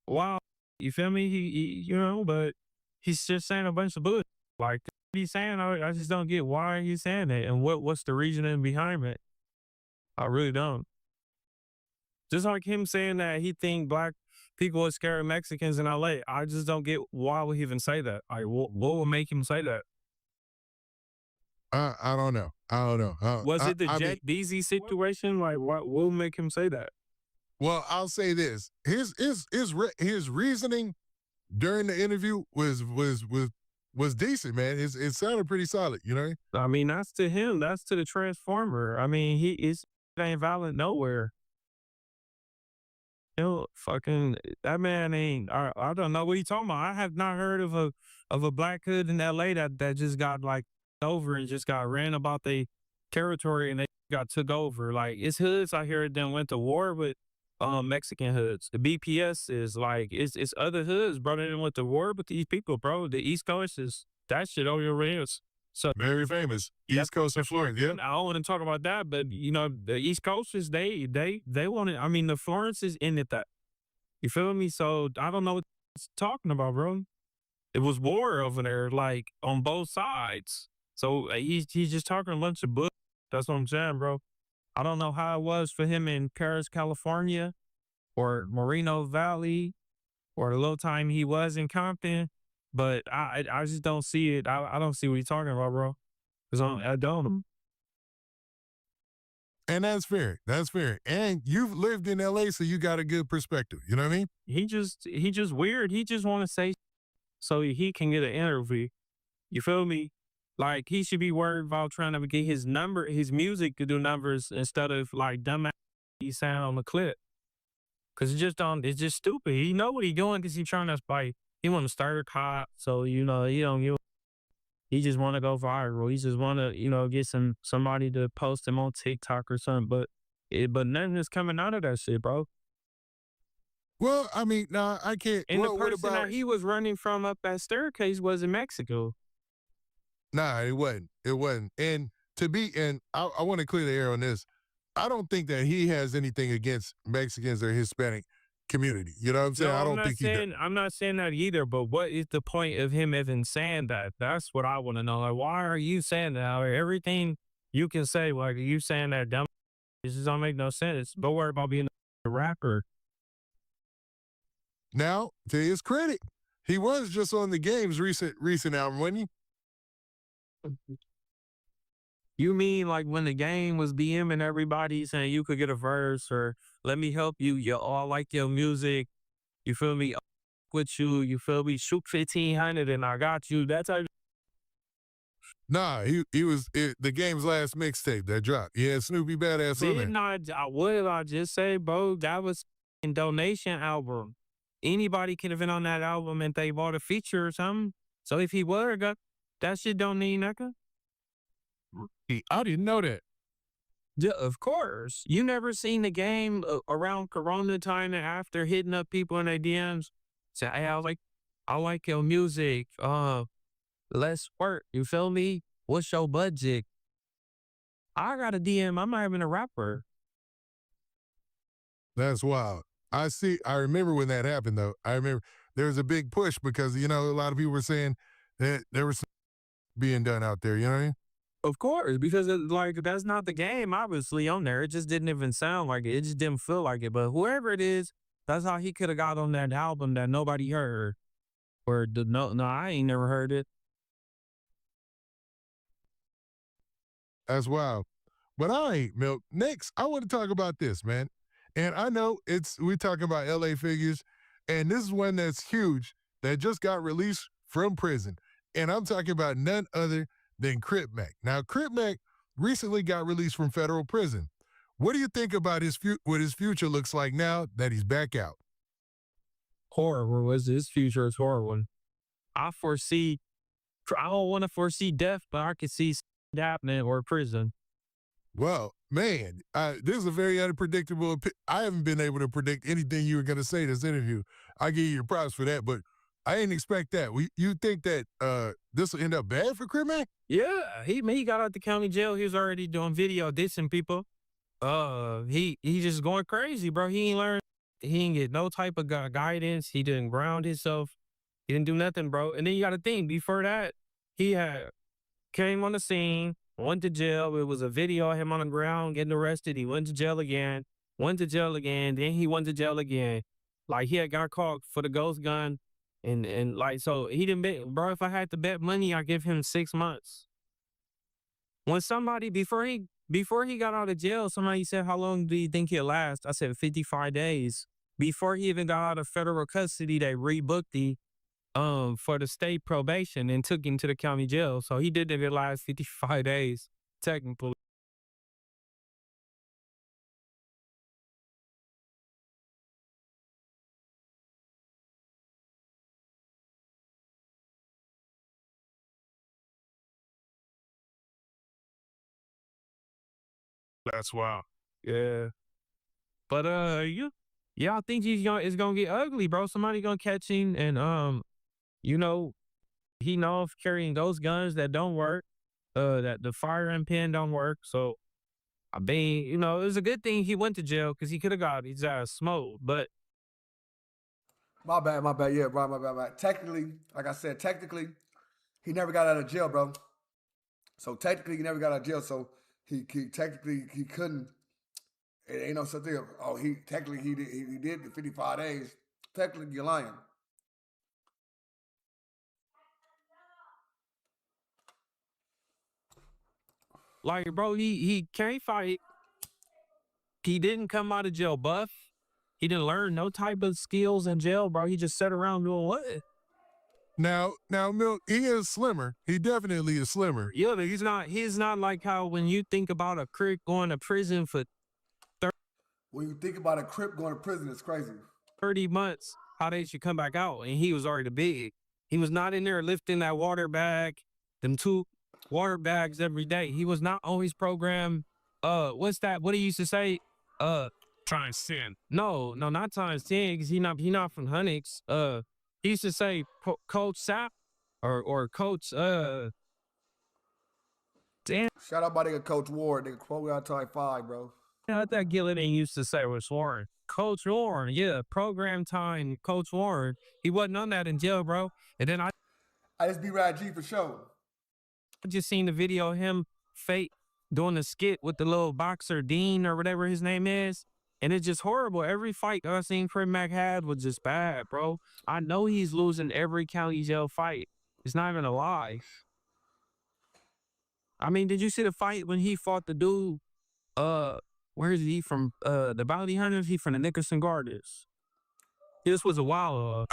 Wow, you feel me? He you know, but he's just saying a bunch of bullshit. Like he's saying, I just don't get why he's saying that and what's the reasoning behind it. I really don't. Just like him saying that he think black people are scared of Mexicans in LA. I just don't get why would he even say that. Like, what would make him say that? I don't know. Was it the Jet Beezy situation? Like, what will make him say that? Well, I'll say this: his reasoning during the interview was decent, man. It sounded pretty solid, you know. I mean, that's to him. That's to the Transformer. I mean, it ain't valid nowhere. Fucking that man ain't. I don't know what he talking about. I have not heard of a black hood in LA that just got like over and just got ran about their territory and they got took over. Like it's hoods out here that went to war with Mexican hoods. The BPS is like it's other hoods brought in with the war with these people, bro. The East Coast is That shit over is. So Very famous. East Coast and Florence. Yeah. I don't want to talk about that, but you know, the East Coasters, they want it. I mean, the Florence is in it that. You feel me? So I don't know what it's talking about, bro. It was war over there, like on both sides. So he's just talking a bunch of bull. That's what I'm saying, bro. I don't know how it was for him in Paris, California, or Moreno Valley, or the little time he was in Compton, but I just don't see it. I don't see what he's talking about, bro. Cause I don't. And that's fair. That's fair. And you've lived in LA, so you got a good perspective. You know what I mean? He just weird. He just want to say so he can get an interview. You feel me? Like he should be worried about trying to get his music to do numbers instead of like dumb he sound on the clip. Cause it's just stupid. He know what he doing cause he trying to fight. He want to start a cop. So, you know, he just want to go viral. He just want to, you know, get somebody to post him on TikTok or something. But nothing is coming out of that shit, bro. Well, I mean, nah, I can't. And well, the person that he was running from up that staircase was in Mexico. Nah, it wasn't. It wasn't. And I want to clear the air on this. I don't think that he has anything against Mexicans or Hispanic community. You know what I'm saying? No, I don't think he does. I'm not saying that either, but what is the point of him even saying that? That's what I want to know. Like, why are you saying that? Like, everything you can say, like, you saying that dumb, this just don't make no sense. Don't worry about being a rapper. Now, to his credit, he was just on the Game's recent album, wasn't he? You mean like when the Game was DMing everybody saying you could get a verse or let me help you, I like your music, you feel me, with you feel me, shoot 1,500 and I got you, that's how. Nah, he was the Game's last mixtape that dropped. Yeah, Snoopy Badass on there. What did I just say, bro? That was a donation album. Anybody could have been on that album and they bought a feature or something. So if he would have got, that shit don't need nothing. I didn't know that. Yeah, of course. You never seen the Game around Corona time and after hitting up people in their DMs? Say, hey, I like your music. Let's work. You feel me? What's your budget? I got a DM. I'm not even a rapper. That's wild. I remember when that happened, though. I remember there was a big push because, you know, a lot of people were saying that there was being done out there. You know what I mean? Of course, because like that's not the Game, obviously, on there. It just didn't even sound like it. It just didn't feel like it. But whoever it is, that's how he could have got on that album that nobody heard. Or no, I ain't never heard it. That's wild. But all right, Milk. Next, I want to talk about this, man. And I know we're talking about LA figures, and this is one that's huge that just got released from prison. And I'm talking about none other than Crip Mac. Now, Crip Mac recently got released from federal prison. What do you think about what his future looks like now that he's back out? Horrible. His future is horrible. I don't want to foresee death, but I can see happening or prison. Well, man, this is a very unpredictable. I haven't been able to predict anything you were going to say in this interview. I give you your props for that, but I didn't expect that. You think that this will end up bad for Crip Mac? Yeah, he got out the county jail. He was already doing video dissing people. He just going crazy, bro. He ain't learned. He didn't get no type of guidance. He didn't ground himself. He didn't do nothing, bro. And then you got to think, before that, he had came on the scene, went to jail. It was a video of him on the ground getting arrested. He went to jail again, then he went to jail again. Like, he had got caught for the ghost gun. And like, so he didn't bet, bro, if I had to bet money, I'd give him 6 months. When somebody, before he got out of jail, somebody said, how long do you think he'll last? I said 55 days. Before he even got out of federal custody, they rebooked him for the state probation and took him to the county jail. So he did the last 55 days, technically. That's wild. Yeah. But I think it's gonna get ugly, bro. Somebody gonna catch him and you know, He knows carrying those guns that don't work, that the firing pin don't work. So, I mean, you know, it was a good thing he went to jail because he could have got his ass smoked. But My bad. Yeah, bro, my bad. Technically, like I said, technically, he never got out of jail, bro. So technically, he never got out of jail. So he technically he couldn't. It ain't no such thing. Oh, he did the 55 days. Technically, you're lying. like, bro, he can't fight. He didn't come out of jail buff. He didn't learn no type of skills in jail, bro. He just sat around doing what? Now, Milk, he is slimmer. He definitely is slimmer. Yeah, but he's not like how when you think about a Crip going to prison for When you think about a Crip going to prison, it's crazy. 30 months, how they should come back out, and he was already big. He was not in there lifting that water bag, them 2 water bags every day. He was not always programmed. What's that? What he used to say? Times 10. No, not times 10, because he not from Hunix. He used to say Coach Sap or Coach damn. Shout out my nigga Coach Ward, nigga. Quote out to like 5, bro. What that Gilligan used to say was Warren. Coach Warren, yeah, program time, Coach Warren. He wasn't on that in jail, bro. And then I just be Rad G for sure. just seen the video of him fake doing the skit with the little boxer Dean or whatever his name is. And it's just horrible. Every fight I seen Crip Mac had was just bad, bro. I know he's losing every county jail fight. It's not even a lie. I mean, did you see the fight when he fought the dude? Where is he from? The Bounty Hunters? He from the Nickerson Garters. This was a while ago.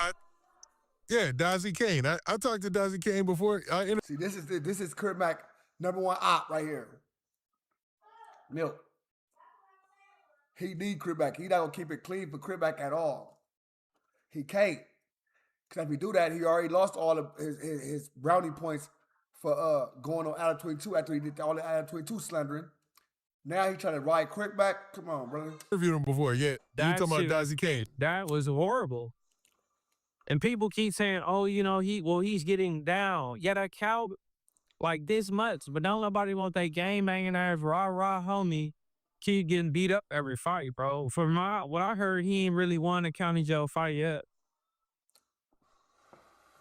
Yeah, Dazzy Kane. I talked to Dazzy Kane before. See, this is Crip Mac #1 op right here. Milk. He need Crip Mac. He not gonna keep it clean for Crip Mac at all. He can't. Cause if he do that, he already lost all of his brownie points for going on out of 22 after he did all the out of 22 slandering. Now he trying to ride Crip Mac. Come on, brother. Interviewed him before. Yeah, you talking about Dazzy Kane? That was horrible. And people keep saying, "Oh, you know, he's getting down." Yeah, that cow like this much, but don't nobody want that game banging ass rah homie keep getting beat up every fight, bro. From what I heard, he ain't really won a county jail fight yet.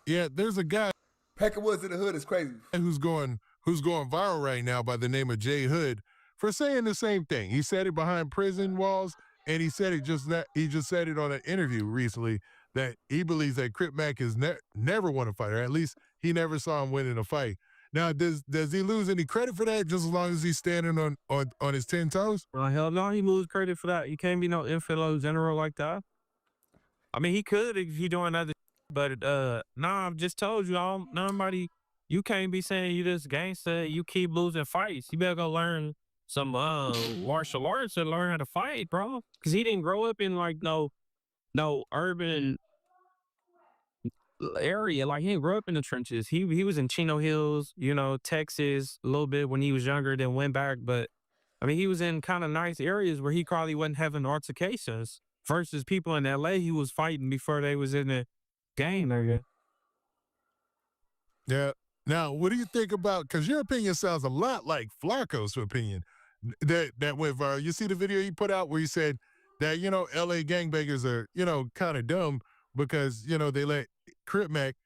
Yeah, there's a guy Peckerwoods in the hood is crazy. who's going viral right now by the name of Jay Hood for saying the same thing. He said it behind prison walls, and he said it he just said it on an interview recently that he believes that Crip Mac has never won a fight, or at least he never saw him winning a fight. Now, does he lose any credit for that just as long as he's standing on his 10 toes? Well, hell no, he lose credit for that. You can't be no infidel general like that. I mean, he could if he doing other, but nah, I've just told you, nobody. You can't be saying you this gangster. You keep losing fights. You better go learn some martial arts and learn how to fight, bro. Because he didn't grow up in like no urban area. Like, he didn't grow up in the trenches. He was in Chino Hills, you know, Texas a little bit when he was younger, then went back. But I mean, he was in kind of nice areas where he probably wasn't having altercations versus people in LA he was fighting before they was in the game area. Yeah. Now, what do you think about, because your opinion sounds a lot like Flacco's opinion that went viral. You see the video he put out where he said that, you know, LA gangbangers are, you know, kind of dumb because, you know, they let Crip Mac,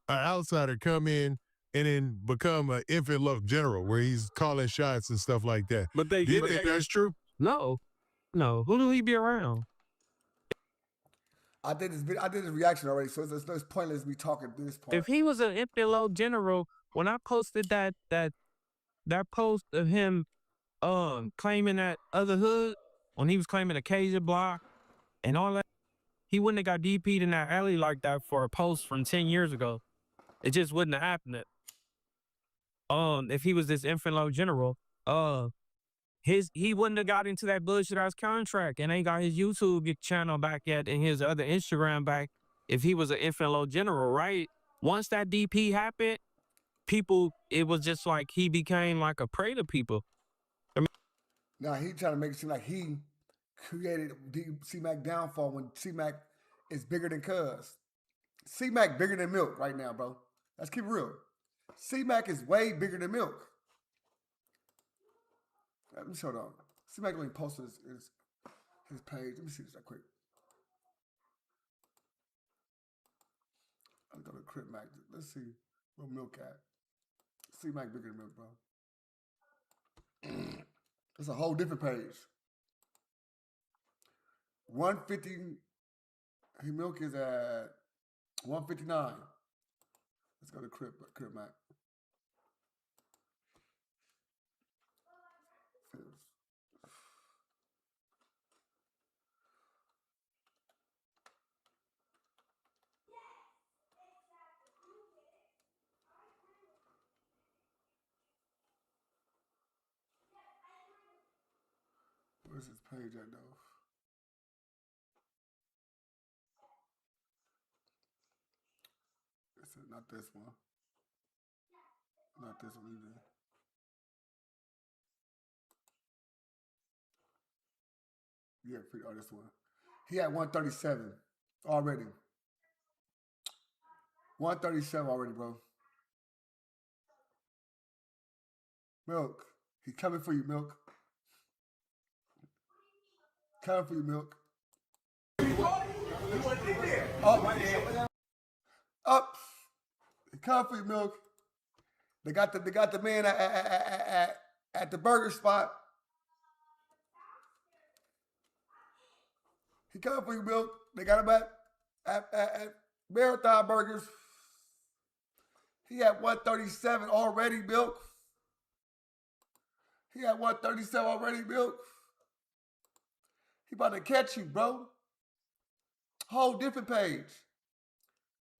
an outsider, come in and then become an infant love general where he's calling shots and stuff like that. But they do you think that's true? No. Who do he be around? I did this reaction already, so it's pointless me talking at this point. If he was an infant love general, when I posted that post of him claiming that other hood, when he was claiming Acacia Block and all that, he wouldn't have got DP'd in that alley like that for a post from 10 years ago. It just wouldn't have happened. If he was this infant love general, he wouldn't have got into that bullshit ass contract and ain't got his YouTube channel back yet and his other Instagram back if he was an infant love general, right? Once that DP happened, it was just like he became like a prey to people. Now he trying to make it seem like he created C-Mac downfall when C-Mac is bigger than Cuz. C-Mac bigger than Milk right now, bro. Let's keep it real. C-Mac is way bigger than Milk. Let me show it on. C-Mac only posted his page. Let me see this real quick. I'll go to Crip Mac. Let's see where Milk at. C-Mac bigger than Milk, bro. It's a whole different page. 150. Milk is at 159. Let's go to Crip Mac. Where's his page at, though? Not this one. Not this one either. Yeah, this one. He had 137 already. 137 already, bro. Milk. He's coming for you, Milk. Coming for you, Milk. Up. Come for you, Milk. They got the man at the burger spot. He coming for you, Milk. They got him at Marathon Burgers. He had 137 already, Milk. He had 137 already, Milk. He about to catch you, bro. Whole different page.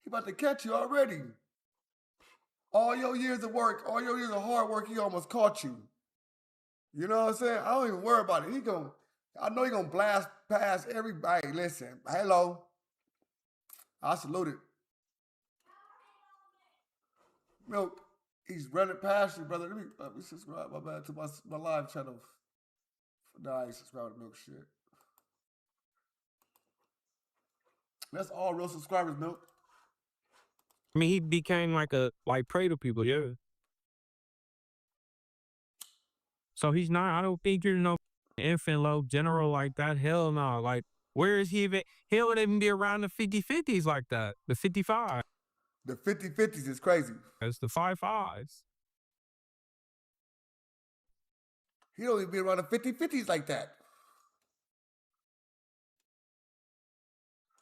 He about to catch you already. All your years of work, all your years of hard work, he almost caught you. You know what I'm saying? I don't even worry about it. I know he gonna blast past everybody. Listen, hello. I salute it. Milk, he's running past you, brother. Let me subscribe, my bad, to my live channel. Nah, I ain't subscribed to Milk shit. That's all real subscribers, Milk. I mean, he became like prey to people, yeah. So he's not, I don't think you're no infant low general like that. Hell no. Like, where is he even? He would even be around the 50-50s like that. The 55. The 50-50s is crazy. It's the 5-5s. He don't even be around the 50-50s like that.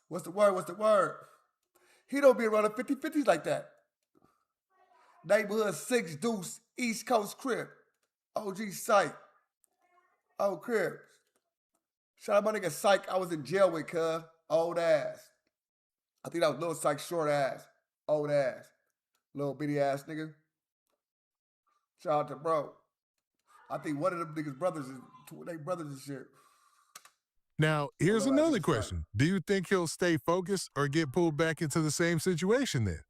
What's the word? What's the word? He don't be around the 50-50s like that. Neighborhood 6 Deuce, East Coast Crip. OG Psych. Oh, Crip. Shout out my nigga Psych. I was in jail with, cuz. Old ass. I think that was Lil Psych, short ass. Old ass. Little bitty ass nigga. Shout out to bro. I think one of them niggas brothers is, they brothers and shit. Now, here's another question. Do you think he'll stay focused or get pulled back into the same situation then?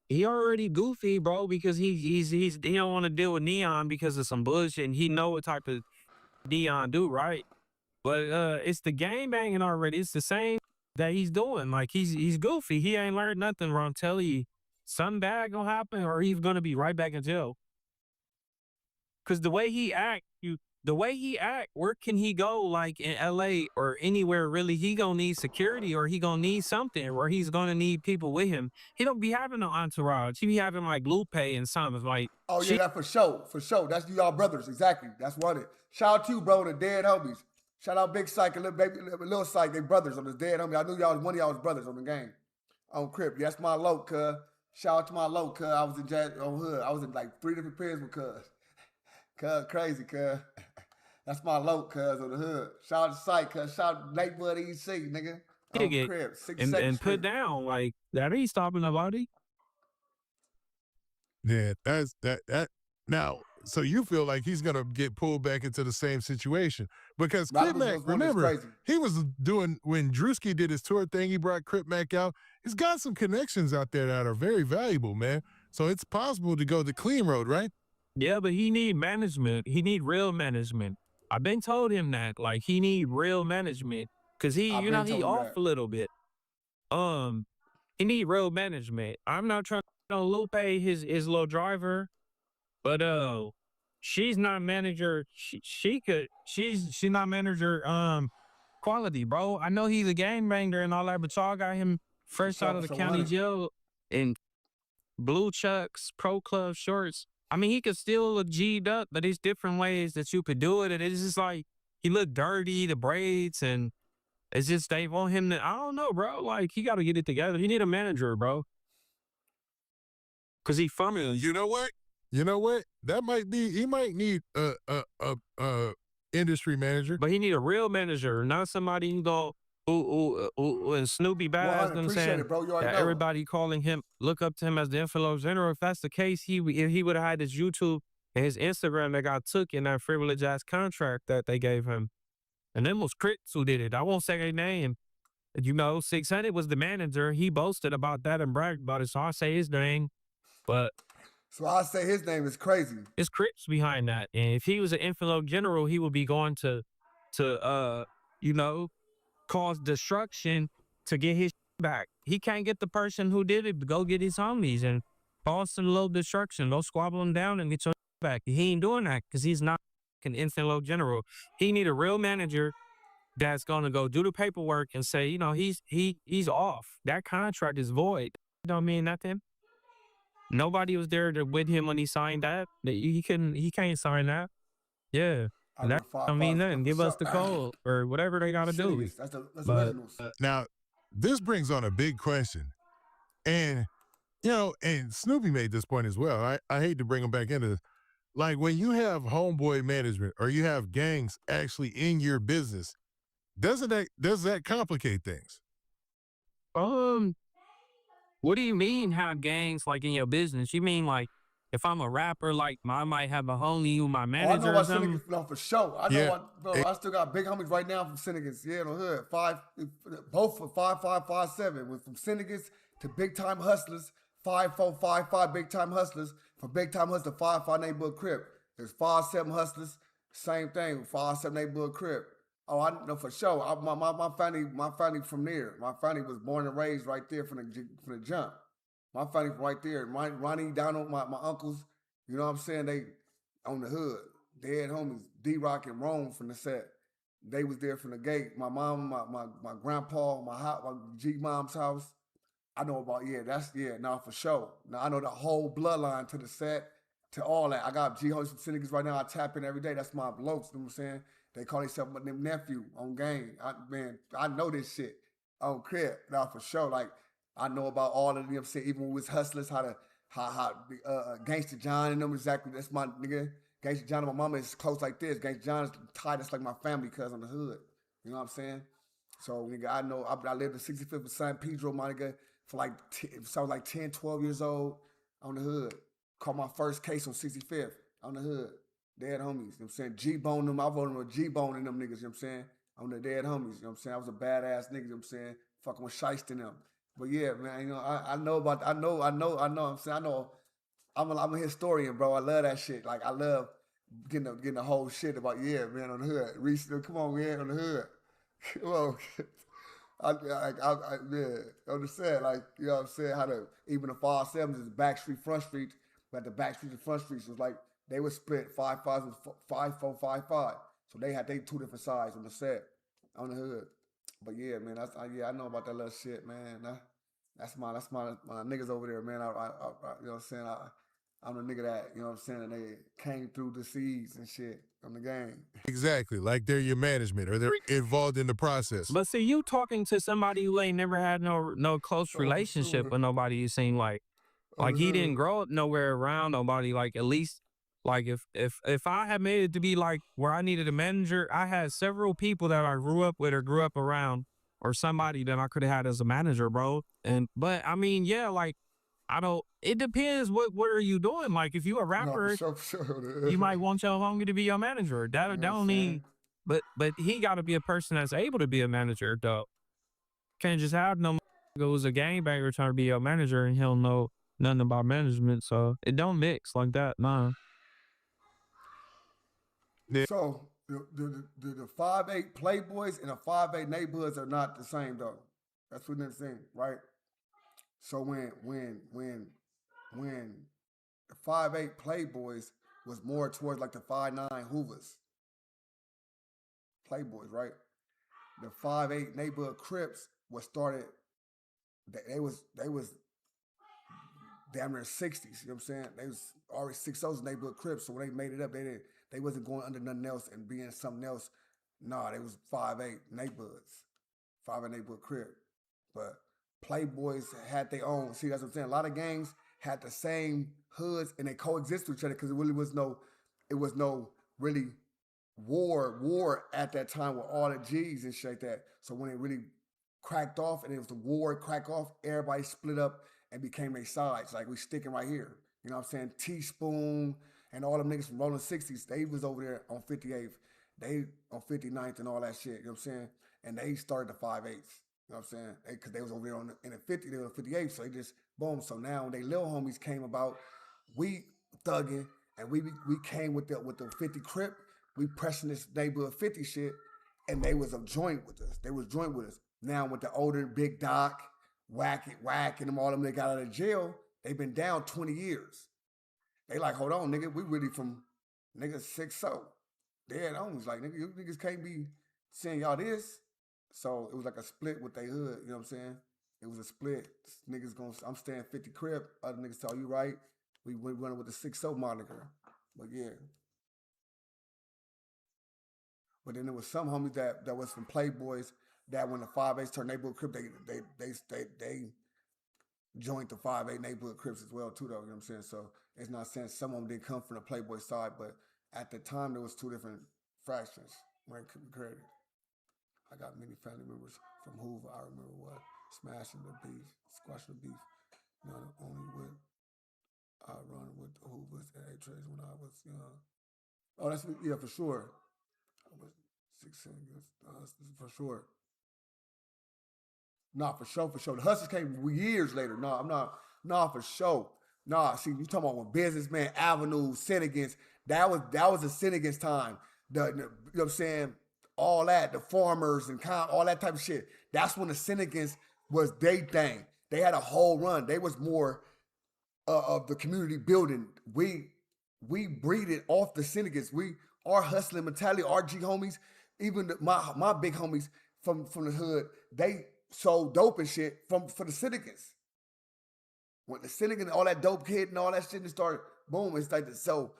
He already goofy, bro, because he don't want to deal with Neon because of some bullshit, and he know what type of Neon do, right? But it's the game banging already. It's the same that he's doing. Like, he's goofy. He ain't learned nothing, bro. I'm telling you, something bad gonna happen or he's gonna be right back in jail. Because the way he act, where can he go, like in LA or anywhere really? He gonna need security or he gonna need something or he's gonna need people with him. He don't be having no entourage. He be having like Lupe and something like. Oh yeah, that for sure, for sure. That's y'all brothers, exactly. That's what it. Shout out to you, bro, the dead homies. Shout out Big Psych and Little Psych, they brothers on this dead homie. I knew y'all was one of y'all was brothers on the game. On Crip. Yeah, that's my low, cuz. Shout out to my low, cuz. I was in on Hood. I was in like 3 different pairs with cuz. Cuz, crazy, cuz. That's my low, cuz, on the Hood. Shout out to Psych, cuz. Shout out to Lakewood EC, nigga. On Crip. And put down, like, that ain't stopping nobody. Yeah, that's that. Now, so you feel like he's gonna get pulled back into the same situation because Crip Mac, remember, he was doing when Drewski did his tour thing. He brought Crip Mac out. He's got some connections out there that are very valuable, man. So it's possible to go the clean road, right? Yeah, but he need management. He need real management. I've been told him that, like, he need real management because he off a little bit. He need real management. I'm not trying to Lupe his little driver, but she's not manager. She's not manager quality, bro. I know he's a gangbanger and all that, but y'all got him fresh out of the county jail in blue chucks, pro club shorts. I mean, he could still look G'd up, but there's different ways that you could do it. And it's just like he looked dirty, the braids, and it's just they want him to, I don't know, bro. Like, he got to get it together. He need a manager, bro. Cause he from it. You know what? You know what? That might be. He might need a industry manager, but he need a real manager, not somebody who go and Snoopy Badazz. Them saying it, bro. You already know. Everybody calling him, look up to him as the influencer general. If that's the case, he would have had his YouTube and his Instagram that got took in that frivolous ass contract that they gave him. And them was Crips who did it. I won't say their name. You know, 600 was the manager. He boasted about that and bragged about it. So I say his name, but. So I say his name is crazy. It's Crips behind that. And if he was an influencer general, he would be going to you know, cause destruction to get his back. He can't get the person who did it to go get his homies and cause some little destruction. Go squabble him down and get your back. He ain't doing that because he's not an influencer general. He need a real manager that's gonna go do the paperwork and say, you know, he's off. That contract is void. Don't mean nothing. Nobody was there with him when he signed that. He can't sign that. Yeah. That don't mean nothing. Give us the code or whatever they gotta do. That's originals. Now, this brings on a big question. And, you know, and Snoopy made this point as well. I hate to bring him back into this. Like, when you have homeboy management or you have gangs actually in your business, does that complicate things? What do you mean have gangs like in your business? You mean like if I'm a rapper, like I might have a homie who my manager or something? No, for sure. I know, bro. I still got big homies right now from Syndicate. Yeah, in the hood. Both for 5557. Went from Syndicates to Big Time Hustlers. 5455 Big Time Hustlers. From Big Time Hustlers to 55 Neighborhood Crip. There's 57 Hustlers. Same thing. 57 Neighborhood Crip. Oh, I know for sure. My family from there. My family was born and raised right there from the jump. My family from right there. Ronnie, Donald, my uncles, you know what I'm saying? They on the hood. They had homies, D-Rock and Rome from the set. They was there from the gate. My mom, my grandpa, my G-mom's house. I know about, now for sure. Now I know the whole bloodline to the set, to all that. I got G-homies from Syndicates right now. I tap in every day. That's my blokes, you know what I'm saying? They call themselves my nephew on game. I know this shit on Crip. Now for sure, like I know about all of them. You know what I'm saying? Even when we was hustlers, how Gangsta John and them exactly. That's my nigga. Gangsta John and my mama is close like this. Gangsta John is tight. That's like my family cuz on the hood. You know what I'm saying? So nigga, I know I lived in 65th of San Pedro, my nigga, for like so I was like 10, 12 years old on the hood. Caught my first case on 65th on the hood. Dead homies, you know what I'm saying? G-Bone them, I voted with G-Bone in them niggas, you know what I'm saying? On the dead homies, you know what I'm saying? I was a badass nigga, you know what I'm saying? Fucking with Shiest in them. But yeah, man, you know, I know, I'm saying, I'm a historian, bro. I love that shit. Like, I love getting the whole shit about, man, on the hood. Reese, come on, man, on the hood. Come on. On the set, like, you know what I'm saying? How even the 5-7s is back street, front street, but the back streets and front streets was like, they were split 5-5 was 5-4-5-5. So they had two different sides on the set, on the hood. But yeah, man, I know about that little shit, man. That's my niggas over there, man. I you know what I'm saying? I'm the nigga that, you know what I'm saying, and they came through the seeds and shit on the game. Exactly, like they're your management or they're involved in the process. But see, you talking to somebody who ain't never had no close relationship with nobody. You seem like he didn't grow up nowhere around nobody. Like at least. Like if I had made it to be like where I needed a manager, I had several people that I grew up with or grew up around or somebody that I could have had as a manager, bro. But I mean, yeah, like it depends what are you doing? Like if you a rapper, no, for sure. You might want your homie to be your manager. That don't mean, but he got to be a person that's able to be a manager though. Can't just have no who's a gangbanger trying to be your manager and he don't know nothing about management. So it don't mix like that, nah. So the 5'8" Playboys and the 5'8" neighborhoods are not the same though. That's what they're saying, right? So when the 5'8" Playboys was more towards like the 5'9" Hoovers. Playboys, right? The 5'8" neighborhood Crips was started. They was damn near 60s. You know what I'm saying? They was already 6'0's neighborhood Crips. So when they made it up, they wasn't going under nothing else and being something else. Nah, they was 5'8" neighborhoods, 5'8" neighborhood Crip. But Playboys had their own. See, that's what I'm saying. A lot of gangs had the same hoods and they coexist with each other because it really was no really war at that time with all the G's and shit like that. So when it really cracked off and it was the war crack off, everybody split up and became their sides. Like we sticking right here. You know what I'm saying? Teaspoon and all them niggas from Rolling 60s, they was over there on 58th. They on 59th and all that shit. You know what I'm saying? And they started the 5'8s. You know what I'm saying? Because they was over there in the 50, they were 58, so they just, boom. So now when they little homies came about, we thugging, and we came with the 50 Crip, we pressing this neighborhood 50 shit, and they was a joint with us. They was joint with us. Now with the older Big Doc, Whack, and them all them they got out of jail, they been down 20 years. They like, hold on, nigga, we really from nigga 6'0". Dead homies, like, nigga, you niggas can't be saying y'all this. So it was like a split with they hood, you know what I'm saying? It was a split. Niggas I'm staying 50 Crip. Other niggas tell you right. We went running with the 6'0" moniker. But yeah. But then there was some homies that was from Playboys that when the 5'8" turned neighborhood Crip, they joined the 5'8" neighborhood Crips as well too, though, you know what I'm saying? So it's not saying some of them didn't come from the Playboy side, but at the time there was two different fractions when it could be created. I got many family members from Hoover. I remember what? Smashing the beef, squashing the beef. Not only with I run with the Hoovers and A-Trays when I was young. Oh, that's, yeah, for sure. I was 16 years, for sure. Nah, for sure. The Hustlers came years later. Nah, I'm not. Nah, for sure. Nah, see, you talking about when Businessman Avenue, Senegans, that was the Senegans time. You know what I'm saying? All that, the farmers and all that type of shit. That's when the Senegans was they thing. They had a whole run. They was more of the community building. We breeded off the Senegans. Our hustling mentality, our G homies, even my big homies from the hood, they sold dope and shit for the Senegans. When the Senegans, all that dope hit and all that shit, and started boom. It's like so.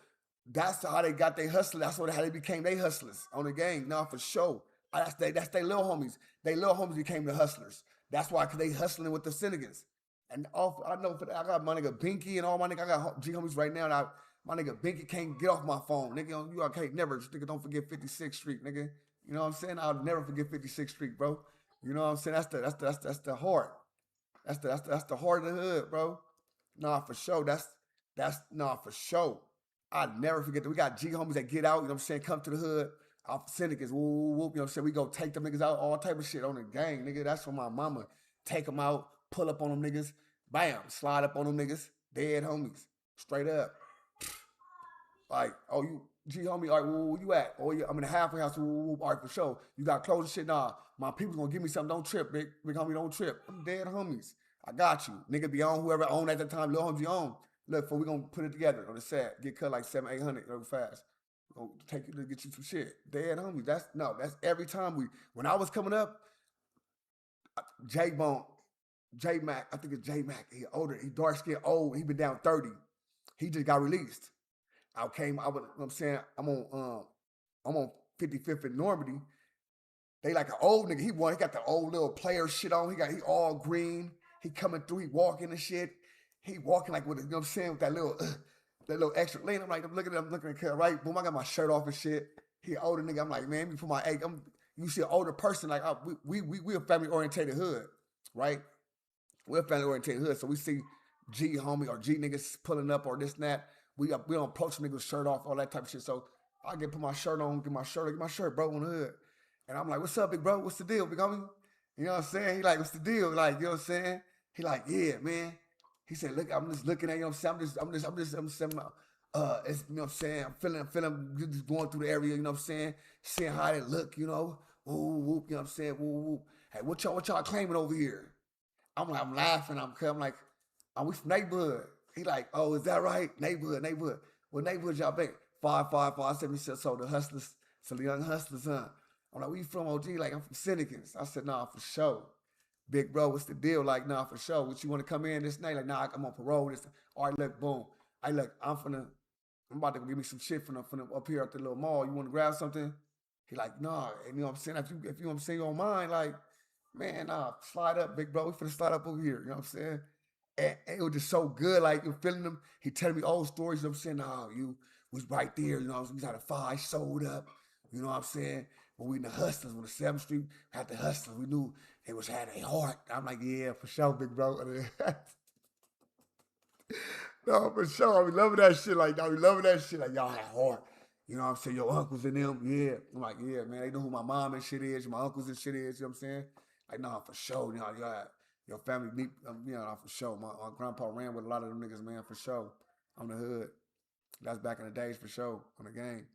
That's how they got their hustler. That's how they became their hustlers on the gang. Now for sure. That's they little homies. They little homies became the hustlers. That's why, cause they hustling with the Senegans. And I know I got my nigga Binky and all my nigga. I got G homies right now. And my nigga Binky can't get off my phone. Nigga, you okay? Never. Nigga, don't forget 56th Street, nigga. You know what I'm saying? I'll never forget 56th Street, bro. You know what I'm saying? That's the heart. That's the heart of the hood, bro. Nah, for sure. That's for sure. I'll never forget that. We got G homies that get out, you know what I'm saying, come to the hood, off the Senegans, whoop, you know what I'm saying? We go take them niggas out, all type of shit on the gang, nigga. That's when my mama take them out, pull up on them niggas, bam, slide up on them niggas, dead homies, straight up. Like, oh, you G homie, all right, where you at? Oh, yeah, I'm in the halfway house, all right, for sure. You got clothes and shit? Nah, my people's gonna give me something, don't trip, big homie, don't trip. I'm dead homies. I got you. Nigga be on, whoever owned at the time, little homies be on. Look, we gonna put it together on the set. Get cut like 700-800 real fast. Gonna take you to get you some shit. Dead homies. That's every time when I was coming up, J Mac, I think it's J Mac. He older, he dark skinned, old. He been down 30. He just got released. You know what I'm saying, I'm on 55th and Normandy. They like an old nigga. He got the old little player shit on. He all green. He coming through. He walking and shit. He walking like with, you know what I'm saying, with that little extra lane. I'm looking at him, right? Boom, I got my shirt off and shit. He an older nigga. I'm like, man, you put my egg. You see an older person, like, we a family-orientated hood, right? We're a family-orientated hood. So we see G homie or G niggas pulling up or this and that. We don't approach niggas shirt off, all that type of shit. So I put my shirt on, get my shirt, bro, on the hood. And I'm like, what's up, big bro? What's the deal, big homie? You know what I'm saying? He like, what's the deal? Like, you know what I'm saying? He like, yeah, man. He said, look, I'm just looking at you, know what I'm saying? I'm just it's, you know what I'm saying? I'm feeling just going through the area, you know what I'm saying? Seeing how they look, you know? Whoop, whoop, you know what I'm saying? Whoop, whoop. Hey, what y'all claiming over here? I'm laughing. I'm like, oh, we from neighborhood. He like, oh, is that right? Neighborhood. What neighborhood y'all been? 555. I said, we said, so the hustlers, so the young hustlers, huh? I'm like, where you from, OG? Like, I'm from Seneca. I said, nah, for sure. Big bro, what's the deal? Like, nah, for sure. What you want to come in this night? Like, nah, I'm on parole. All right, look, boom. I'm about to give me some shit from up here at the little mall. You want to grab something? He like, nah. And you know what I'm saying? If you know what I'm saying, you don't mind, like, man, nah, slide up, big bro. We finna slide up over here. You know what I'm saying? And it was just so good. Like, you're feeling him. He telling me old stories. You know what I'm saying? Nah, you was right there. You know, we was at a 5, sold up. You know what I'm saying? When we in the hustlers, when the 7th Street had the hustlers, we knew it was had a heart. I'm like, yeah, for sure, big bro. No, for sure. I be loving that shit. Like, y'all had a heart. You know what I'm saying? Your uncles and them, yeah. I'm like, yeah, man, they know who my mom and shit is, my uncles and shit is, you know what I'm saying? Like, nah, for sure. You know, your family, you know, for sure. My grandpa ran with a lot of them niggas, man, for sure. On the hood. That's back in the days, for sure, on the game.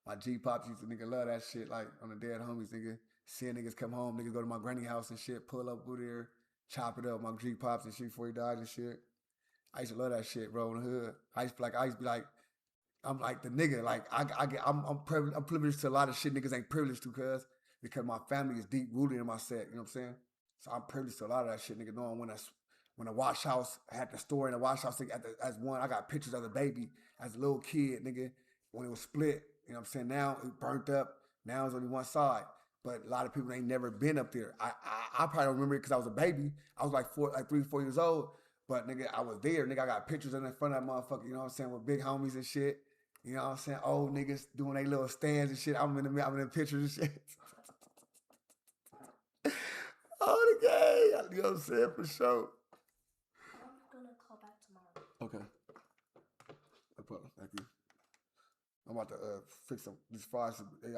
My G-Pops used to nigga love that shit, like, on the dead homies, nigga. Seeing niggas come home, niggas go to my granny house and shit, pull up over there, chop it up, my G-Pops and shit before he died and shit. I used to love that shit, bro, in the hood. I used to be like, I'm like the nigga, like, I'm privileged to a lot of shit niggas ain't privileged to, because my family is deep rooted in my set, you know what I'm saying? So I'm privileged to a lot of that shit, nigga, knowing when the wash house, I had the store in the wash house, as one, I got pictures of the baby as a little kid, nigga, when it was split. You know what I'm saying? Now it burnt up. Now it's only one side. But a lot of people ain't never been up there. I probably don't remember it because I was a baby. I was like 3, 4 years old. But nigga, I was there. Nigga, I got pictures in front of that motherfucker, you know what I'm saying, with big homies and shit. You know what I'm saying? Old niggas doing their little stands and shit. I'm in the pictures and shit. Oh, the game. You know what I'm saying? For sure. I'm gonna call back tomorrow. Okay. No problem. Thank you. I'm about to fix some these fries. They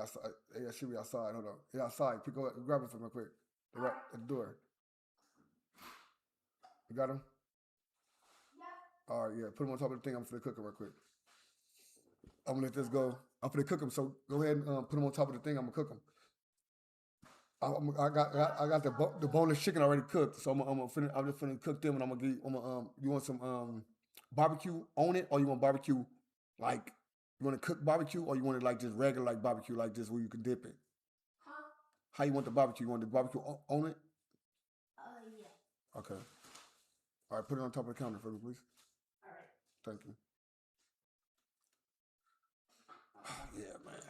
should be outside. Hold on. They outside. Grab it for me real quick. They're right at the door. You got them? Yeah. All right, yeah. Put them on top of the thing. I'm finna cook them real quick. I'm gonna let this go. I'm finna cook them. So go ahead and put them on top of the thing. I'm gonna cook them. I got the boneless chicken already cooked. So I'm just finna cook them, and I'm gonna you want some barbecue on it, or you want barbecue like? You want to cook barbecue, or you want it like just regular like barbecue, like just where you can dip it? Huh? How you want the barbecue? You want the barbecue on it? Yeah. Okay. All right, put it on top of the counter for me, please. All right. Thank you. Yeah, man.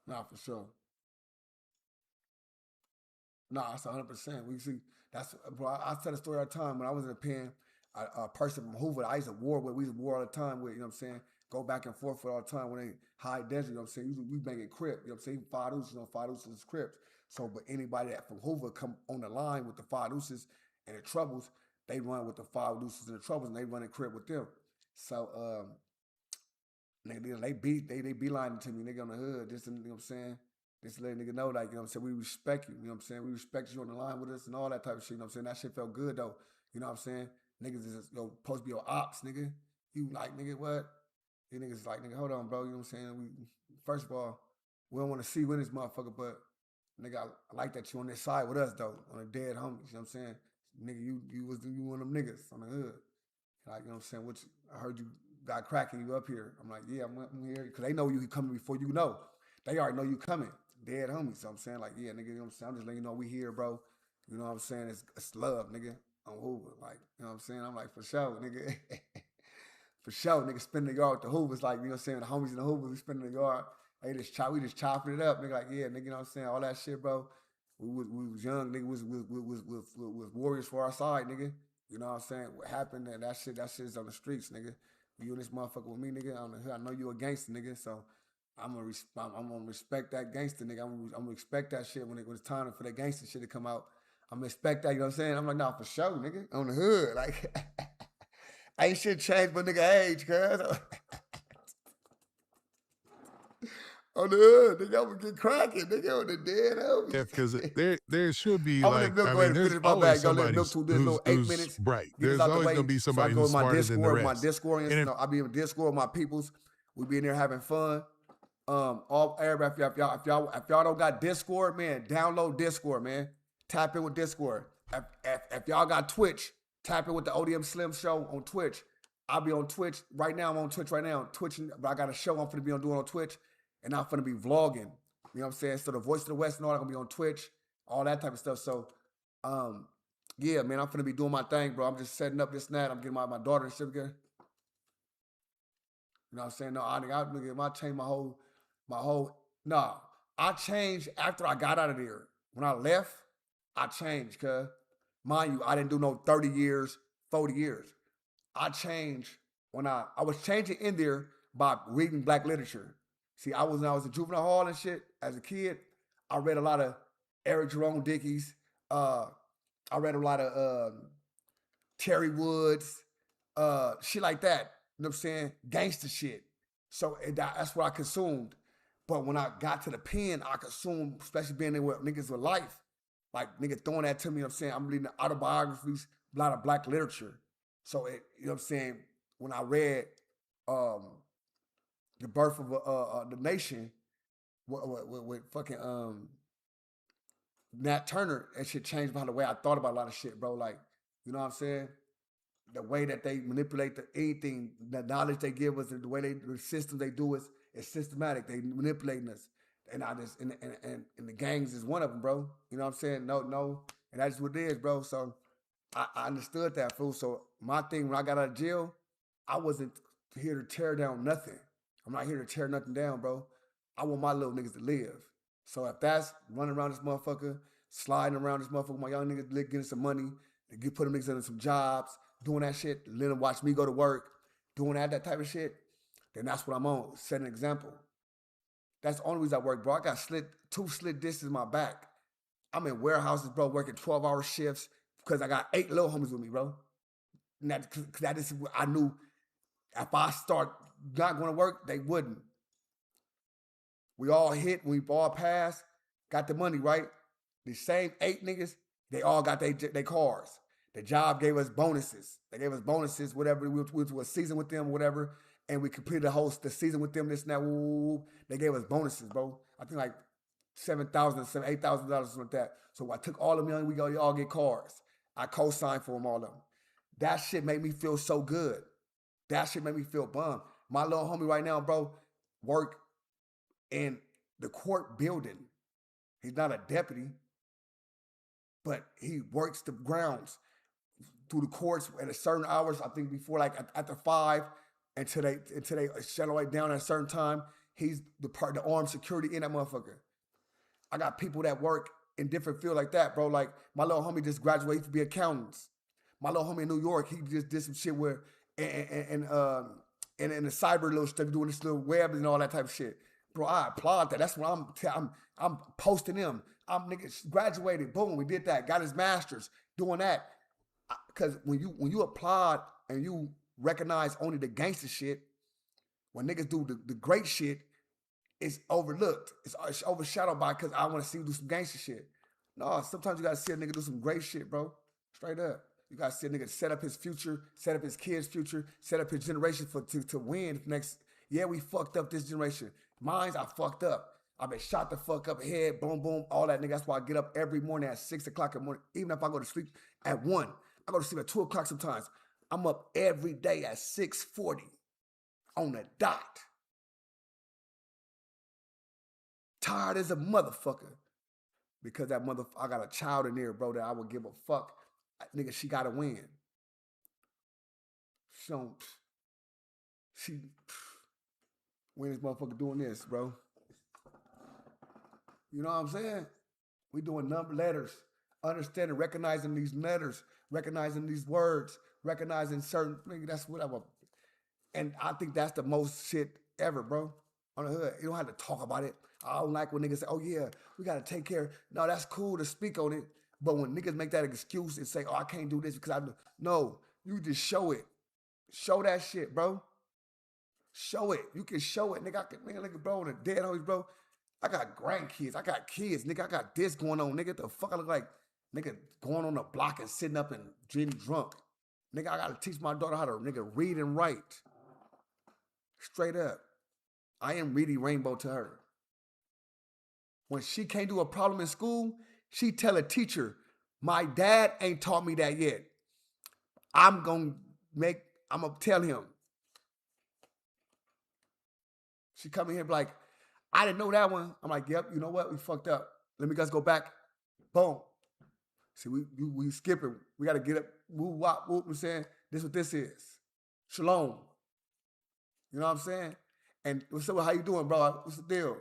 Nah, for sure. Nah, that's 100%. We see. That's, bro, I tell the story all the time. When I was in the pen, a person from Hoover I used to war with, we used to war all the time with, you know what I'm saying? Go back and forth with all the time when they high desert, you know what I'm saying? Usually we bang it Crip, you know what I'm saying? 5 deuces, you know, 5 deuces is Crips. So, but anybody that from Hoover come on the line with the 5 deuces and the troubles, they run with the 5 deuces and the troubles, and they run a Crip with them. So, nigga, they beelining to me, nigga, on the hood, just, you know what I'm saying? Just to let a nigga know, like, you know what I'm saying, we respect you, you know what I'm saying? We respect you on the line with us and all that type of shit, you know what I'm saying? That shit felt good, though, you know what I'm saying? Niggas is, you know, supposed to be your ops, nigga. You like, nigga, what? You niggas like, nigga, hold on, bro, you know what I'm saying? First of all, we don't want to see win this motherfucker, but, nigga, I like that you on this side with us, though, on the dead homies, you know what I'm saying? Nigga, you one of them niggas on the hood. Like, you know what I'm saying? I heard you got cracking you up here. I'm like, yeah, I'm here, because they know you coming before you know. They already know you coming. Dead homies. So I'm saying, like, yeah, nigga, you know what I'm saying? I'm just letting you know we here, bro. You know what I'm saying? It's love, nigga. On Hoover. Like, you know what I'm saying? I'm like, for sure, nigga. For sure, nigga, spending the yard with the Hoovers. Like, you know what I'm saying? The homies in the Hoovers, we spending the yard. We just chopping it up, nigga. Like, yeah, nigga, you know what I'm saying? All that shit, bro. We was young, nigga. Was warriors for our side, nigga. You know what I'm saying? What happened, and that shit's on the streets, nigga. You and this motherfucker with me, nigga. I know you a gangster, nigga. So I'm gonna respect that gangster, nigga. I'm gonna respect that shit when it's time for that gangster shit to come out. I'm gonna respect that, you know what I'm saying? I'm like, nah, for sure, nigga. On the hood, like, ain't shit changed but nigga age, cuz. On the hood, nigga, I'm gonna get cracking, nigga, on the dead homies. Yeah, because there should be I'm like, gonna I go mean, ahead and there's finish my always bag. Y'all let somebody milk to this little 8 minutes. Right. Get There's this out the always way. going to be somebody So I go who's with my smarter than the Discord, rest. my Discordians. And You know, I be in Discord with my peoples. We be in there having fun. All everybody, if y'all don't got Discord, man, download Discord, man. Tap in with Discord. If y'all got Twitch, tap in with the ODM Slim Show on Twitch. I'll be on Twitch right now. I'm on Twitch right now. Twitching, but I got a show I'm finna be doing on Twitch, and I'm finna be vlogging. You know what I'm saying? So the Voice of the West and all that gonna be on Twitch, all that type of stuff. So, yeah, man, I'm finna be doing my thing, bro. I'm just setting up this and that. I'm getting my daughter and shit again. You know what I'm saying? No, I changed my whole, nah. I changed after I got out of there. When I left, I changed, cuz. Mind you, I didn't do no 30 years, 40 years. I changed when I was changing in there by reading Black literature. See, when I was in juvenile hall and shit, as a kid, I read a lot of Eric Jerome Dickey's. I read a lot of Terry Woods, shit like that. You know what I'm saying? Gangster shit. So that's what I consumed. But when I got to the pen, I consumed, especially being there with niggas with life. Like, niggas throwing that to me, you know what I'm saying? I'm reading autobiographies, a lot of Black literature. So, you know what I'm saying? When I read The Birth of the Nation with fucking Nat Turner, that shit changed by the way I thought about a lot of shit, bro. Like, you know what I'm saying? The way that they manipulate anything, the knowledge they give us, and the way the system they do is systematic. They manipulating us. And and the gangs is one of them, bro. You know what I'm saying? No. And that's what it is, bro. So I understood that, fool. So my thing, when I got out of jail, I wasn't here to tear down nothing. I'm not here to tear nothing down, bro. I want my little niggas to live. So if that's running around this motherfucker, sliding around this motherfucker, my young niggas getting some money, put them niggas in some jobs, doing that shit, let them watch me go to work, doing that type of shit, then that's what I'm on, setting an example. That's the only reason I work, bro. I got two slit discs in my back. I'm in warehouses, bro, working 12-hour shifts because I got 8 little homies with me, bro. And I knew if I start not going to work, they wouldn't. We all hit, we all passed, got the money, right? The same 8 niggas, they all got their cars. The job gave us bonuses. They gave us bonuses, whatever. We went to a season with them, whatever, and we completed the season with them, this and that. Woo. They gave us bonuses, bro. I think like $7,000, $8,000, something like that. So I took all of them, we all get cars. I co-signed for them, all of them. That shit made me feel so good. That shit made me feel bummed. My little homie right now, bro, work in the court building. He's not a deputy, but he works the grounds through the courts at a certain hours. I think before, like after 5, until they shut away down at a certain time. He's the armed security in that motherfucker. I got people that work in different fields like that, bro. Like my little homie just graduated to be accountants. My little homie in New York, he just did some shit where and the cyber little stuff, doing this little web and all that type of shit. Bro, I applaud that. That's what I'm posting them. I'm niggas graduated, boom, we did that. Got his master's, doing that. Because when you applaud and you recognize only the gangster shit, when niggas do the great shit, it's overlooked. It's overshadowed by because I want to see you do some gangster shit. No, sometimes you gotta see a nigga do some great shit, bro. Straight up. You gotta see a nigga set up his future, set up his kids' future, set up his generation to win next. Yeah, we fucked up this generation. Mine's I fucked up. I've been shot the fuck up head, boom, boom, all that, nigga. That's why I get up every morning at 6 o'clock in the morning. Even if I go to sleep at 1, I go to sleep at 2 o'clock sometimes. I'm up every day at 6:40 on the dot. Tired as a motherfucker. Because that I got a child in there, bro, that I would give a fuck. Nigga, she gotta win. When this motherfucker doing this, bro? You know what I'm saying? We doing number letters, understanding, recognizing these letters, recognizing these words, recognizing certain things. That's whatever. And I think that's the most shit ever, bro. On the hood, you don't have to talk about it. I don't like when niggas say, "Oh yeah, we gotta take care." No, that's cool to speak on it, but when niggas make that excuse and say, "Oh, I can't do this because I do," no, you just show it. Show that shit, bro. Show it. You can show it, nigga. Nigga, bro, and the dead homies, bro. I got grandkids. I got kids, nigga. I got this going on, nigga. The fuck I look like, nigga, going on the block and sitting up and getting drunk. Nigga, I gotta teach my daughter how to, nigga, read and write. Straight up. I am Reedy Rainbow to her. When she can't do a problem in school, she tell a teacher, my dad ain't taught me that yet. I'm gonna tell him. She come in here like, I didn't know that one. I'm like, yep, you know what? We fucked up. Let me guys go back. Boom. See, we skipping. We got to get up. Whoop, whoop, whoop. I'm saying, this is what this is. Shalom. You know what I'm saying? And what's up? How you doing, bro? What's the deal?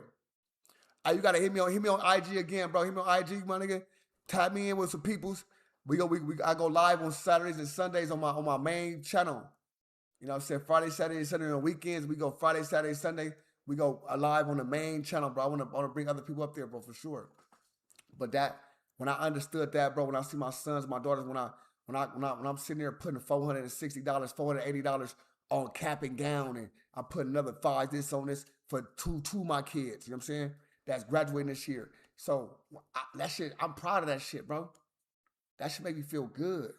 You gotta hit me on IG again, bro. Hit me on IG, my nigga. Tag me in with some peoples. I go live on Saturdays and Sundays on my main channel. You know what I'm saying? Friday, Saturday, Sunday on weekends. We go Friday, Saturday, Sunday. We go live on the main channel, bro. I wanna bring other people up there, bro, for sure. But when I understood that, bro, when I see my sons, my daughters, when I'm sitting there putting $460, $480 on cap and gown, and I'm putting another $5 this on this for two of my kids. You know what I'm saying? That's graduating this year. So that shit, I'm proud of that shit, bro. That should make me feel good.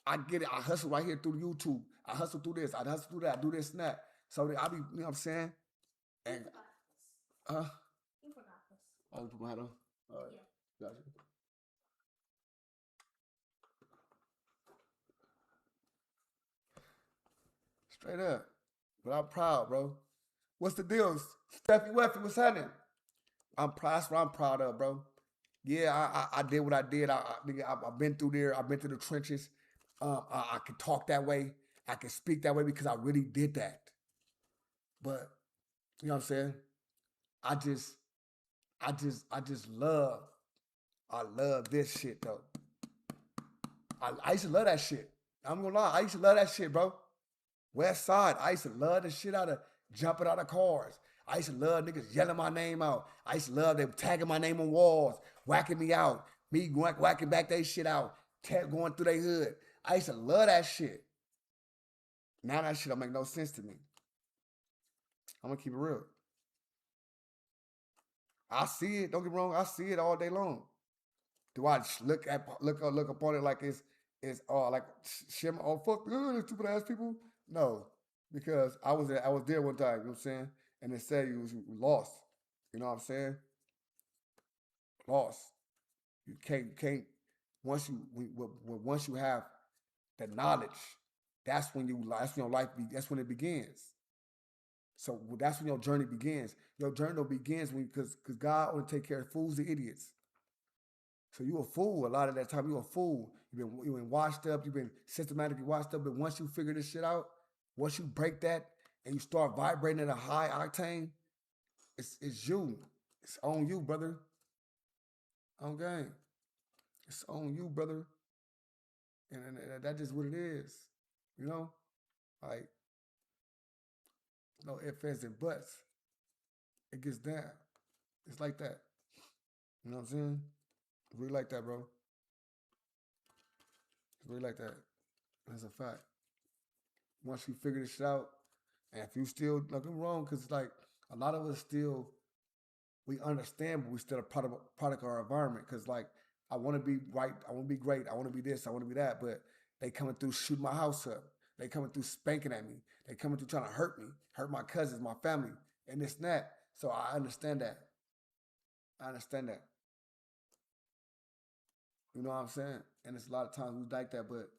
I get it. I hustle right here through YouTube. I hustle through this. I hustle through that. I do this and that. So I be, you know what I'm saying? And You forgot this. oh, you put my hat on? All right. Yeah. Gotcha. Straight up. But I'm proud, bro. What's the deal? Steffi Weffy, what's happening? I'm proud. That's what I'm proud of, bro. Yeah, I did what I did. I've been through there. I've been through the trenches. I can talk that way. I can speak that way because I really did that. But you know what I'm saying? I love this shit though. I used to love that shit. I'm gonna lie. I used to love that shit, bro. West Side. I used to love the shit out of jumping out of cars. I used to love niggas yelling my name out. I used to love them tagging my name on walls, whacking me out, me whacking back their shit out, going through their hood. I used to love that shit. Now that shit don't make no sense to me. I'm gonna keep it real. I see it. Don't get me wrong. I see it all day long. Do I look upon it like it's like shit? Oh fuck, stupid ass people. No, because I was there one time. You know what I'm saying? And they said you was lost. You know what I'm saying? Lost. You can't. Once you have the knowledge, that's when your life. That's when it begins. So that's when your journey begins. Your journey begins because God only take care of fools and idiots. So you a fool a lot of that time. You a fool. You've been washed up. You've been systematically washed up. But once you figure this shit out, once you break that and you start vibrating at a high octane, it's you. It's on you, brother. Okay. It's on you, brother. And that's just what it is. You know? Like, no ifs, ands, and buts. It gets down. It's like that. You know what I'm saying? It's really like that, bro. It's really like that. That's a fact. Once you figure this shit out, and if you still, like, I'm wrong, because like a lot of us still, we understand, but we still a product of our environment. Because like, I want to be right, I want to be great, I want to be this, I want to be that, but they coming through shooting my house up. They coming through spanking at me. They coming through trying to hurt me, hurt my cousins, my family, and this and that. So I understand that. I understand that. You know what I'm saying? And it's a lot of times we like that, but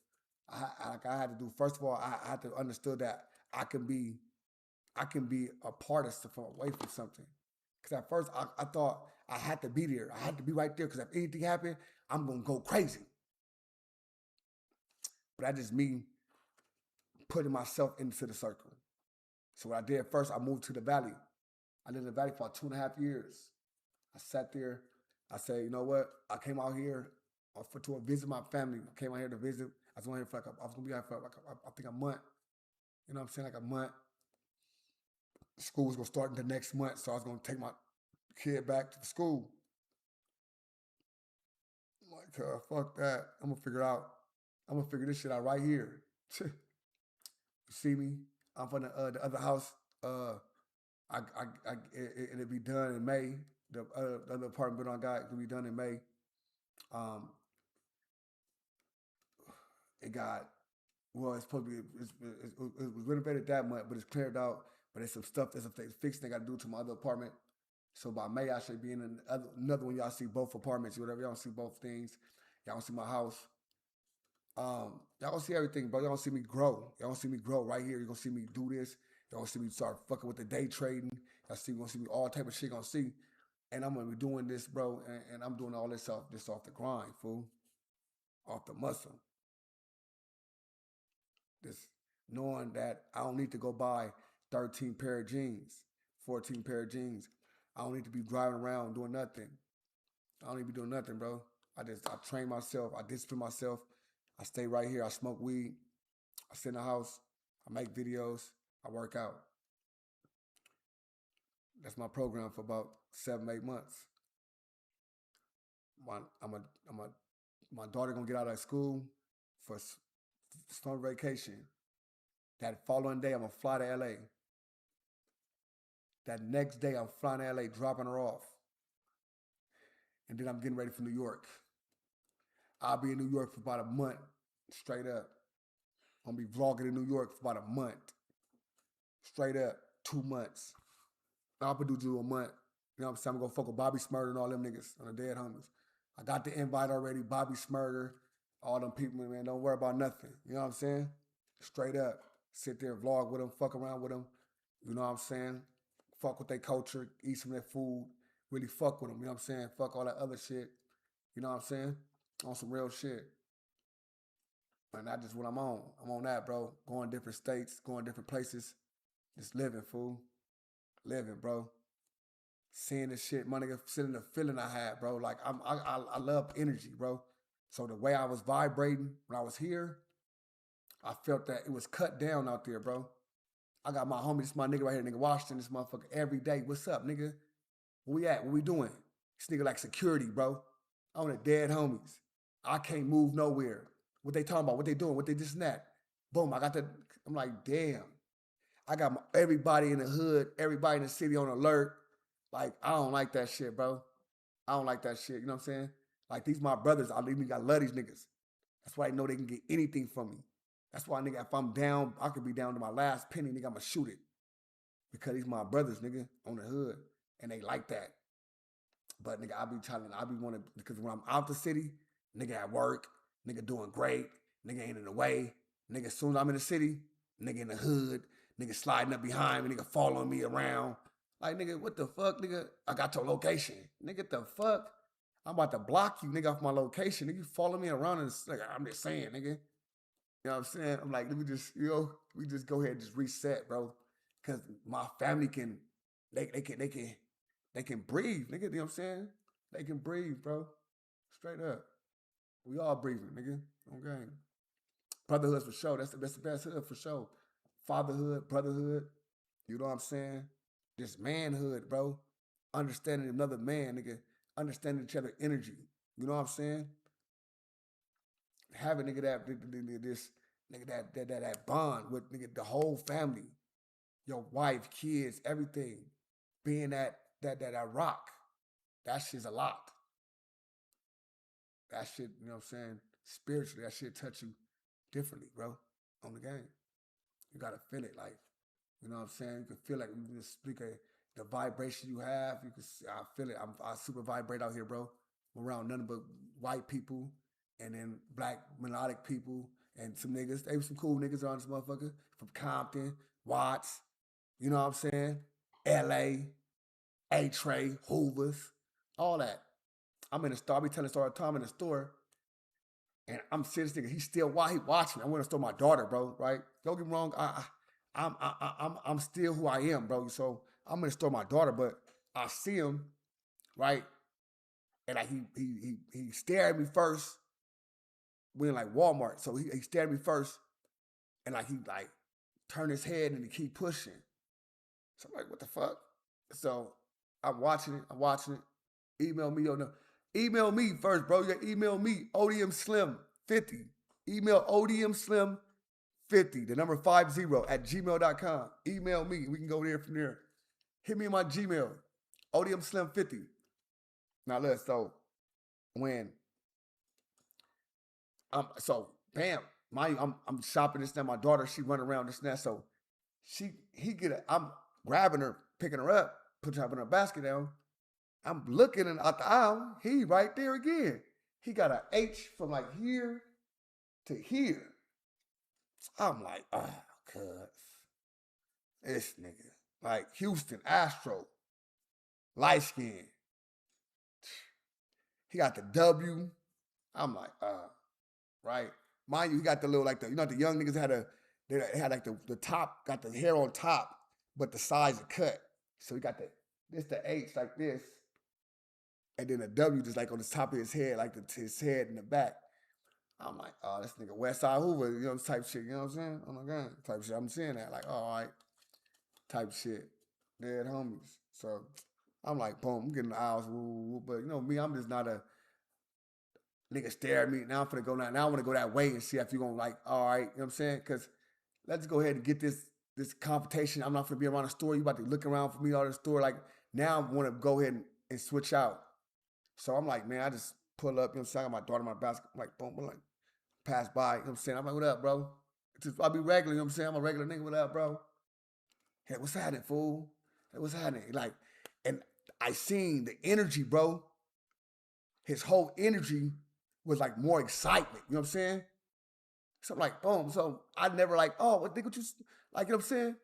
I had to do, first of all, I had to understand that I can be a part of stuff away from something. Because at first I thought I had to be there. I had to be right there because if anything happened, I'm going to go crazy. But that just me putting myself into the circle. So what I did first, I moved to the valley. I lived in the valley for about 2.5 years. I sat there. I said, you know what? I came out here to visit my family. I came out here to visit. I was going to be here for I think a month. You know what I'm saying? Like a month. School was going to start the next month, so I was going to take my kid back to the school. I'm like, fuck that. I'm going to figure this shit out right here. You see me? I'm from the other house. It'll be done in May. The other apartment I got will be done in May. It's supposed to be, it was renovated that month, but it's cleared out. But there's some stuff, there's a fixing they got to do to my other apartment. So by May, I should be in another one. Y'all see both apartments, whatever. Y'all see both things. Y'all see my house. Y'all gonna see everything, bro. Y'all gonna see me grow. Y'all gonna see me grow right here. You're gonna see me do this. Y'all gonna see me start fucking with the day trading. Y'all gonna see me all type of shit gonna see. And I'm gonna be doing this, bro. And I'm doing all this off the grind, fool. Off the muscle. Just knowing that I don't need to go buy 13 pair of jeans, 14 pair of jeans. I don't need to be driving around doing nothing. I don't need to be doing nothing, bro. I train myself. I discipline myself. I stay right here. I smoke weed. I sit in the house. I make videos. I work out. That's my program for about 7-8 months. My daughter gonna get out of school for summer vacation. That following day, I'm gonna fly to LA. That next day, I'm flying to LA, dropping her off. And then I'm getting ready for New York. I'll be in New York for about a month, straight up. I'm gonna be vlogging in New York for about a month. Straight up, 2 months. I'll do a month. You know what I'm saying? I'm gonna fuck with Bobby Smurder and all them niggas on the dead homies. I got the invite already, Bobby Smurder, all them people, man, don't worry about nothing. You know what I'm saying? Straight up. Sit there, vlog with them, fuck around with them. You know what I'm saying? Fuck with their culture, eat some of their food, really fuck with them. You know what I'm saying? Fuck all that other shit. You know what I'm saying? On some real shit. And that's just what I'm on. I'm on that, bro. Going different states, going different places. Just living, fool. Living, bro. Seeing this shit, my nigga, sitting the feeling I had, bro. Like, I love energy, bro. So the way I was vibrating when I was here, I felt that it was cut down out there, bro. I got my homie, this my nigga right here, nigga Washington, this motherfucker every day. What's up, nigga? Where we at? What we doing? This nigga like security, bro. I'm the dead homies. I can't move nowhere. What they talking about? What they doing? What they this and that? Boom, I got that. I'm like, damn. I got everybody in the hood, everybody in the city on alert. Like, I don't like that shit, bro. I don't like that shit, you know what I'm saying? Like, these my brothers. I love these niggas. That's why I know they can get anything from me. That's why, nigga, if I'm down, I could be down to my last penny, nigga, I'ma shoot it. Because these my brothers, nigga, on the hood. And they like that. But, nigga, I be wanting, because when I'm out the city, nigga at work, nigga doing great, nigga ain't in the way. Nigga, as soon as I'm in the city, nigga in the hood, nigga sliding up behind me, nigga following me around. Like, nigga, what the fuck, nigga? I got your location. Nigga, the fuck? I'm about to block you, nigga, off my location. Nigga, you follow me around and like, I'm just saying, nigga. You know what I'm saying? I'm like, let me just, we just go ahead and just reset, bro. Cause my family can, they can breathe, nigga. You know what I'm saying? They can breathe, bro. Straight up. We all breathing, nigga. Okay. Brotherhood for sure. That's the best hood for sure. Fatherhood, brotherhood. You know what I'm saying? Just manhood, bro. Understanding another man, nigga. Understanding each other's energy. You know what I'm saying? Having nigga that bond with nigga the whole family, your wife, kids, everything. Being that rock. That shit's a lot. That shit, you know what I'm saying? Spiritually, that shit touch you differently, bro. On the game. You gotta feel it, like, you know what I'm saying? You can feel like you can speak the vibration you have. I feel it. I super vibrate out here, bro. I'm around nothing but white people and then black melodic people and some niggas. They were some cool niggas around this motherfucker from Compton, Watts, you know what I'm saying? LA, A-Tray, Hoovers, all that. I'm in the store. I be telling the story all the time in the store. And I'm serious, nigga. He's still watching. I went to the store with my daughter, bro, right? Don't get me wrong. I'm still who I am, bro. So I'm in the store with my daughter, but I see him, right? And like he stared at me first. We in like Walmart. So he stared at me first. And like he like turned his head and he keep pushing. So I'm like, what the fuck? So I'm watching it. Email me on the email me first, bro. You gotta email me, ODM Slim 50. Email ODM Slim 50, the number 50 at gmail.com. Email me. We can go there from there. Hit me in my Gmail, ODM Slim 50. Now look, so when bam, I'm shopping this and that. My daughter, she run around this and that. So grabbing her, picking her up, putting her in her basket down. I'm looking out the aisle. He right there again. He got an H from like here to here. I'm like, cuz. This nigga. Like Houston Astro. Light skin. He got the W. I'm like, right. Mind you, he got the little, like the, you know, the young niggas they had like the top, got the hair on top, but the sides are cut. So he got the H like this. And then a W just like on the top of his head, like his head in the back. I'm like, oh, this nigga Westside Hoover, you know, type shit, you know what I'm saying? Oh my God, type shit. I'm seeing that, like, all right, type shit. Dead homies. So I'm like, boom, I'm getting the aisles, woo. But you know me, I'm just not a nigga stare at me. Now I'm finna go now. Now I wanna go that way and see if you gonna like, all right, you know what I'm saying? Cause let's go ahead and get this competition. I'm not finna be around the store. You about to look around for me all the store. Like now I wanna go ahead and switch out. So I'm like, man, I just pull up, you know what I'm saying? I got my daughter in my basket. I'm like, boom, I'm like, pass by, you know what I'm saying? I'm like, what up, bro? I'll be regular, you know what I'm saying? I'm a regular nigga, what up, bro? Hey, what's happening, fool? Hey, what's happening? Like, and I seen the energy, bro. His whole energy was like more excitement, you know what I'm saying? So I'm like, boom. So I never like, oh, what think what you, like, you know what I'm saying?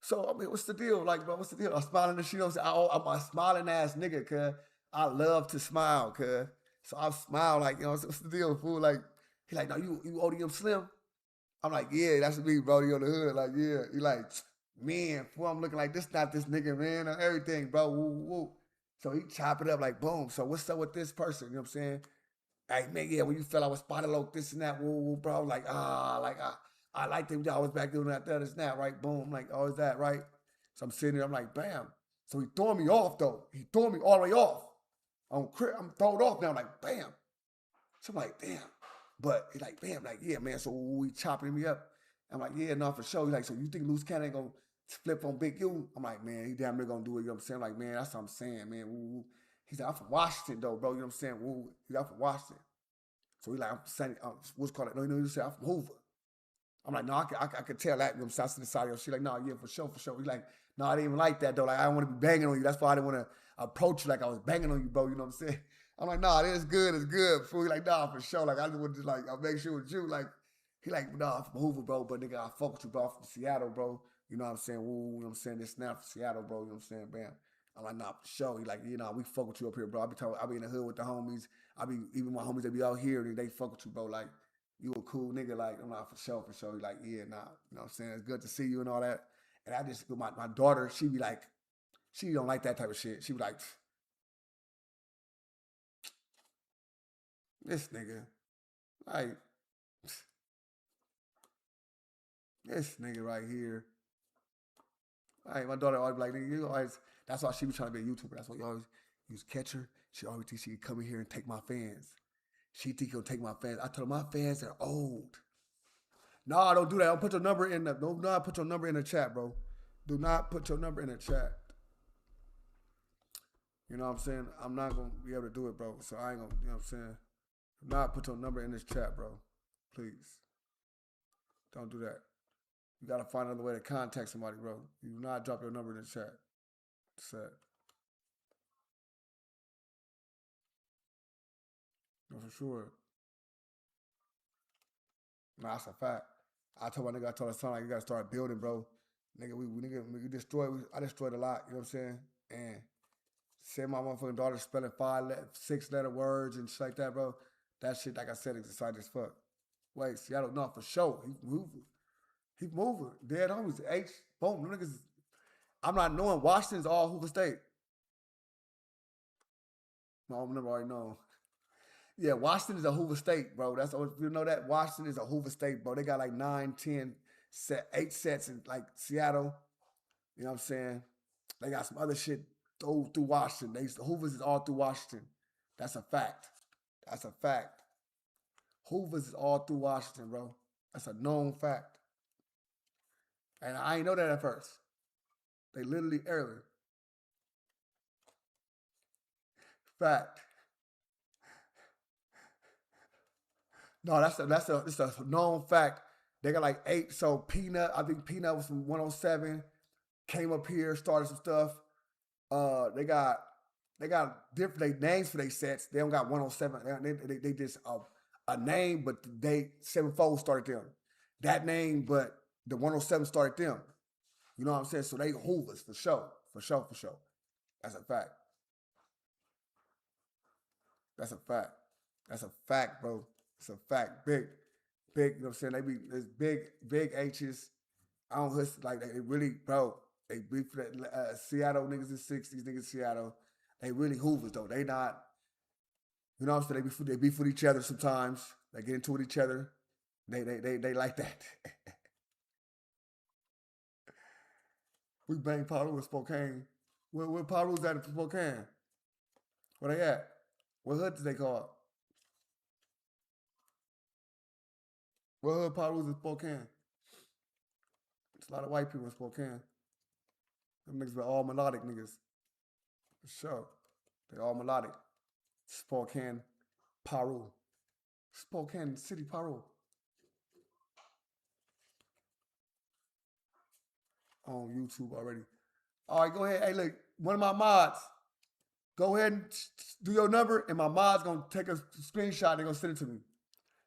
So, I mean, what's the deal? Like, bro, what's the deal? I'm smiling and shit, you know what I'm saying? I'm a smiling ass nigga, cuz. I love to smile, cuz. So I smile like, you know, what's the deal, fool? Like, he like, no, you ODM Slim? I'm like, yeah, that's me, bro. You on the hood. Like, yeah. He like, man, fool, I'm looking like this, not this nigga, man, and everything, bro. Woo, woo. So he chop it up like, boom. So what's up with this person? You know what I'm saying? Hey, man, yeah, when you felt I was spotted like this and that, woo, woo, bro. Like, I like them. Y'all was back doing that, this and that, right? Boom. I'm like, oh, is that right? So I'm sitting there, I'm like, bam. So he throwing me off, though. He throwing me all the way off. On Crip, I'm thrown off now, I'm like, bam. So I'm like, damn. But he's like, bam, like, yeah, man. So we chopping me up. I'm like, yeah, no, for sure. He's like, so you think Loose Cannon ain't gonna flip on Big U? I'm like, man, he damn near gonna do it, you know what I'm saying? I'm like, man, that's what I'm saying, man. Woo. He's like, I'm from Washington, though, bro, you know what I'm saying? Woo. He's like, I'm from Washington. So he's like, I'm saying, what's called it? No, you know, you say, I'm from Hoover. I'm like, no, I could tell that, you know what I'm saying? I see the side of She's like, no, yeah, for sure. He's like, no, I didn't even like that, though. Like, I don't want to be banging on you. That's why I didn't want to approach you like I was banging on you, bro. You know what I'm saying? I'm like, nah, it's good, fool. He like, nah, for sure. Like, I just want to like, I'll make sure with you. Like, he like, nah, I'm from Hoover, bro, but nigga, I fuck with you, bro. I'm from Seattle, bro. You know what I'm saying? Woo, you know what I'm saying? This now from Seattle, bro. You know what I'm saying? Bam. I'm like, nah, for sure. He like, you know, we fuck with you up here, bro. I be in the hood with the homies. Even my homies that be out here, they fuck with you, bro. Like, you a cool nigga. Like, I'm like, for sure. He like, yeah, nah. You know what I'm saying? It's good to see you and all that. And I just, my daughter, she be like, she don't like that type of shit. She be like, this nigga, like, this nigga right here. Like, my daughter always be like, nigga, you always, that's why she be trying to be a YouTuber. That's why you always use Catcher. She always thinks she can come in here and take my fans. She think he'll take my fans. I told her my fans are old. No, don't do that. Don't put your number in the, do not put your number in the chat, bro. Do not put your number in the chat. You know what I'm saying? I'm not going to be able to do it, bro. So I ain't going to, you know what I'm saying? Do not put your number in this chat, bro. Please. Don't do that. You got to find another way to contact somebody, bro. You do not drop your number in the chat. Set. No, for sure. Nah, that's a fact. I told my nigga, I told his son, like, you got to start building, bro. Nigga, we destroyed, I destroyed a lot, you know what I'm saying? And send my motherfucking daughter spelling 6-letter words and shit like that, bro. That shit, like I said, is exciting as fuck. Wait, Seattle, no, for sure. He moving. Dead homies, H, boom, them niggas. I'm not knowing Washington's all Hoover State. My home number already know. Yeah, Washington is a Hoover State, bro. That's if you know that Washington is a Hoover State, bro. They got like 9, 10, 8 sets in like Seattle. You know what I'm saying? They got some other shit through Washington. Hoovers is all through Washington. That's a fact. That's a fact. Hoovers is all through Washington, bro. That's a known fact. And I ain't know that at first. They literally early. Fact. No, it's a known fact. They got like 8. So Peanut, I think Peanut was from 107. came up here, started some stuff. They got different names for their sets. They don't got 107. They just a name, but they 7-4 started them. That name, but the 107 started them. You know what I'm saying? So they hoovers for sure. For sure. That's a fact. That's a fact, bro. It's a fact. Big, you know what I'm saying? They be it's big H's. I don't listen like they really, bro. They be for that Seattle niggas in 60s, niggas in Seattle. They really hoovers though. They not, you know what I'm saying? They beef with each other sometimes. They get into it with each other. They like that. We bang Paru in Spokane. Where Paru's at in Spokane? Where they at? What hood did they call it? What hood Paru's in Spokane? There's a lot of white people in Spokane. Them niggas be all melodic niggas. For sure. They all melodic. Spokane, Paru. Spokane City, Paru. On YouTube already. All right, go ahead. Hey, look, one of my mods, go ahead and do your number, and my mod's going to take a screenshot. They're going to send it to me.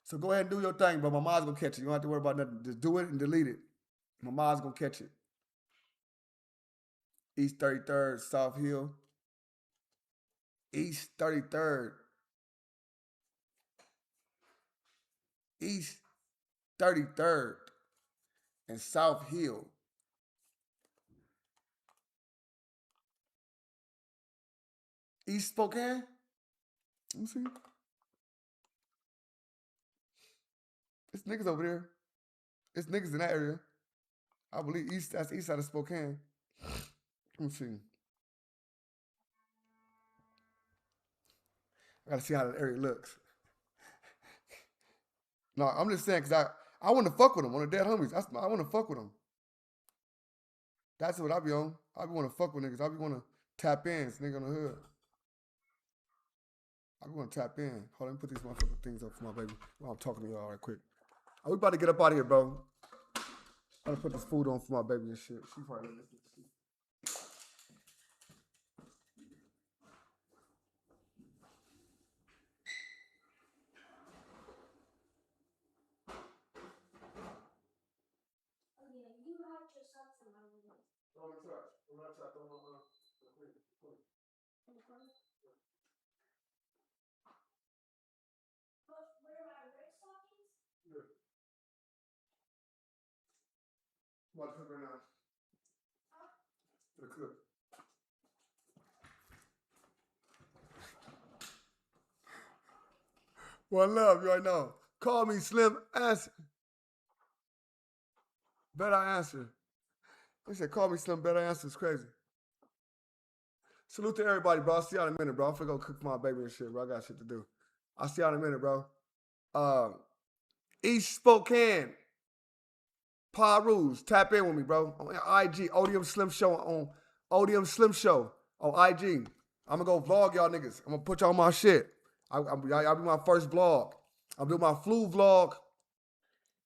So go ahead and do your thing, but my mod's going to catch it. You don't have to worry about nothing. Just do it and delete it. My mod's going to catch it. East 33rd, South Hill. East 33rd. East 33rd and South Hill. East Spokane? Let me see. It's niggas over there. It's niggas in that area. I believe that's east side of Spokane. Let me see. I gotta see how that area looks. No, I'm just saying because I want to fuck with them on the dead homies. I want to fuck with them. That's what I be on. I be want to fuck with niggas. I be want to tap in. It's nigga on the hood. I be want to tap in. Hold on, let me put these motherfucking things up for my baby while I'm talking to y'all right quick. We about to get up out of here, bro. I'm gonna put this food on for my baby and shit. She probably listening to shit. What cook right now? The cook. One love, you right now. Call me Slim, answer. Better answer. They said, call me Slim, better answer. It's crazy. Salute to everybody, bro. I'll see y'all in a minute, bro. I'm finna go cook for my baby and shit, bro. I got shit to do. I'll see y'all in a minute, bro. East Spokane. Parus, tap in with me, bro. On IG, ODM Slim Show on ODM Slim Show on IG. I'm gonna go vlog y'all niggas. I'm gonna put y'all on my shit. I'll be my first vlog. I'm doing my flu vlog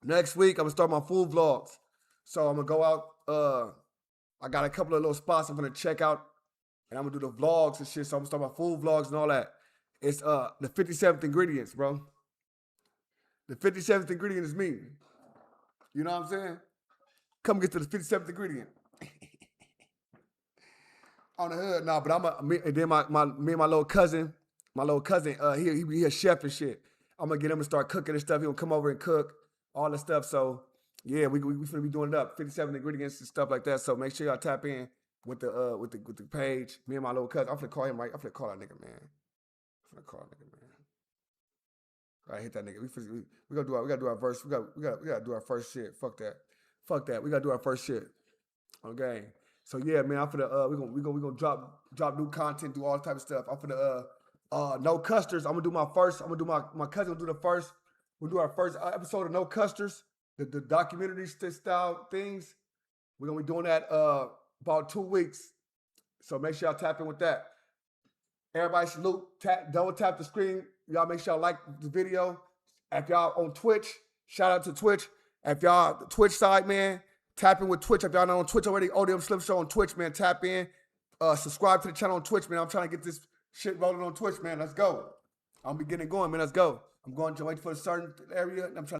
next week. I'm gonna start my flu vlogs. So I'm gonna go out. I got a couple of little spots I'm gonna check out, and I'm gonna do the vlogs and shit. So I'm gonna start my food vlogs and all that. It's the 57th ingredients, bro. The 57th ingredient is me. You know what I'm saying? Come get to the 57th ingredient. On the hood, nah, but and then me and my little cousin, he a chef and shit. I'm gonna get him to start cooking and stuff. He gonna come over and cook all the stuff. So yeah, we finna be doing it up, 57 ingredients and stuff like that. So make sure y'all tap in with the page. Me and my little cousin, I'm finna call him right. I'm finna call that nigga, man. Gotta hit that nigga. We gotta do our verse. We gotta do our first shit. Fuck that. We gotta do our first shit. Okay. So yeah, man, I'm finna we gonna drop new content, do all type of stuff. I'm finna No Custards. I'm gonna do my first. I'm gonna do my cousin will do the first. We'll do our first episode of No Custards, the documentary style things. We're gonna be doing that about 2 weeks. So make sure y'all tap in with that. Everybody salute, double tap the screen. Y'all make sure y'all like the video. If y'all on Twitch, shout out to Twitch. If y'all Twitch side, man, Tap in with Twitch. If y'all not on Twitch already, ODM Slim Show on Twitch, man. Tap in. Subscribe to the channel on Twitch, man. I'm trying to get this shit rolling on Twitch, man. Let's go. I'm be getting it going, man. Let's go. I'm going to wait for a certain area. I'm trying